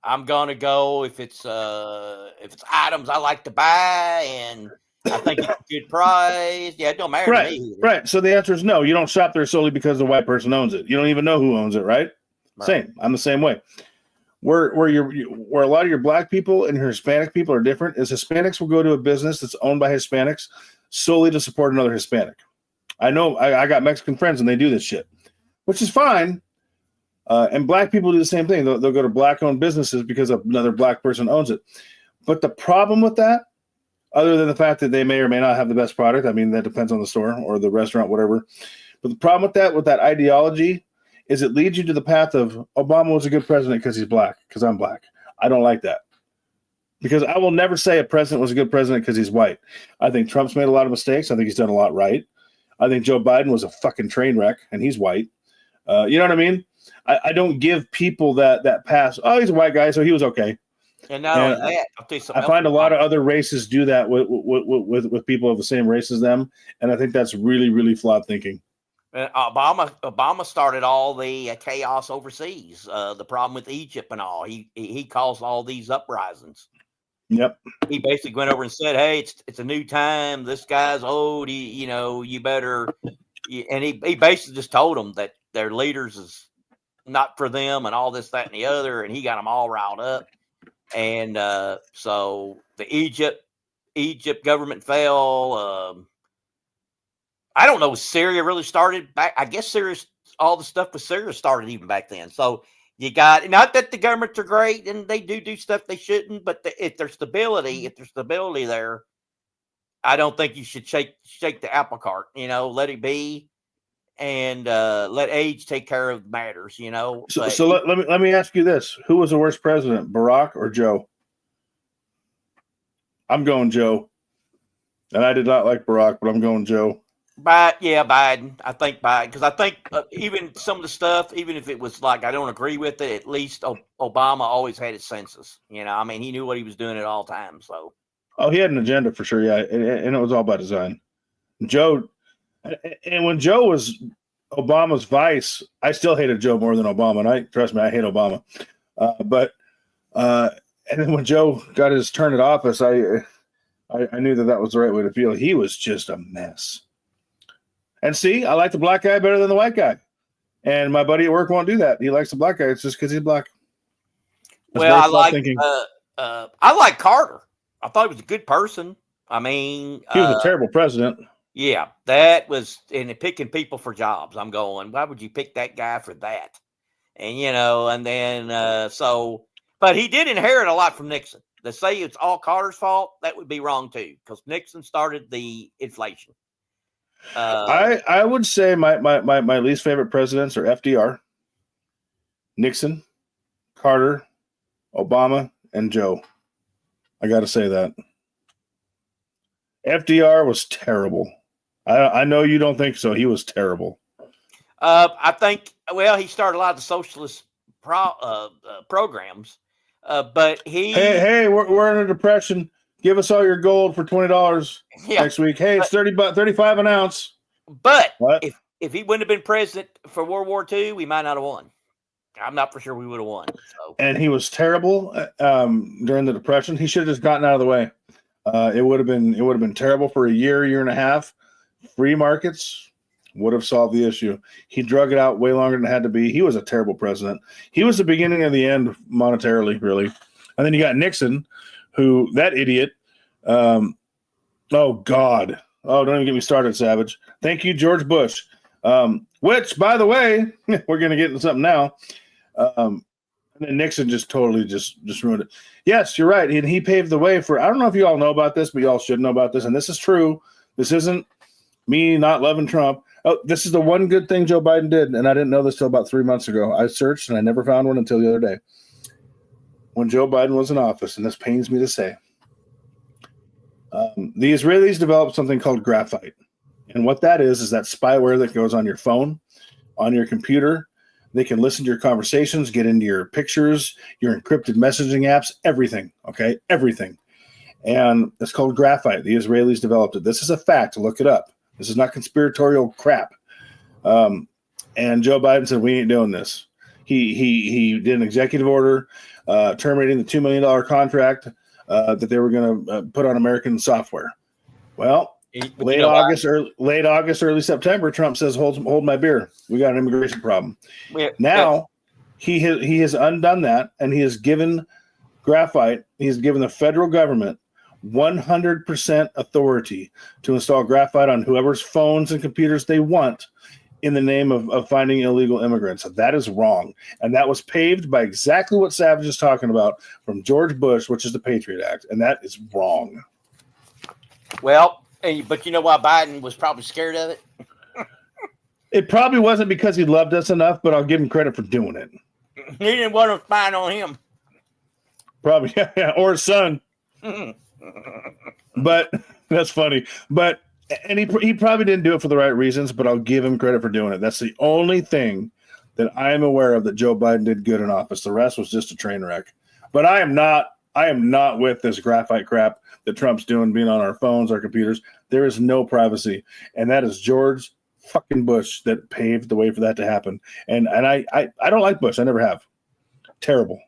I'm going to go if it's items I like to buy and I think it's a good price. Yeah, it don't matter to me. Right. So the answer is no. You don't shop there solely because the white person owns it. You don't even know who owns it, right? Same. I'm the same way. Where a lot of your black people and your Hispanic people are different is Hispanics will go to a business that's owned by Hispanics solely to support another Hispanic. I know I got Mexican friends and they do this shit, which is fine. And black people do the same thing. They'll go to black-owned businesses because another black person owns it. But the problem with that, other than the fact that they may or may not have the best product, I mean, that depends on the store or the restaurant, whatever. But the problem with that ideology is it leads you to the path of Obama was a good president because he's black, because I'm black. I don't like that. Because I will never say a president was a good president because he's white. I think Trump's made a lot of mistakes. I think he's done a lot right. I think Joe Biden was a fucking train wreck, and he's white. You know what I mean? I don't give people that pass. Oh, he's a white guy, so he was okay. And not only that, I'll tell you something I find a lot of other races do that with people of the same race as them, and I think that's really, really flawed thinking. Obama started all the chaos overseas. The problem with Egypt and all. He caused all these uprisings. Yep. He basically went over and said, "Hey, it's a new time. This guy's old. You better." And he basically just told them that their leaders is not for them and all this, that, and the other. And he got them all riled up. And so the Egypt government fell. I don't know. Syria really started back. I guess all the stuff with Syria started even back then. So you got, not that the governments are great and they do stuff they shouldn't, but if there's stability there, I don't think you should shake the apple cart. Let it be, and let age take care of matters. So let me ask you this: who was the worst president, Barack or Joe? I'm going Joe, and I did not like Barack, but I'm going Joe. Biden. I think Biden, because I think even some of the stuff, even if it was like I don't agree with it, at least Obama always had his senses. I mean, he knew what he was doing at all times. So, he had an agenda for sure, yeah, and it was all by design. Joe, and when Joe was Obama's vice, I still hated Joe more than Obama, and trust me, I hate Obama. And then when Joe got his turn at office, I knew that was the right way to feel. He was just a mess. And see, I like the black guy better than the white guy. And my buddy at work won't do that. He likes the black guy. It's just because he's black. Well, I like Carter. I thought he was a good person. I mean, he was a terrible president. Yeah, that was in picking people for jobs. I'm going, why would you pick that guy for that? And and then but he did inherit a lot from Nixon. To say it's all Carter's fault, that would be wrong too, because Nixon started the inflation. I would say my least favorite presidents are FDR, Nixon, Carter, Obama, and Joe. I got to say that. FDR was terrible. I know you don't think so. He was terrible. I think, he started a lot of the socialist programs, but he... Hey, we're in a depression. Give us all your gold for $20 next week. Hey, it's $35 an ounce. But if he wouldn't have been president for World War II, we might not have won. I'm not for sure we would have won. So. And he was terrible during the Depression. He should have just gotten out of the way. It would have been terrible for a year and a half. Free markets would have solved the issue. He drug it out way longer than it had to be. He was a terrible president. He was the beginning of the end monetarily, really. And then you got Nixon, who, that idiot, oh God. Oh, don't even get me started, Savage. Thank you, George Bush. Which, by the way, we're going to get into something now. And then Nixon just totally just ruined it. Yes, you're right. And he paved the way for, I don't know if you all know about this, but you all should know about this. And this is true. This isn't me not loving Trump. Oh, this is the one good thing Joe Biden did. And I didn't know this till about 3 months ago. I searched and I never found one until the other day. When Joe Biden was in office, and this pains me to say, the Israelis developed something called graphite. And what that is that spyware that goes on your phone, on your computer. They can listen to your conversations, get into your pictures, your encrypted messaging apps, everything, okay? Everything. And it's called graphite. The Israelis developed it. This is a fact. Look it up. This is not conspiratorial crap. And Joe Biden said, we ain't doing this. He did an executive order terminating the $2 million contract that they were going to put on American software. Well, late August, early September, Trump says, hold my beer. We got an immigration problem. Now, he has undone that, and he has given graphite, he's given the federal government 100% authority to install graphite on whoever's phones and computers they want in the name of finding illegal immigrants. That is wrong. And that was paved by exactly what Savage is talking about from George Bush, which is the Patriot Act. And that is wrong. Well, but you know why Biden was probably scared of it? It probably wasn't because he loved us enough, but I'll give him credit for doing it. He didn't want them spying on him. Probably, yeah, or his son. But that's funny. But and he probably didn't do it for the right reasons, but I'll give him credit for doing it. That's the only thing that I am aware of that Joe Biden did good in office. The rest was just a train wreck. But I am not with this graphite crap that Trump's doing, being on our phones, our computers. There is no privacy. And that is George fucking Bush that paved the way for that to happen. And I don't like Bush. I never have. Terrible.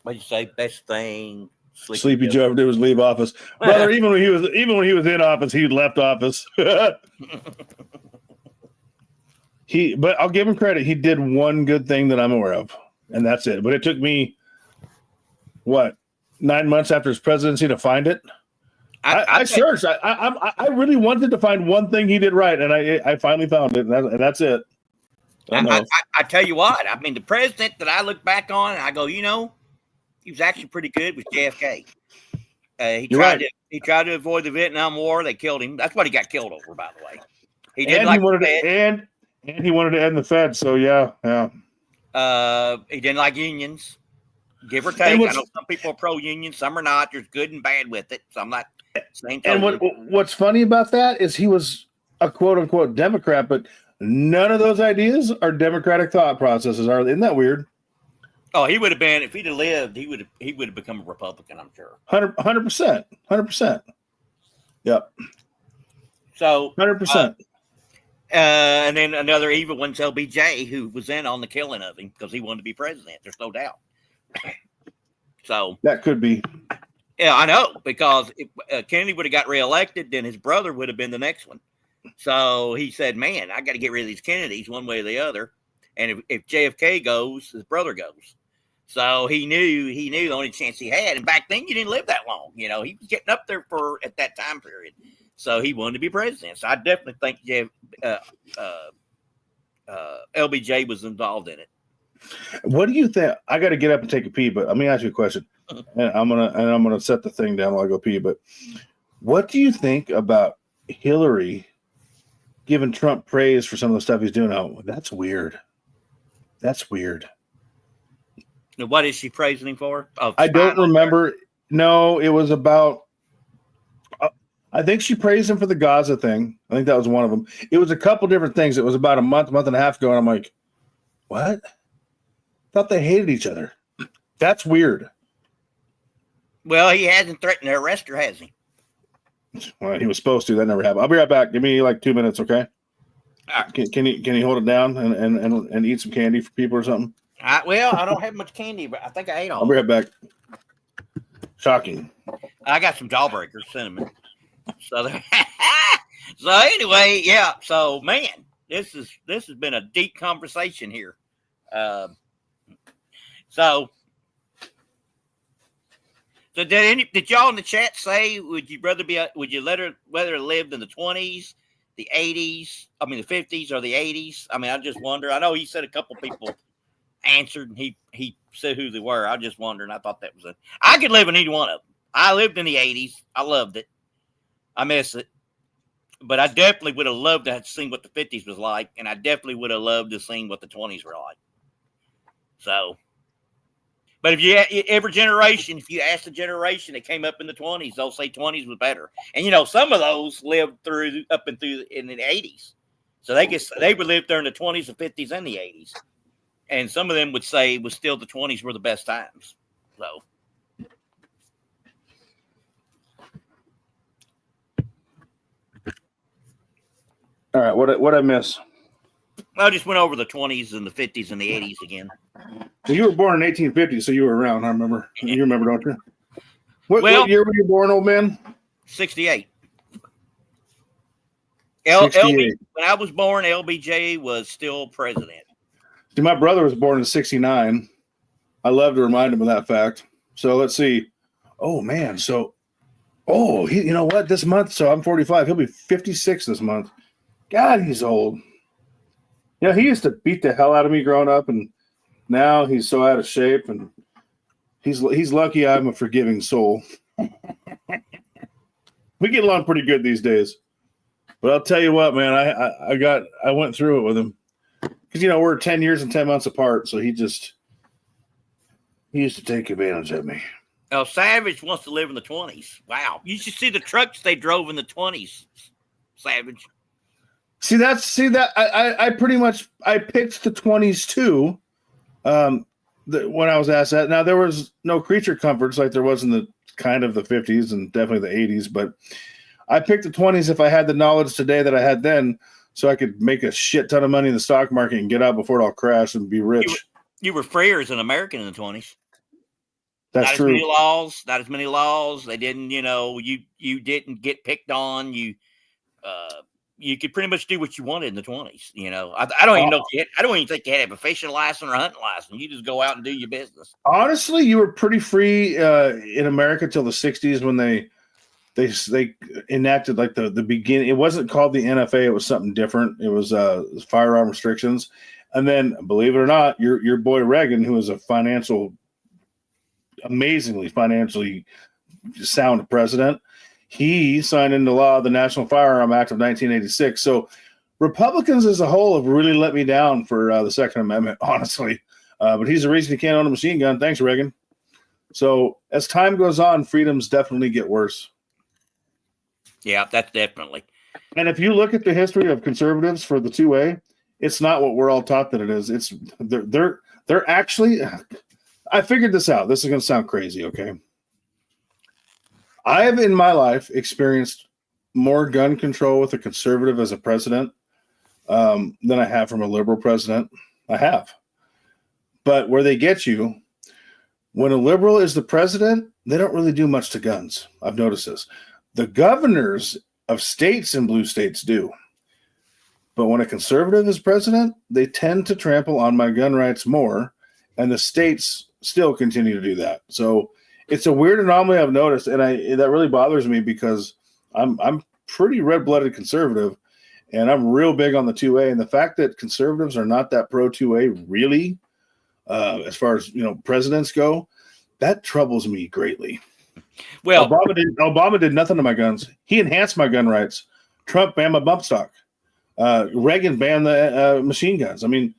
What'd you say? Best thing. Sleepy Joe ever did was leave office. Brother, even when he was in office, he left office. But I'll give him credit. He did one good thing that I'm aware of, and that's it. But it took me 9 months after his presidency to find it. I searched. I really wanted to find one thing he did right, and I finally found it, and that's it. I tell you what. I mean, the president that I look back on, I go, he was actually pretty good with JFK. He tried to avoid the Vietnam War. They killed him. That's what he got killed over, by the way. He wanted to end the Fed. So yeah. He didn't like unions, give or take. I know some people are pro-union, some are not. There's good and bad with it. So I'm not saying. Totally. And what's funny about that is he was a quote unquote Democrat, but none of those ideas are Democratic thought processes. Isn't that weird? Oh, he would have been, if he'd have lived, he would have become a Republican, I'm sure. 100%. Yep. So 100%. And then another evil one's LBJ, who was in on the killing of him because he wanted to be president. There's no doubt. So that could be. Yeah, I know, because if Kennedy would have got reelected, then his brother would have been the next one. So he said, man, I got to get rid of these Kennedys one way or the other. And if JFK goes, his brother goes. So he knew the only chance he had. And back then, you didn't live that long. He was getting up there at that time period. So he wanted to be president. So I definitely think LBJ was involved in it. What do you think? I got to get up and take a pee, but let me ask you a question. And I'm gonna set the thing down while I go pee. But what do you think about Hillary giving Trump praise for some of the stuff he's doing? Oh, that's weird. What is she praising him for? I don't remember. No, it was about. I think she praised him for the Gaza thing. I think that was one of them. It was a couple different things. It was about a month and a half ago, and I'm like, what? Thought they hated each other. That's weird. Well, he hasn't threatened to arrest her, has he? Well, he was supposed to. That never happened. I'll be right back. Give me like 2 minutes, okay? Can you hold it down and eat some candy for people or something? Well, I don't have much candy, but I think I ate all. I'll be right back. Shocking. I got some Jawbreakers, cinnamon. So anyway, yeah. So man, this has been a deep conversation here. So did y'all in the chat say would you rather lived in the 20s the 80s, I mean, the 50s or the 80s? I mean, I just wonder. I know he said a couple people answered and he said who they were. I just wondered. And I thought that was I could live in either one of them. I lived in the 80s. I loved it. I miss it. But I definitely would have loved to have seen what the 50s was like. And I definitely would have loved to have seen what the 20s were like. So, but if you every generation, if you ask the generation that came up in the 20s, they'll say 20s was better. And some of those lived up in the 80s, so they would live during the 20s, the 50s, and the 80s. And some of them would say it was still the 20s were the best times. So, all right, what I miss? I just went over the 20s and the 50s and the 80s again. Well, you were born in 1850, so you were around. I remember. You remember, don't you? What year were you born, old man? 68. 68. When I was born, LBJ was still president. See, my brother was born in 69. I love to remind him of that fact. So let's see. Oh, man. So, you know what? This month, so I'm 45. He'll be 56 this month. God, he's old. Yeah, he used to beat the hell out of me growing up, and now he's so out of shape, and he's lucky I'm a forgiving soul. We get along pretty good these days. But I'll tell you what, man, I went through it with him. Because, we're 10 years and 10 months apart, so he used to take advantage of me. Oh, Savage wants to live in the 20s. Wow. You should see the trucks they drove in the 20s, Savage. See that I pretty much I picked the 20s too. When I was asked that. Now there was no creature comforts like there was in the kind of the 50s and definitely the 80s, but I picked the 20s if I had the knowledge today that I had then, so I could make a shit ton of money in the stock market and get out before it all crashed and be rich. You were freer as an American in the 20s. That's not true. Not as many laws. They didn't, you didn't get picked on. You could pretty much do what you wanted in the 20s. I don't even know. I don't even think you had to have a fishing license or a hunting license. You just go out and do your business. Honestly, you were pretty free in America till the 60s when they enacted like the beginning. It wasn't called the NFA. It was something different. It was firearm restrictions. And then, believe it or not, your boy Reagan, who was amazingly financially sound president, he signed into law the National Firearm Act of 1986. So Republicans as a whole have really let me down for the Second Amendment, honestly. But he's the reason he can't own a machine gun. Thanks, Reagan. So as time goes on, freedoms definitely get worse. Yeah, that's definitely. And if you look at the history of conservatives for the 2A, it's not what we're all taught that it is. It's they're actually. I figured this out. This is going to sound crazy, okay? I have in my life experienced more gun control with a conservative as a president than I have from a liberal president. I have. But where they get you, when a liberal is the president, they don't really do much to guns. I've noticed this. The governors of states in blue states do. But when a conservative is president, they tend to trample on my gun rights more, and the states still continue to do that. So it's a weird anomaly I've noticed, and that really bothers me because I'm pretty red-blooded conservative, and I'm real big on the 2A. And the fact that conservatives are not that pro 2A really, as far as presidents go, that troubles me greatly. Well, Obama did nothing to my guns. He enhanced my gun rights. Trump banned my bump stock. Reagan banned the machine guns. I mean,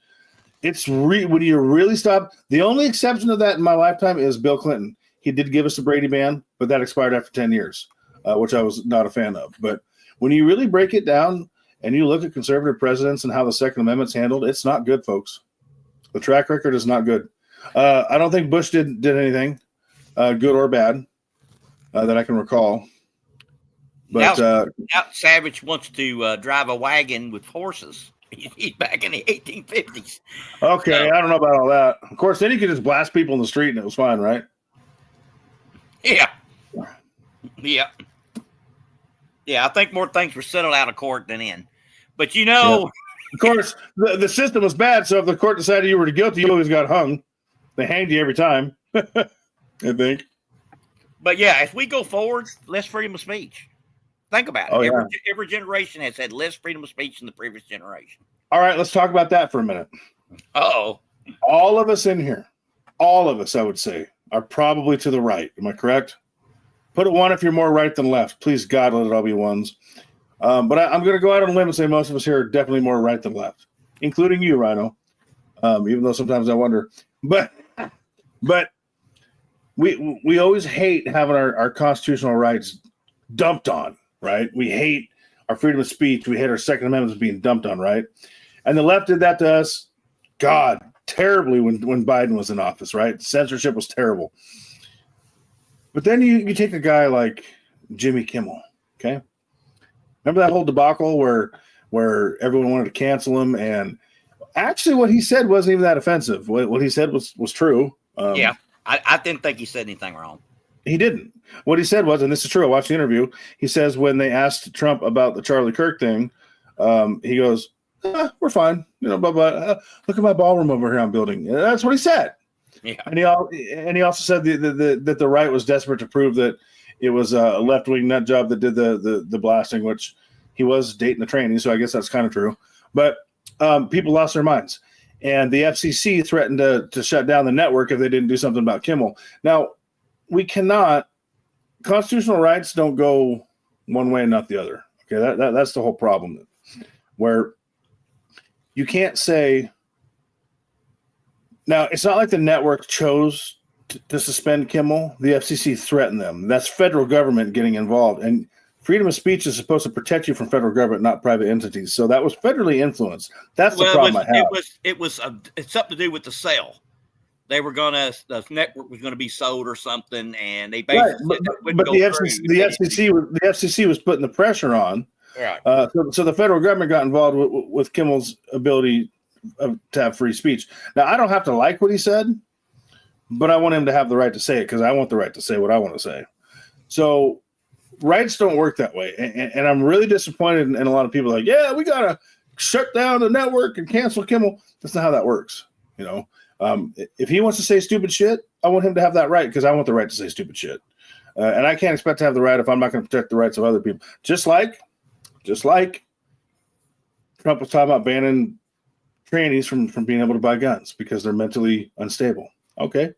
it's when you really stop. The only exception to that in my lifetime is Bill Clinton. He did give us the Brady ban, but that expired after 10 years, which I was not a fan of. But when you really break it down and you look at conservative presidents and how the Second Amendment's handled, it's not good, folks. The track record is not good. I don't think Bush did anything good or bad that I can recall. But now Savage wants to drive a wagon with horses. He's back in the 1850s. Okay, so, I don't know about all that. Of course, then you could just blast people in the street and it was fine, right? Yeah. Yeah. Yeah, I think more things were settled out of court than in. But of course, the system was bad, so if the court decided you were guilty, you always got hung. They hanged you every time, I think. But yeah, if we go forward, less freedom of speech. Think about it. Oh, yeah. Every generation has had less freedom of speech than the previous generation. All right, let's talk about that for a minute. Oh, All of us in here, all of us, I would say, are probably to the right. Am I correct? Put a 1 if you're more right than left. Please, God, let it all be ones. But I'm going to go out on a limb and say most of us here are definitely more right than left, including you, Rhino. Even though sometimes I wonder. But we always hate having our constitutional rights dumped on, right? We hate our freedom of speech. We hate our Second Amendment being dumped on, right? And the left did that to us, God, terribly when Biden was in office, right? Censorship was terrible. But then you take a guy like Jimmy Kimmel, okay? Remember that whole debacle where everyone wanted to cancel him, and actually what he said wasn't even that offensive. What he said was true. yeah. I didn't think he said anything wrong. He didn't. What he said was, and this is true, I watched the interview, he says when they asked Trump about the Charlie Kirk thing, he goes, we're fine. Look at my ballroom over here I'm building. That's what he said. Yeah. And he also said that the right was desperate to prove that it was a left-wing nut job that did the blasting, which he was dating the training, so I guess that's kind of true. But people lost their minds. And the FCC threatened to shut down the network if they didn't do something about Kimmel. Now, we cannot – constitutional rights don't go one way and not the other. Okay, that's the whole problem, where you can't say – now, it's not like the network chose to suspend Kimmel. The FCC threatened them. That's federal government getting involved. And freedom of speech is supposed to protect you from federal government, not private entities. So that was federally influenced. That's the problem I have. It's something to do with the sale. They were the network was gonna be sold or something, and they basically but the FCC was putting the pressure on. Right. So the federal government got involved with Kimmel's ability to have free speech. Now, I don't have to like what he said, but I want him to have the right to say it because I want the right to say what I want to say. So rights don't work that way. And I'm really disappointed in a lot of people like, yeah, we got to shut down the network and cancel Kimmel. That's not how that works. If he wants to say stupid shit, I want him to have that right because I want the right to say stupid shit. And I can't expect to have the right if I'm not going to protect the rights of other people. Just like Trump was talking about banning trannies from being able to buy guns because they're mentally unstable. Okay.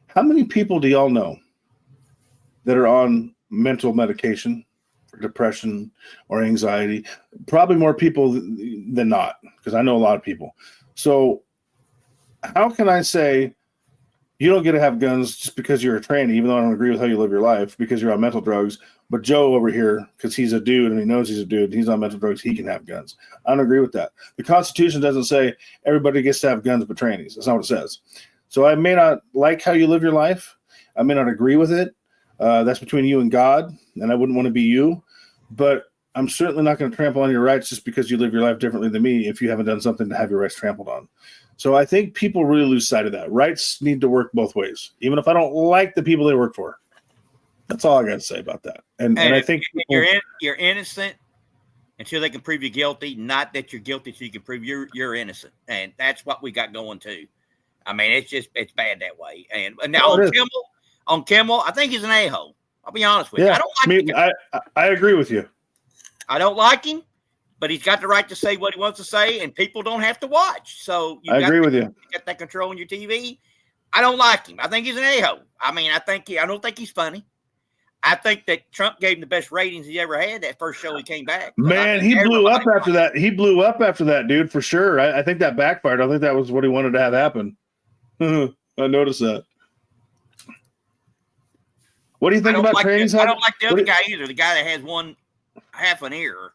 How many people do y'all know that are on mental medication for depression or anxiety? Probably more people than not, because I know a lot of people. So how can I say you don't get to have guns just because you're a tranny, even though I don't agree with how you live your life because you're on mental drugs, but Joe over here, because he's a dude and he knows he's a dude, he's on mental drugs, he can have guns. I don't agree with that. The Constitution doesn't say everybody gets to have guns but trannies. That's not what it says. So I may not like how you live your life. I may not agree with it. That's between you and God, and I wouldn't want to be you. But I'm certainly not going to trample on your rights just because you live your life differently than me if you haven't done something to have your rights trampled on. So I think people really lose sight of that. Rights need to work both ways, even if I don't like the people they work for. That's all I got to say about that. And I think you're innocent until they can prove you guilty. Not that you're guilty so you can prove you're innocent, and that's what we got going too. I mean, it's bad that way. And now on Kimmel, I think he's an a-hole. I'll be honest with you. I don't like him. I agree with you. I don't like him, but he's got the right to say what he wants to say, and people don't have to watch. So I agree with you. You got that control on your TV. I don't like him. I think he's an a-hole. I mean, I don't think he's funny. I think that Trump gave him the best ratings he ever had that first show he came back. Man, he blew up after that. He blew up after that, dude, for sure. I think that backfired. I think that was what he wanted to have happen. I noticed that. What do you think about trainings? I don't like the other guy either. The guy that has half an ear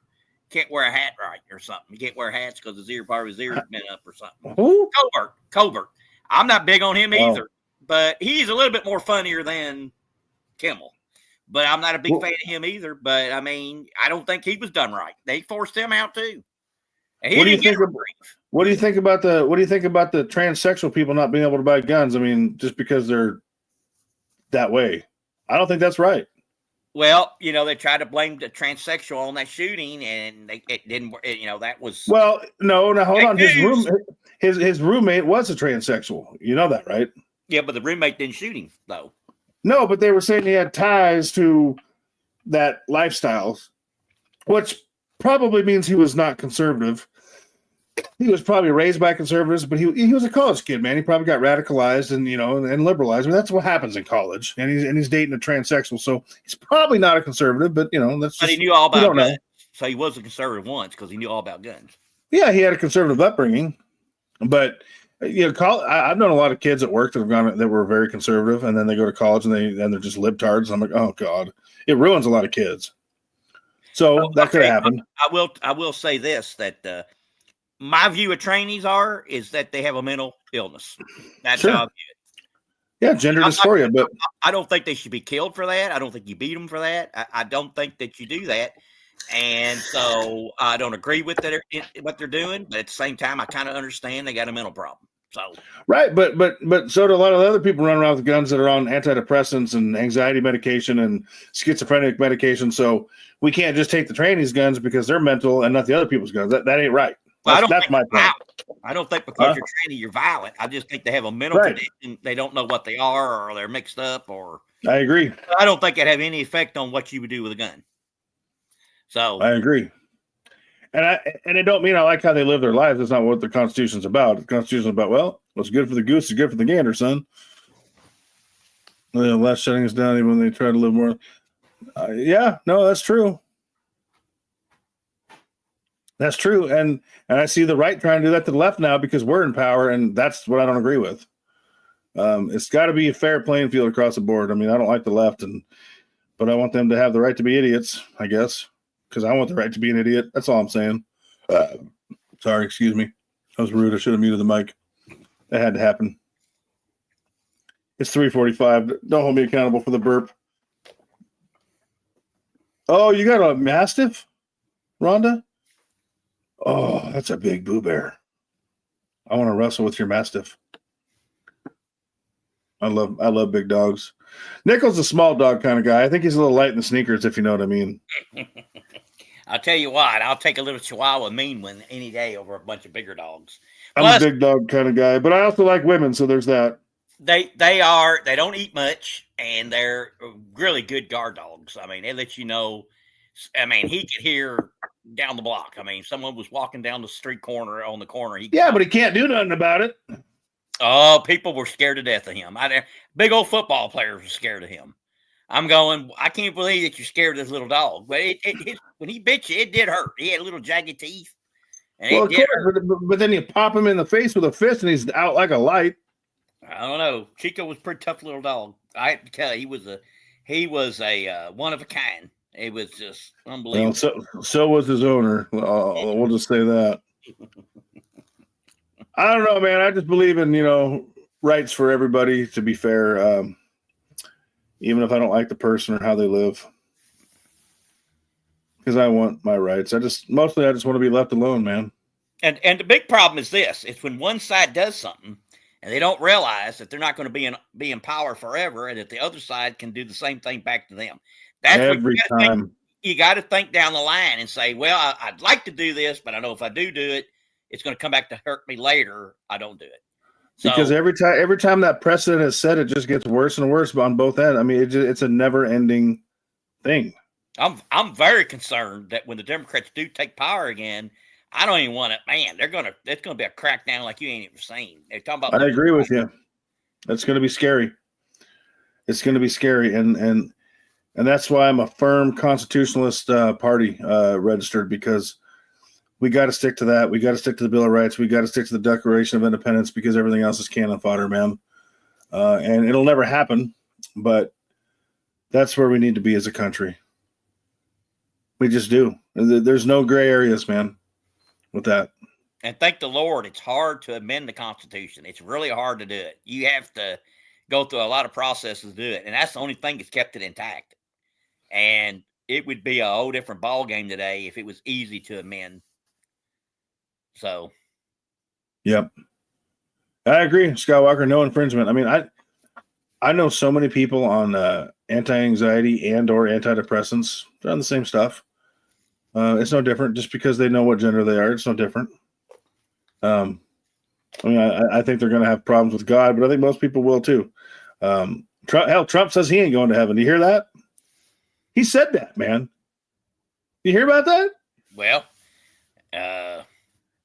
can't wear a hat right or something. He can't wear hats because part of his ear has been up or something. Who? Covert. I'm not big on him either, but he's a little bit more funnier than Kimmel. But I'm not a big fan of him either. But I mean, I don't think he was done right. They forced him out too. And what do you think about the transsexual people not being able to buy guns? I mean, just because they're that way. I don't think that's right. Well, they tried to blame the transsexual on that shooting, and it didn't. That was no. Now hold on. His roommate was a transsexual. You know that, right? Yeah, but the roommate didn't shoot him though. No, but they were saying he had ties to that lifestyle, which probably means he was not conservative. He was probably raised by conservatives, but he was a college kid, man. He probably got radicalized and and liberalized. I mean, that's what happens in college. And he's dating a transsexual, so he's probably not a conservative. But that's just, but he knew all about guns, know. So he was a conservative once because he knew all about guns. Yeah, he had a conservative upbringing, but I've known a lot of kids at work that were very conservative, and then they go to college and they're just libtards. I'm like, oh god, it ruins a lot of kids. So that could have happened. I will say this, that my view of trainees is that they have a mental illness. That's how I view it. Yeah, gender dysphoria, but I don't think they should be killed for that. I don't think you beat them for that. I don't think that you do that. And so I don't agree with what they're doing, but at the same time, I kind of understand they got a mental problem. So right, but so do a lot of other people run around with guns that are on antidepressants and anxiety medication and schizophrenic medication. So we can't just take the trainees' guns because they're mental and not the other people's guns. That ain't right. That's my point. I don't think because you're trainee, you're violent. I just think they have a mental condition. They don't know what they are, or they're mixed up. Or I agree. I don't think it have any effect on what you would do with a gun. So I agree. And it don't mean I like how they live their lives. That's not what the Constitution's about. The Constitution's about, well, what's good for the goose is good for the gander, son. Less shutting us down even when they try to live more. Yeah, no, that's true. That's true. And I see the right trying to do that to the left now because we're in power, and that's what I don't agree with. It's got to be a fair playing field across the board. I mean, I don't like the left, but I want them to have the right to be idiots, I guess. Because I want the right to be an idiot. That's all I'm saying. Sorry, excuse me. That was rude. I should have muted the mic. That had to happen. It's 3:45. Don't hold me accountable for the burp. Oh, you got a Mastiff, Rhonda? Oh, that's a big Boo Bear. I want to wrestle with your Mastiff. I love big dogs. Nichols a small dog kind of guy. I think he's a little light in the sneakers, if you know what I mean. I'll tell you what, I'll take a little Chihuahua mean one any day over a bunch of bigger dogs. I'm a big dog kind of guy, but I also like women, so there's that. They don't eat much, and they're really good guard dogs. I mean, they let you know. I mean, he could hear down the block. I mean, someone was walking down the street corner on the corner. But he can't do nothing about it. Oh, people were scared to death of him. Big old football players were scared of him. I'm going, I can't believe that you're scared of this little dog. But when he bit you, it did hurt. He had little jagged teeth. Well, of course, but then you pop him in the face with a fist, and he's out like a light. I don't know. Chico was a pretty tough little dog. I have to tell you, he was a one of a kind. It was just unbelievable. Well, so was his owner. We'll just say that. I don't know, man. I just believe in rights for everybody. To be fair, even if I don't like the person or how they live, because I want my rights. I just want to be left alone, man. And the big problem is this: it's when one side does something and they don't realize that they're not going to be in power forever, and that the other side can do the same thing back to them. That's every time. You got to think down the line and say, well, I'd like to do this, but I know if I do it, it's going to come back to hurt me later. I don't do it. So, because every time that precedent is set, it just gets worse and worse on both ends. I mean, it's a never-ending thing. I'm very concerned that when the Democrats do take power again, I don't even want it. Man, it's going to be a crackdown like you ain't ever seen. They're talking about. I agree with you. That's going to be scary. It's going to be scary, and that's why I'm a firm constitutionalist party registered, because we got to stick to that. We got to stick to the Bill of Rights. We got to stick to the Declaration of Independence, because everything else is cannon fodder, man. And it'll never happen, but that's where we need to be as a country. We just do. There's no gray areas, man, with that. And thank the Lord, it's hard to amend the Constitution. It's really hard to do it. You have to go through a lot of processes to do it, and that's the only thing that's kept it intact. And it would be a whole different ball game today if it was easy to amend. So, yep, I agree, Skywalker. No infringement. I mean, I know so many people on anti-anxiety and/or antidepressants. They're on the same stuff. It's no different. Just because they know what gender they are, it's no different. I mean, I think they're going to have problems with God, but I think most people will too. Trump says he ain't going to heaven. Do you hear that? He said that, man. You hear about that? Well,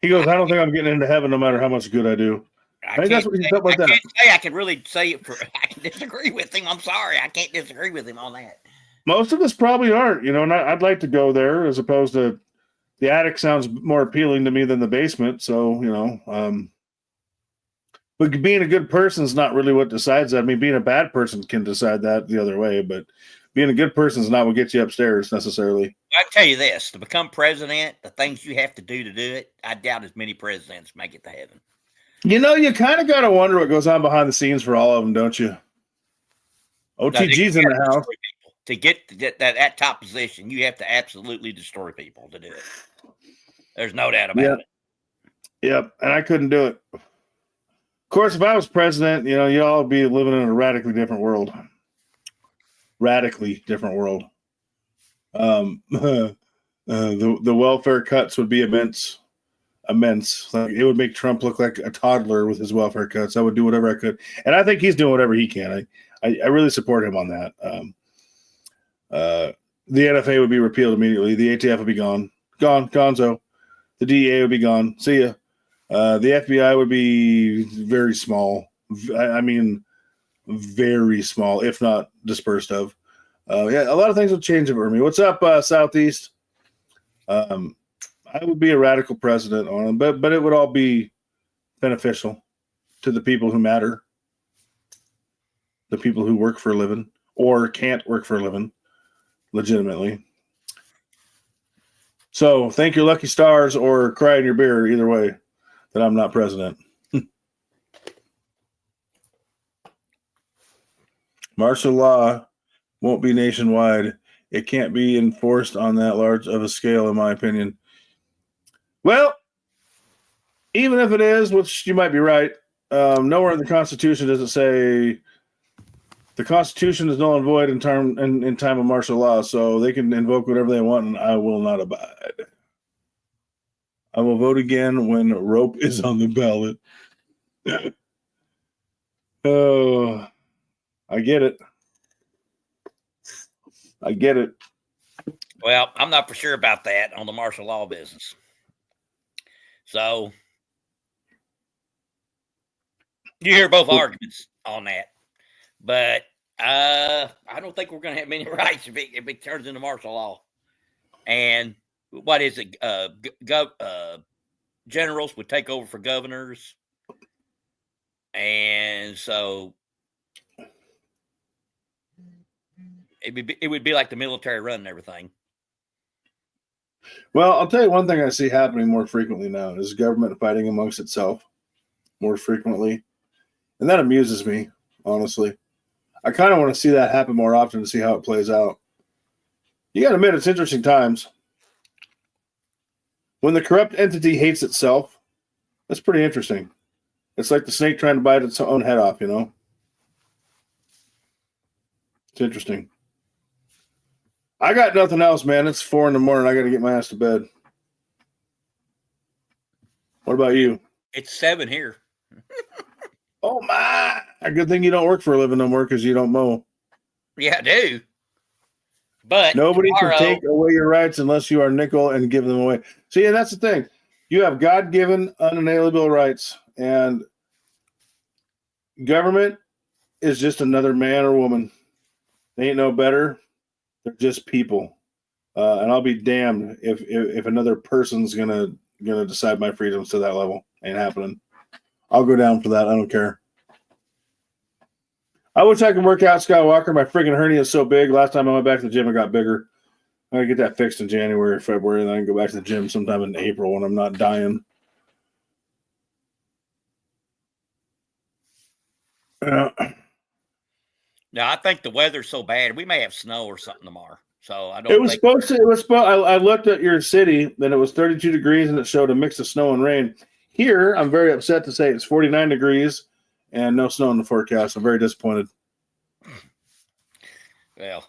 he goes, I don't think I'm getting into heaven no matter how much good I do. I think that's what he felt like that. Can't say I can really say it for. I can disagree with him. I'm sorry, I can't disagree with him on that. Most of us probably aren't, and I'd like to go there as opposed to the attic sounds more appealing to me than the basement. So, but being a good person is not really what decides that. I mean, being a bad person can decide that the other way, but being a good person is not what gets you upstairs necessarily. I tell you this: to become president, the things you have to do it, I doubt as many presidents make it to heaven. You kind of got to wonder what goes on behind the scenes for all of them, don't you? OTG's in the house. To get that top position, you have to absolutely destroy people to do it. There's no doubt about it. Yep, and I couldn't do it. Of course, if I was president, y'all would be living in a radically different world. Radically different world. The welfare cuts would be immense. Like, it would make Trump look like a toddler with his welfare cuts. I would do whatever I could, and I think he's doing whatever he can. I really support him on that. The NFA would be repealed immediately. The ATF would be gone, gonzo. The DEA would be gone. See ya. The FBI would be very small. I mean, very small, if not dispersed of. A lot of things will change over me. What's up, Southeast? I would be a radical president on them, but it would all be beneficial to the people who matter, the people who work for a living or can't work for a living legitimately. So thank your lucky stars or cry in your beer, either way, that I'm not president. Martial law won't be nationwide. It can't be enforced on that large of a scale, in my opinion. Well, even if it is, which you might be right, nowhere in the Constitution does it say the Constitution is null and void in time of martial law, so they can invoke whatever they want, and I will not abide. I will vote again when rope is on the ballot. Oh, I get it. Well, I'm not for sure about that on the martial law business. So you hear both arguments on that, but I don't think we're going to have many rights if it turns into martial law. And what is it? Generals would take over for governors, and so it would be like the military running everything. Well, I'll tell you one thing I see happening more frequently now is government fighting amongst itself more frequently. And that amuses me, honestly. I kind of want to see that happen more often to see how it plays out. You got to admit, it's interesting times. When the corrupt entity hates itself, that's pretty interesting. It's like the snake trying to bite its own head off, It's interesting. I got nothing else, man. It's 4 a.m. I got to get my ass to bed. What about you? It's 7 here. Oh, my. Good thing you don't work for a living no more because you don't mow. Yeah, I do. But nobody can take away your rights unless you are nickel and give them away. See, and that's the thing. You have God-given, unalienable rights, and government is just another man or woman. They ain't no better. They're just people, and I'll be damned if another person's gonna decide my freedoms to that level. Ain't happening. I'll go down for that. I don't care. I wish I could work out, Skywalker. My friggin' hernia is so big. Last time I went back to the gym, it got bigger. I gotta get that fixed in January or February, and then I can go back to the gym sometime in April when I'm not dying. Now, I think the weather's so bad, we may have snow or something tomorrow. So I don't. It was supposed to. I looked at your city, and it was 32 degrees, and it showed a mix of snow and rain. Here, I'm very upset to say it's 49 degrees and no snow in the forecast. I'm very disappointed. Well,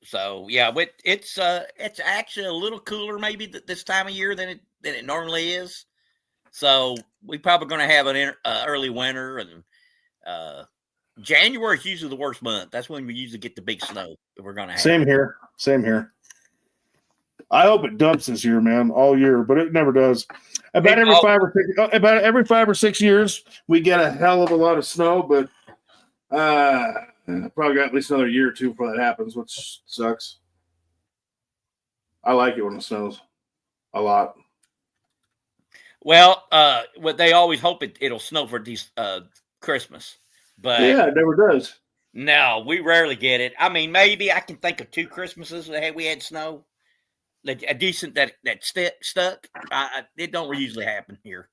so yeah, but it's actually a little cooler maybe this time of year than it normally is. So we're probably going to have an early winter, and January is usually the worst month. That's when we usually get the big snow that we're going to have. Same here. I hope it dumps this year, man, all year, but it never does. About every 5 or 6 years, we get a hell of a lot of snow, but probably got at least another year or two before that happens, which sucks. I like it when it snows a lot. Well, they always hope it'll snow for Christmas, but yeah, it never does. No, we rarely get it. I mean, maybe I can think of 2 Christmases that we had snow. A decent that stuck. It don't usually happen here.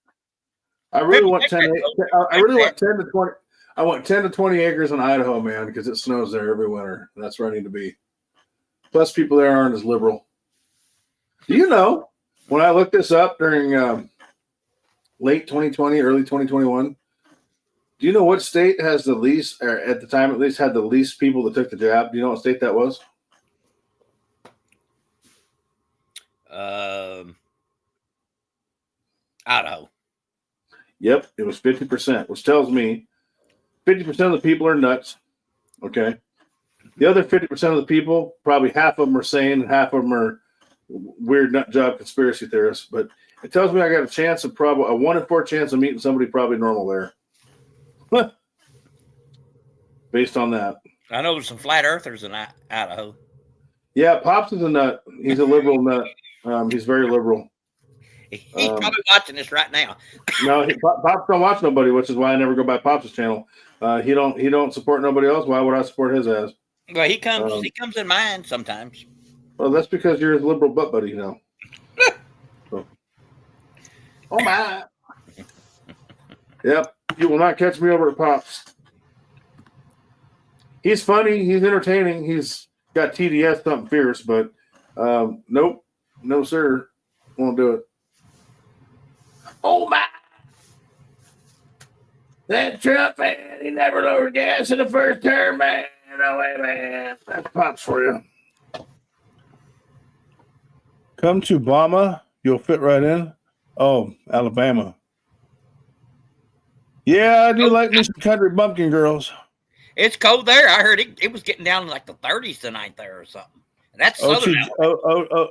I really want 10. I really want 10 to 20. I want 10 to 20 acres in Idaho, man, because it snows there every winter. That's where I need to be. Plus, people there aren't as liberal. Do you know when I looked this up during late 2020, early 2021? Do you know what state has the least, or at the time at least, had the least people that took the jab? Do you know what state that was? Idaho. Yep, it was 50%, which tells me 50% of the people are nuts. Okay. The other 50% of the people, probably half of them are sane and half of them are weird nut job conspiracy theorists. But it tells me I got a chance of probably a 1 in 4 chance of meeting somebody probably normal there. Based on that. I know there's some flat earthers in Idaho. Yeah, Pops is a nut. He's a liberal nut. He's very liberal. He's probably watching this right now. No, Pops don't watch nobody, which is why I never go by Pops' channel. He don't support nobody else. Why would I support his ass? Well, he comes in mine sometimes. Well, that's because you're his liberal butt buddy, you know. So. Oh my! Yep, you will not catch me over at Pops. He's funny. He's entertaining. He's got TDS something fierce, but nope, no sir, won't do it. Oh my! That Trump man, he never lowered gas in the first term, man. No way, man. That's Pops for you. Come to Bama, you'll fit right in. Oh, Alabama. Yeah, I do like me some country bumpkin girls. It's cold there. I heard it was getting down in like the 30s tonight there or something. And that's southern. Oh.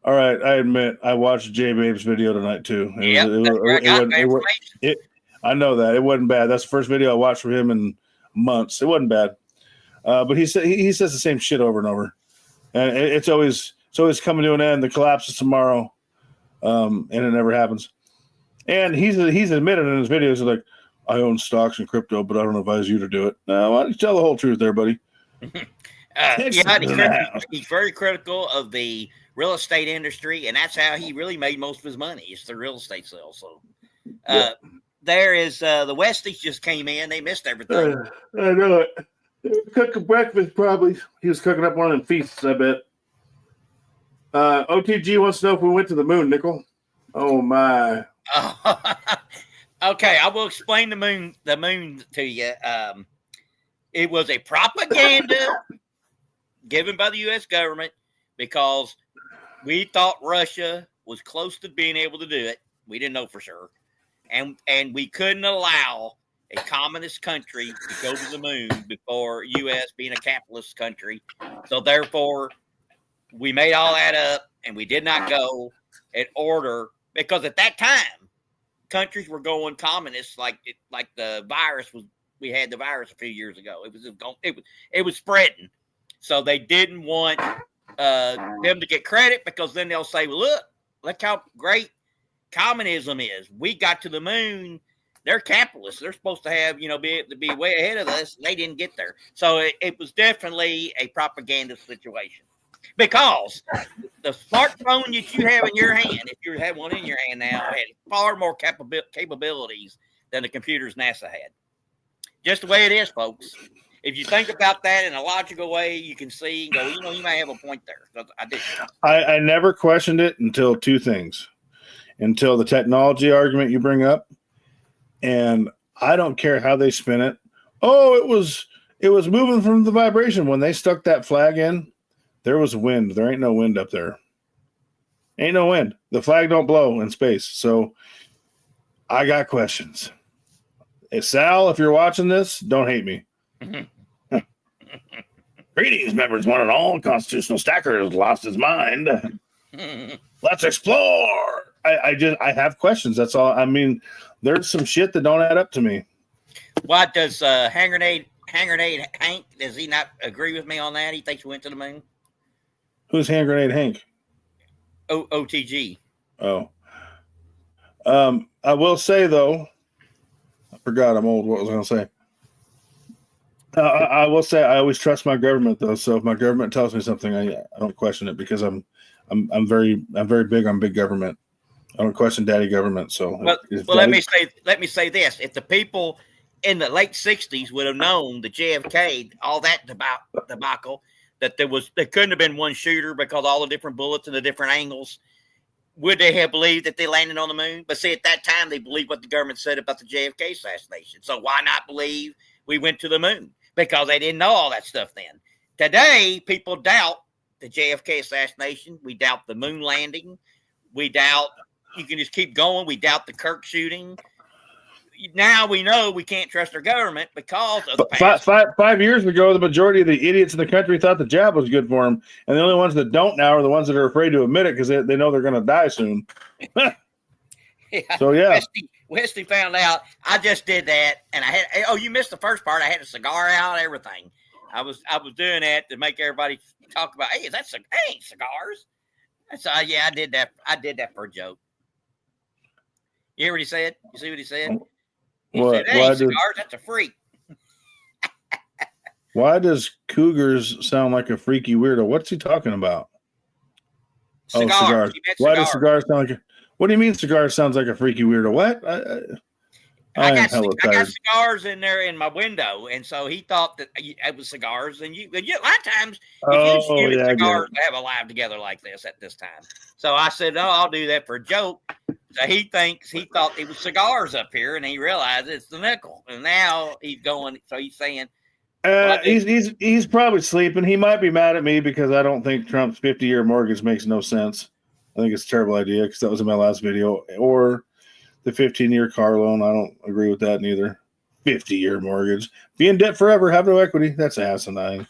All right, I admit I watched J Babe's video tonight too. I know that it wasn't bad. That's the first video I watched from him in months. It wasn't bad, but he says the same shit over and over, and it's always coming to an end. The collapse is tomorrow, and it never happens. And he's admitted in his videos like, I own stocks and crypto, but I don't advise you to do it. No, why don't you tell the whole truth there, buddy? He's very critical of the real estate industry, and that's how he really made most of his money. It's the real estate sales. So there is the Westies just came in. They missed everything. I know it. They were cooking breakfast probably. He was cooking up one of them feasts, I bet. OTG wants to know if we went to the moon, Nickel. Oh, my. Okay, I will explain the moon to you. It was a propaganda given by the U.S. government because we thought Russia was close to being able to do it. We didn't know for sure. And we couldn't allow a communist country to go to the moon before U.S. being a capitalist country. So therefore, we made all that up and we did not go in order because at that time, countries were going communist like the virus was. We had the virus a few years ago. It was spreading, so they didn't want them to get credit because then they'll say, "Well, look how great communism is. We got to the moon. They're capitalists. They're supposed to have be way ahead of us. They didn't get there, so it was definitely a propaganda situation." Because the smartphone that you have in your hand, if you have one in your hand now, had far more capabilities than the computers NASA had. Just the way it is, folks. If you think about that in a logical way, you can see, you may have a point there. I did. I never questioned it until two things. Until the technology argument you bring up. And I don't care how they spin it. Oh, it was moving from the vibration. When they stuck that flag in, there was wind. There ain't no wind up there. Ain't no wind. The flag don't blow in space. So I got questions. Hey, Sal, if you're watching this, don't hate me. Greetings, members, one and all. Constitutional Stacker has lost his mind. Let's explore. I have questions. That's all. I mean, there's some shit that don't add up to me. What does hand grenade Hank? Does he not agree with me on that? He thinks we went to the moon. Who's hand grenade Hank? OTG. Oh. I will say though, I forgot I'm old. What was I going to say? I will say I always trust my government though. So if my government tells me something, I don't question it because I'm very big on big government. I don't question daddy government. So well, let me say this: if the people in the late '60s would have known the JFK, all that debacle, that there couldn't have been one shooter because all the different bullets and the different angles, would they have believed that they landed on the moon? But see, at that time, they believed what the government said about the JFK assassination. So why not believe we went to the moon? Because they didn't know all that stuff then. Today, people doubt the JFK assassination. We doubt the moon landing. We doubt, you can just keep going. We doubt the Kirk shooting. Now we know we can't trust our government because of the past. 5 years ago, the majority of the idiots in the country thought the jab was good for them. And the only ones that don't now are the ones that are afraid to admit it because they know they're going to die soon. Yeah. So, yeah. Westy found out. I just did that, and I had. Oh, you missed the first part. I had a cigar out, everything. I was doing that to make everybody talk about. Hey, ain't cigars? So yeah, I did that. I did that for a joke. You hear what he said? You see what he said? He said, "Hey, cigars. That's a freak." Why does Cougars sound like a freaky weirdo? What's he talking about? Cigars. Oh, cigars. Why does cigars sound like? What do you mean cigars sounds like a freaky weirdo? What? I got cigars in there in my window, and so he thought that it was cigars. And a lot of times, cigars to have a live together like this at this time. So I said, "No, I'll do that for a joke." So he thought it was cigars up here, and he realized it's the nickel. And now he's going. So he's saying, he's probably sleeping. He might be mad at me because I don't think Trump's 50-year mortgage makes no sense. I think it's a terrible idea because that was in my last video. Or the 15-year car loan. I don't agree with that neither. 50-year mortgage. Be in debt forever, have no equity. That's asinine.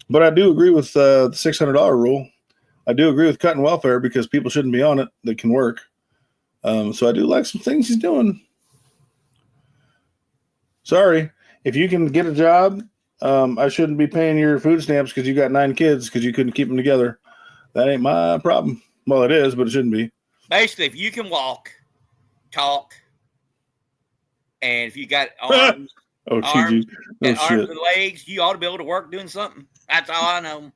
But I do agree with the $600 rule. I do agree with cutting welfare because people shouldn't be on it that can work. So I do like some things he's doing. Sorry. If you can get a job, I shouldn't be paying your food stamps because you got 9 kids because you couldn't keep them together. That ain't my problem. Well, it is, but it shouldn't be. Basically, if you can walk, talk, and if you got arms, arms and legs, you ought to be able to work doing something. That's all I know.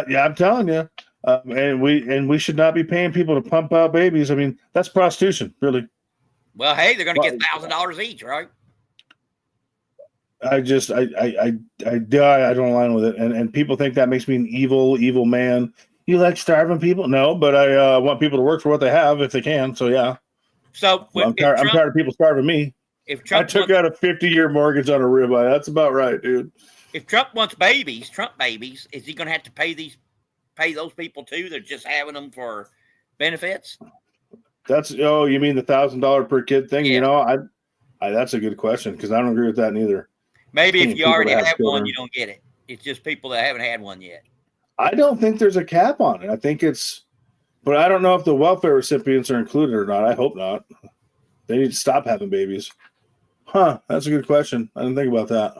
Yeah, I'm telling you. And we should not be paying people to pump out babies. I mean, that's prostitution, really. Well, hey, they're going to get $1,000 each, right? I don't align with it, and people think that makes me an evil man. You like starving people? No, but I want people to work for what they have if they can. So yeah. So I'm tired of people starving me. If Trump took out a 50-year mortgage on a ribeye, that's about right, dude. If Trump wants Trump babies, is he going to have to pay those people too? They're just having them for benefits. You mean the $1,000 per kid thing? Yeah. You know, that's a good question because I don't agree with that neither. Maybe if you already have one, you don't get it. It's just people that haven't had one yet. I don't think there's a cap on it. I think but I don't know if the welfare recipients are included or not. I hope not. They need to stop having babies. Huh? That's a good question. I didn't think about that.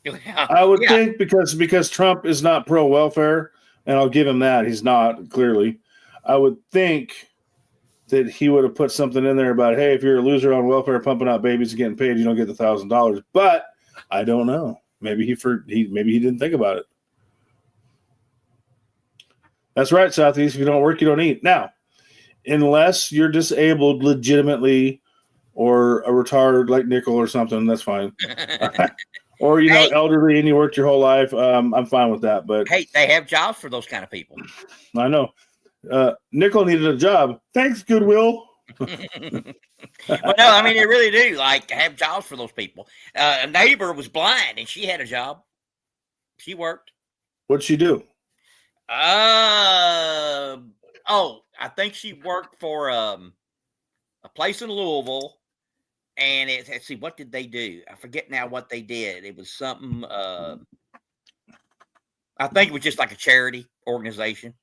Yeah, I would think because Trump is not pro welfare, and I'll give him that. He's not, clearly. I would think that he would have put something in there about, hey, if you're a loser on welfare pumping out babies and getting paid, you don't get the $1,000. But I don't know. Maybe he didn't think about it. That's right, Southeast. If you don't work, you don't eat. Now, unless you're disabled legitimately or a retard like Nickel or something, that's fine. Or, elderly and you worked your whole life, I'm fine with that. But hey, they have jobs for those kind of people. I know. Nickel needed a job. Thanks, Goodwill. Well, no, I mean, they really do have jobs for those people. A neighbor was blind and she had a job. She worked. What'd she do? I think she worked for a place in Louisville. And let's see, what did they do? I forget now what they did. It was something. I think it was just like a charity organization.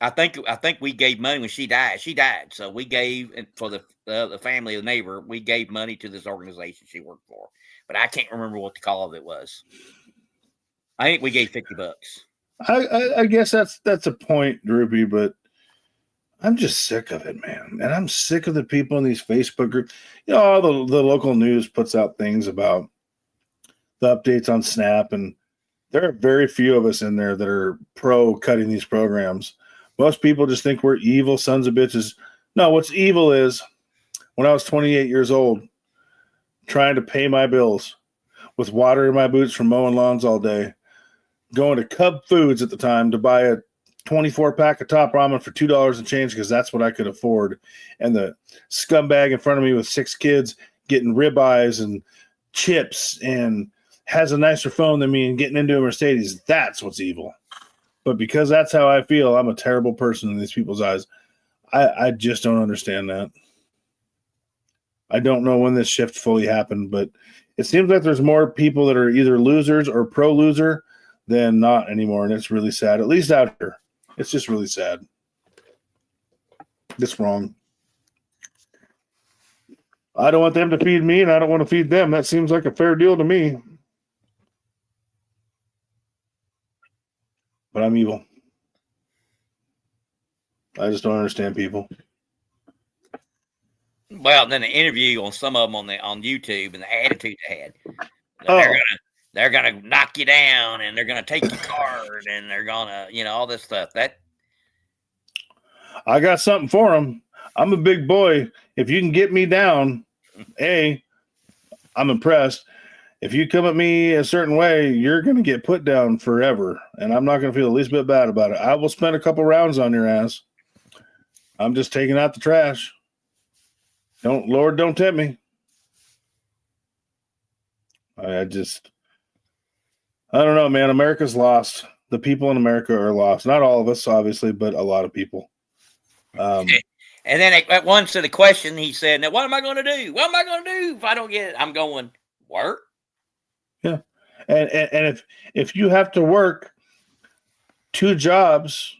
I think we gave money when she died. She died, so we gave for the family of the neighbor. We gave money to this organization she worked for, but I can't remember what the call of it was. I think we gave $50. I guess that's a point, Droopy, but I'm just sick of it, man. And I'm sick of the people in these Facebook groups. You know, all the local news puts out things about the updates on Snap, and there are very few of us in there that are pro cutting these programs. Most people just think we're evil sons of bitches. No, what's evil is when I was 28 years old, trying to pay my bills with water in my boots from mowing lawns all day, going to Cub Foods at the time to buy a 24-pack of Top Ramen for $2 and change because that's what I could afford. And the scumbag in front of me with 6 kids getting ribeyes and chips and has a nicer phone than me and getting into a Mercedes. That's what's evil. But because that's how I feel, I'm a terrible person in these people's eyes. I just don't understand that. I don't know when this shift fully happened, but it seems like there's more people that are either losers or pro-loser than not anymore, and it's really sad, at least out here. It's just really sad. It's wrong. I don't want them to feed me, and I don't want to feed them. That seems like a fair deal to me. But I'm evil. I just don't understand people. Well, then the interview on some of them on YouTube and the attitude they had. They're gonna knock you down and they're gonna take your card and they're gonna, all this stuff. That I got something for them. I'm a big boy. If you can get me down, I'm impressed. If you come at me a certain way, you're going to get put down forever, and I'm not going to feel the least bit bad about it. I will spend a couple rounds on your ass. I'm just taking out the trash. Lord, don't tempt me. I don't know, man. America's lost. The people in America are lost. Not all of us, obviously, but a lot of people. And then at once to the question, he said, "Now, what am I going to do? What am I going to do if I don't get it?" I'm going, work. Yeah. And if you have to work 2 jobs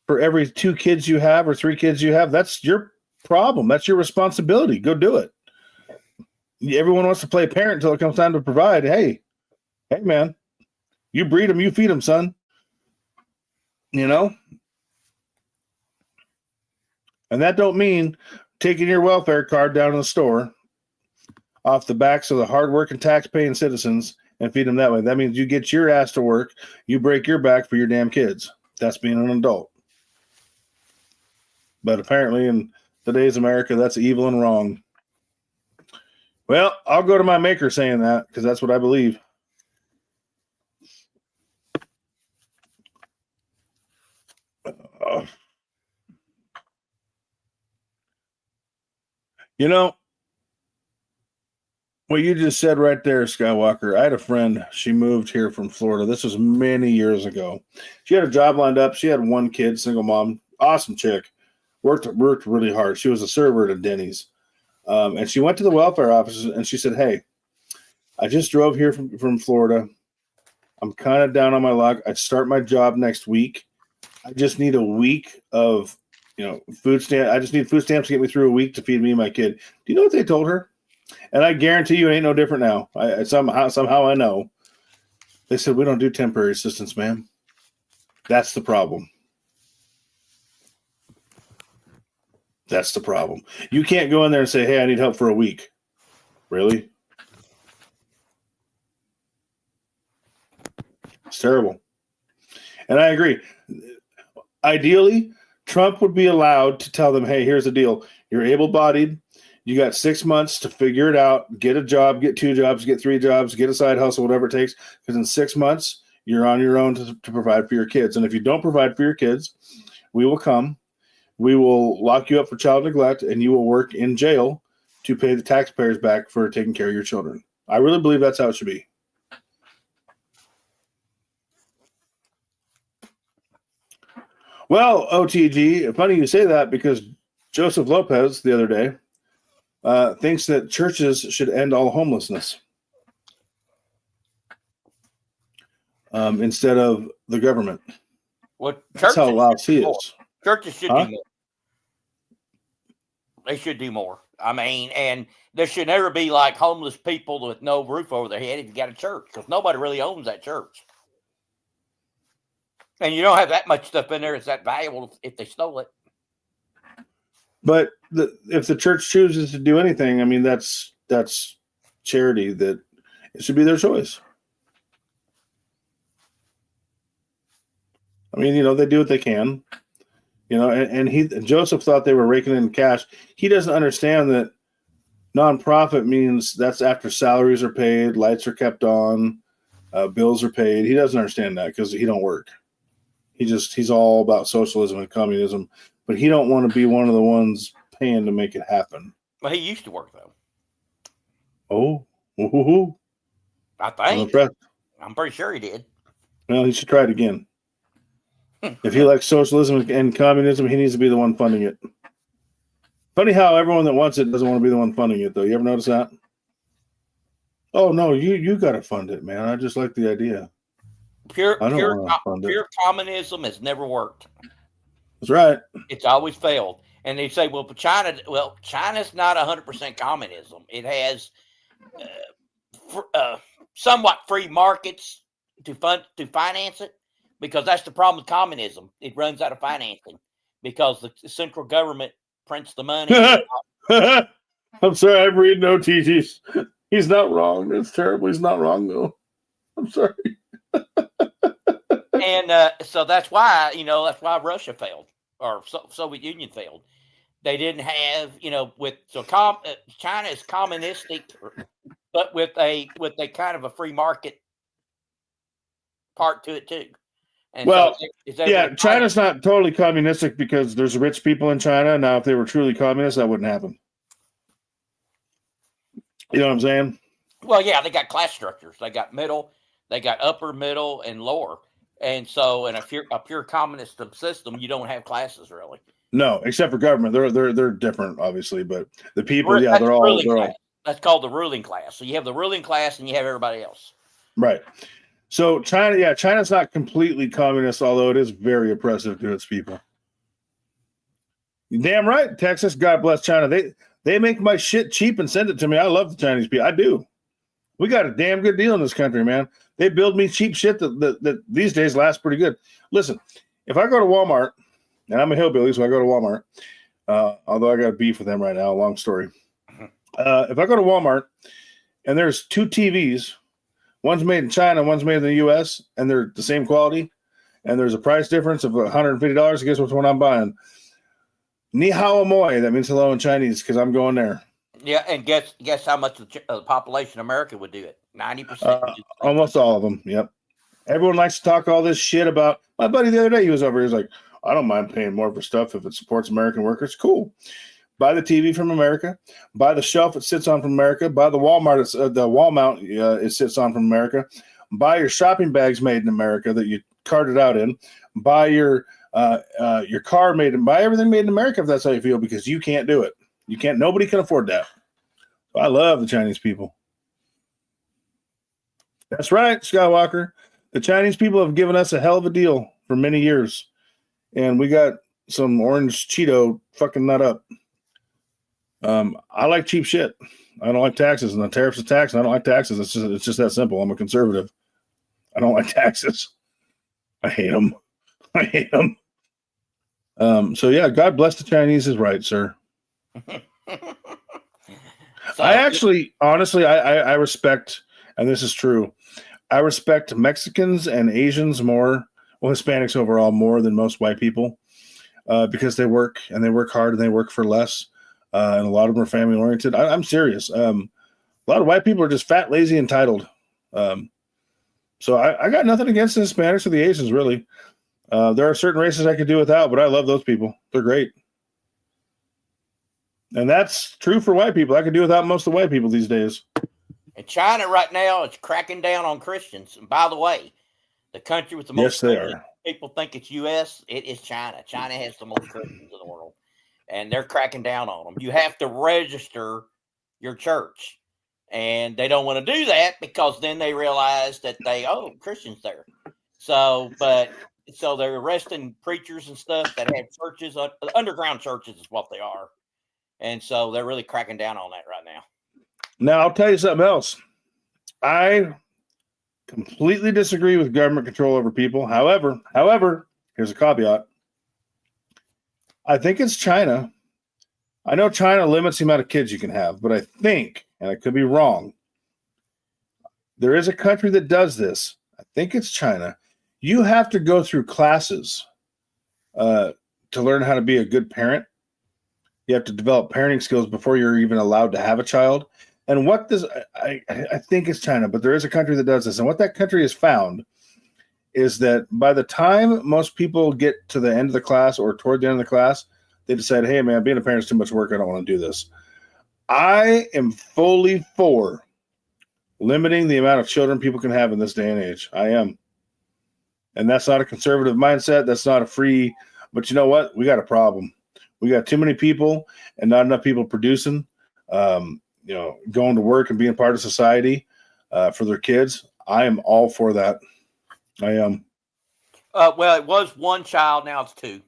for every 2 kids you have or 3 kids you have, that's your problem. That's your responsibility. Go do it. Everyone wants to play parent until it comes time to provide. Hey, man, you breed them, you feed them, son. And that don't mean taking your welfare card down to the store off the backs of the hardworking tax-paying citizens and feed them that way. That means you get your ass to work, you break your back for your damn kids. That's being an adult. But apparently in today's America, that's evil and wrong. Well, I'll go to my maker saying that because that's what I believe. What you just said right there, Skywalker, I had a friend. She moved here from Florida. This was many years ago. She had a job lined up. She had 1 kid, single mom, awesome chick. Worked really hard. She was a server at a Denny's. And she went to the welfare office and she said, "Hey, I just drove here from Florida. I'm kind of down on my luck. I start my job next week. I just need a week of, food stamp. I just need food stamps to get me through a week to feed me and my kid." Do you know what they told her? And I guarantee you it ain't no different now. Somehow I know. They said, "We don't do temporary assistance, ma'am." That's the problem. That's the problem. You can't go in there and say, "Hey, I need help for a week." Really? It's terrible. And I agree. Ideally, Trump would be allowed to tell them, "Hey, here's the deal. You're able-bodied. You got 6 months to figure it out, get a job, get 2 jobs, get 3 jobs, get a side hustle, whatever it takes. Because in 6 months, you're on your own to provide for your kids. And if you don't provide for your kids, we will come. We will lock you up for child neglect, and you will work in jail to pay the taxpayers back for taking care of your children." I really believe that's how it should be. Well, OTG, funny you say that because Joseph Lopez the other day thinks that churches should end all homelessness instead of the government. What That's how lousy he is. Churches should do more. They should do more. I mean, and there should never be like homeless people with no roof over their head if you got a church, because nobody really owns that church. And you don't have that much stuff in there that's that valuable if they stole it. But if the church chooses to do anything, I mean, that's charity. That it should be their choice. I mean, they do what they can. And Joseph thought they were raking in cash. He doesn't understand that nonprofit means that's after salaries are paid, lights are kept on, bills are paid. He doesn't understand that because he don't work. He's all about socialism and communism, but he don't want to be one of the ones paying to make it happen. Well, he used to work though. Oh, ooh. I think. I'm pretty sure he did. Well, he should try it again. If he likes socialism and communism, he needs to be the one funding it. Funny how everyone that wants it doesn't want to be the one funding it, though. You ever notice that? Oh, no, you got to fund it, man. I just like the idea. Pure communism has never worked. That's right. It's always failed. And they say, China's not 100% communism. It has somewhat free markets to finance it. Because that's the problem with communism. It runs out of financing because the central government prints the money. I'm sorry, I'm reading OTTs. He's not wrong. It's terrible. He's not wrong, though. I'm sorry. And so that's why, Russia failed or Soviet Union failed. They didn't have, China is communistic, but with a kind of a free market part to it, too. And China's not totally communistic because there's rich people in China. Now, if they were truly communist, that wouldn't happen. You know what I'm saying? Well, yeah, they got class structures. They got middle, they got upper, middle, and lower. And so, in a pure communist system, you don't have classes really. No, except for government. They're different, obviously, but the people, they're all. That's called the ruling class. So you have the ruling class, and you have everybody else. Right. So China's not completely communist, although it is very oppressive to its people. Damn right, Texas. God bless China. They make my shit cheap and send it to me. I love the Chinese people. I do. We got a damn good deal in this country, man. They build me cheap shit that these days lasts pretty good. Listen, if I go to Walmart, and I'm a hillbilly, so I go to Walmart, although I got beef with them right now. Long story. If I go to Walmart and there's two TVs, one's made in China, one's made in the U.S., and they're the same quality, and there's a price difference of $150. Guess which one I'm buying? Ni hao moi. That means hello in Chinese because I'm going there. Yeah, and guess how much the population of America would do it? 90%. Almost all of them. Yep. Everyone likes to talk all this shit about. My buddy the other day, he was over here. He was like, I don't mind paying more for stuff if it supports American workers. Cool. Buy the TV from America. Buy the shelf it sits on from America. Buy the Walmart, the wall mount it sits on from America. Buy your shopping bags made in America that you carted out in. Buy your car made in. Buy everything made in America if that's how you feel, because you can't do it. You can't. Nobody can afford that. So I love the Chinese people. That's right, Skywalker. The Chinese people have given us a hell of a deal for many years, and we got some orange Cheeto fucking nut up. I like cheap shit. I don't like taxes, and the tariffs is tax, and I don't like taxes. It's just that simple. I'm a conservative. I don't like taxes. I hate them. So yeah, God bless the Chinese is right, sir. So, I actually, honestly, I respect, and this is true, I respect Mexicans and Asians more, well, Hispanics overall, more than most white people, because they work hard and they work for less. And a lot of them are family oriented. I'm serious. A lot of white people are just fat, lazy, entitled. So I got nothing against the Hispanics or the Asians, really. There are certain races I could do without, but I love those people. They're great. And that's true for white people. I could do without most of the white people these days. And China right now is cracking down on Christians. And by the way, the country with the most people think it's U.S., it is China. China has the most Christians in the world. And they're cracking down on them. You have to register your church. And they don't want to do that because then they realize that Christians there. So, but So they're arresting preachers and stuff that have churches, underground churches is what they are. And so they're really cracking down on that right now. Now, I'll tell you something else. I completely disagree with government control over people. However, here's a caveat. I think it's China. I know China limits the amount of kids you can have, but I think, and I could be wrong, there is a country that does this. I think it's China. You have to go through classes to learn how to be a good parent. You have to develop parenting skills before you're even allowed to have a child. And what does I think it's China, but there is a country that does this. And what that country has found is that by the time most people get to the end of the class or toward the end of the class, they decide, hey, man, being a parent is too much work. I don't want to do this. I am fully for limiting the amount of children people can have in this day and age. I am. And that's not a conservative mindset. That's not a free, but you know what? We got a problem. We got too many people and not enough people producing, going to work and being part of society for their kids. I am all for that. I am. Well, it was one child. Now it's two.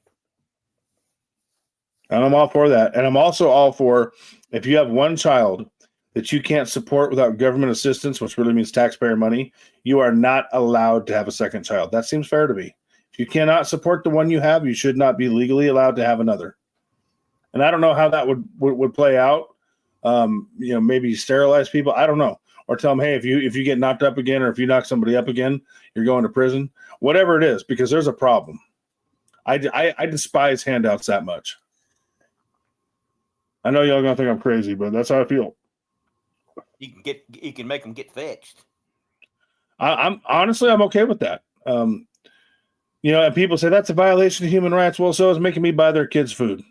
And I'm all for that. And I'm also all for, if you have one child that you can't support without government assistance, which really means taxpayer money, you are not allowed to have a second child. That seems fair to me. If you cannot support the one you have, you should not be legally allowed to have another. And I don't know how that would play out. Maybe sterilize people. I don't know. Or tell them, hey, if you get knocked up again, or if you knock somebody up again, you're going to prison. Whatever it is, because there's a problem. I despise handouts that much. I know y'all gonna think I'm crazy, but that's how I feel. You can make them get fixed. I'm honestly, I'm okay with that. And people say that's a violation of human rights. Well, so is making me buy their kids food.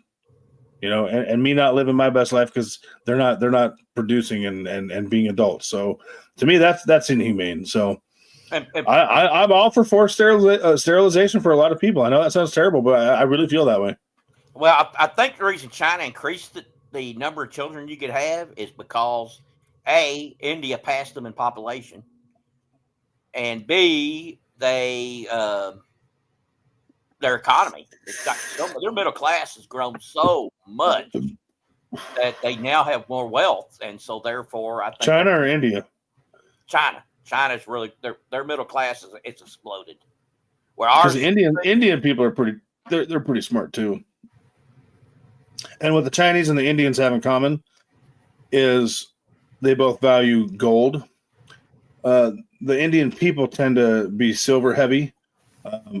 And me not living my best life because they're not producing and being adults. So to me, that's inhumane. So I'm all for forced sterilization for a lot of people. I know that sounds terrible, but I really feel that way. Well, I think the reason China increased the number of children you could have is because A, India passed them in population, and B, their economy. Their middle class has grown so much that they now have more wealth, and so therefore, I think China or India. China's really their middle class it's exploded. Where ours Indian people are they're pretty smart too. And what the Chinese and the Indians have in common is they both value gold. The Indian people tend to be silver heavy.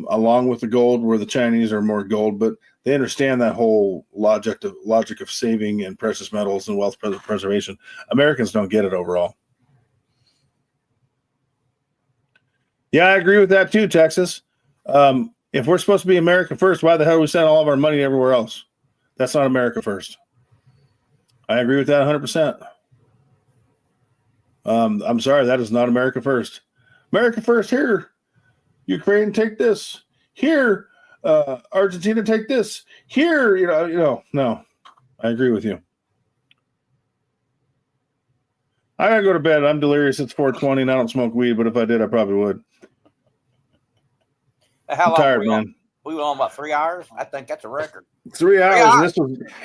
Along with the gold, where the Chinese are more gold, but they understand that whole logic of saving and precious metals and wealth preservation. Americans don't get it overall. Yeah, I agree with that too, Texas. If we're supposed to be America first, why the hell are we sending all of our money everywhere else? That's not America first. I agree with that 100%. I'm sorry, that is not America first. America first here. Ukraine, take this. Here, Argentina, take this. Here, no. I agree with you. I gotta go to bed. I'm delirious. It's 4:20 and I don't smoke weed, but if I did, I probably would. How I'm tired, man. We went on about 3 hours. I think that's a record. 3 hours.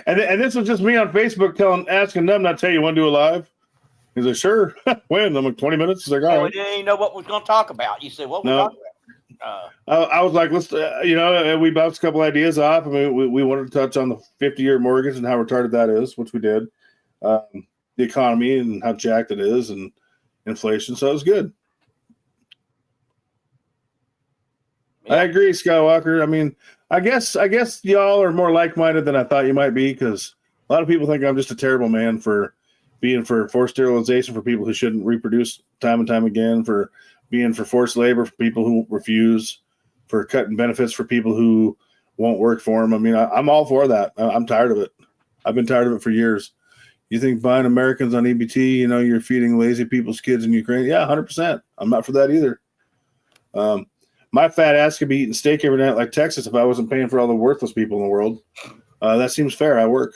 And this was just me on Facebook asking them. I tell you, want to do a live? He's like, sure. When? I'm like, 20 minutes. He's like, all right. We didn't even know what we're going to talk about. You said, what we're talking about? I was like, let's, we bounced a couple ideas off. I mean, we wanted to touch on the 50-year mortgage and how retarded that is, which we did. The economy and how jacked it is, and inflation. So it was good. Yeah. I agree, Skywalker. I mean, I guess y'all are more like-minded than I thought you might be, because a lot of people think I'm just a terrible man for being for forced sterilization for people who shouldn't reproduce time and time again, for being for forced labor for people who refuse, for cutting benefits for people who won't work for them. I mean, I'm all for that. I'm tired of it. I've been tired of it for years. You think buying Americans on EBT, you're feeding lazy people's kids in Ukraine? Yeah, 100%. I'm not for that either. My fat ass could be eating steak every night like Texas if I wasn't paying for all the worthless people in the world. That seems fair. I work.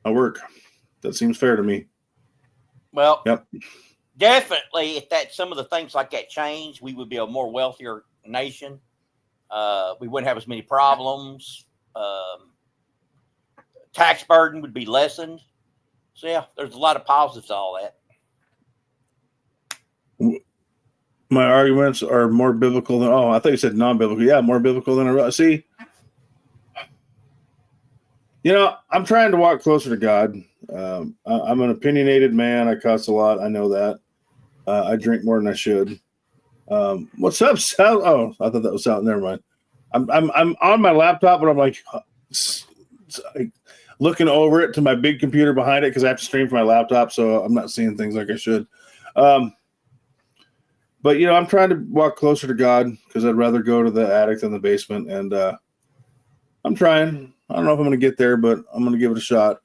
That seems fair to me. Well, yep. Definitely, if some of the things like that change, we would be a more wealthier nation. We wouldn't have as many problems. Tax burden would be lessened. So yeah, there's a lot of positives to all that. My arguments are more biblical than I thought you said non-biblical. Yeah, more biblical than I see. I'm trying to walk closer to God. I'm an opinionated man. I cuss a lot. I know that. I drink more than I should. What's up, Sal? Oh, I thought that was Sal. Never mind. I'm on my laptop, but I'm like looking over it to my big computer behind it because I have to stream from my laptop, so I'm not seeing things like I should. But I'm trying to walk closer to God because I'd rather go to the attic than the basement, and I'm trying. I don't know if I'm going to get there, but I'm going to give it a shot.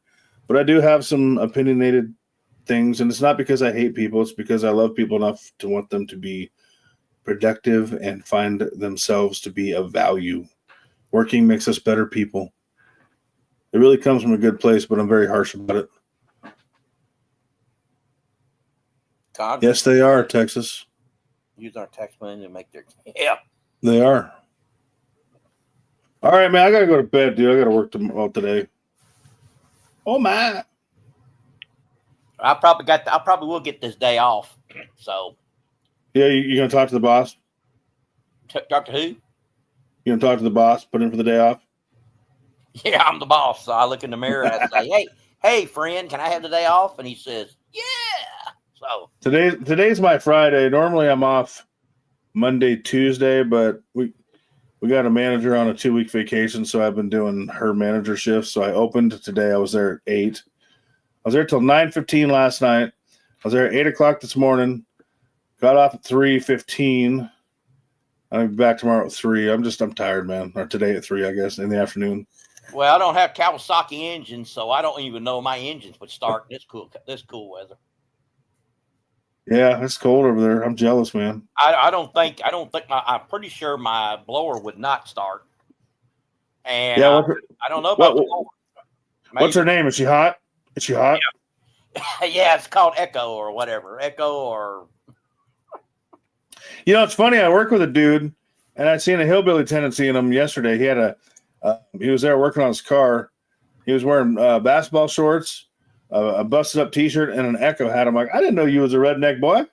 But I do have some opinionated things, and it's not because I hate people. It's because I love people enough to want them to be productive and find themselves to be of value. Working makes us better people. It really comes from a good place, but I'm very harsh about it. God, yes, they are, Texas. Use our tax money to make their They are. All right, man. I gotta go to bed, dude. I gotta work today. Oh my! I probably will get this day off. So. Yeah, you gonna talk to the boss? Talk to who? You gonna talk to the boss? Put in for the day off? Yeah, I'm the boss. So I look in the mirror and I say, "Hey, friend, can I have the day off?" And he says, "Yeah." So today's my Friday. Normally I'm off Monday, Tuesday, but we got a manager on a 2-week vacation, so I've been doing her manager shifts. So I opened today. I was there at 8. I was there till 9:15 last night. I was there at 8 o'clock this morning. Got off at 3:15. I'll be back tomorrow at 3. I'm tired, man. Or today at 3, I guess, in the afternoon. Well, I don't have Kawasaki engines, so I don't even know my engines would start in this cool weather. Yeah, it's cold over there. I'm jealous, man. I'm pretty sure my blower would not start. And yeah, I don't know about the blower. What's her name? Is she hot? Is she hot? Yeah. Yeah, it's called Echo or whatever. Echo or. It's funny. I work with a dude, and I seen a hillbilly tendency in him yesterday. He had he was there working on his car. He was wearing basketball shorts, a busted up T-shirt, and an Echo hat. I'm like, I didn't know you was a redneck boy.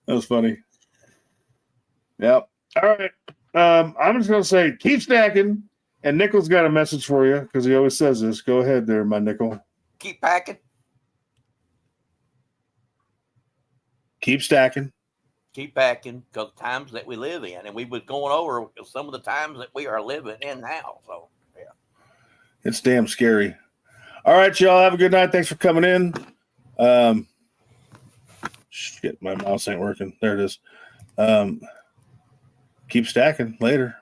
That was funny. Yep. All right. I'm just gonna say, keep stacking. And Nickel's got a message for you because he always says this. Go ahead, there, my Nickel. Keep packing. Keep stacking. Keep packing because the times that we live in, and we was going over some of the times that we are living in now. So yeah, it's damn scary. All right, y'all. Have a good night. Thanks for coming in. Shit, my mouse ain't working. There it is. Keep stacking. Later.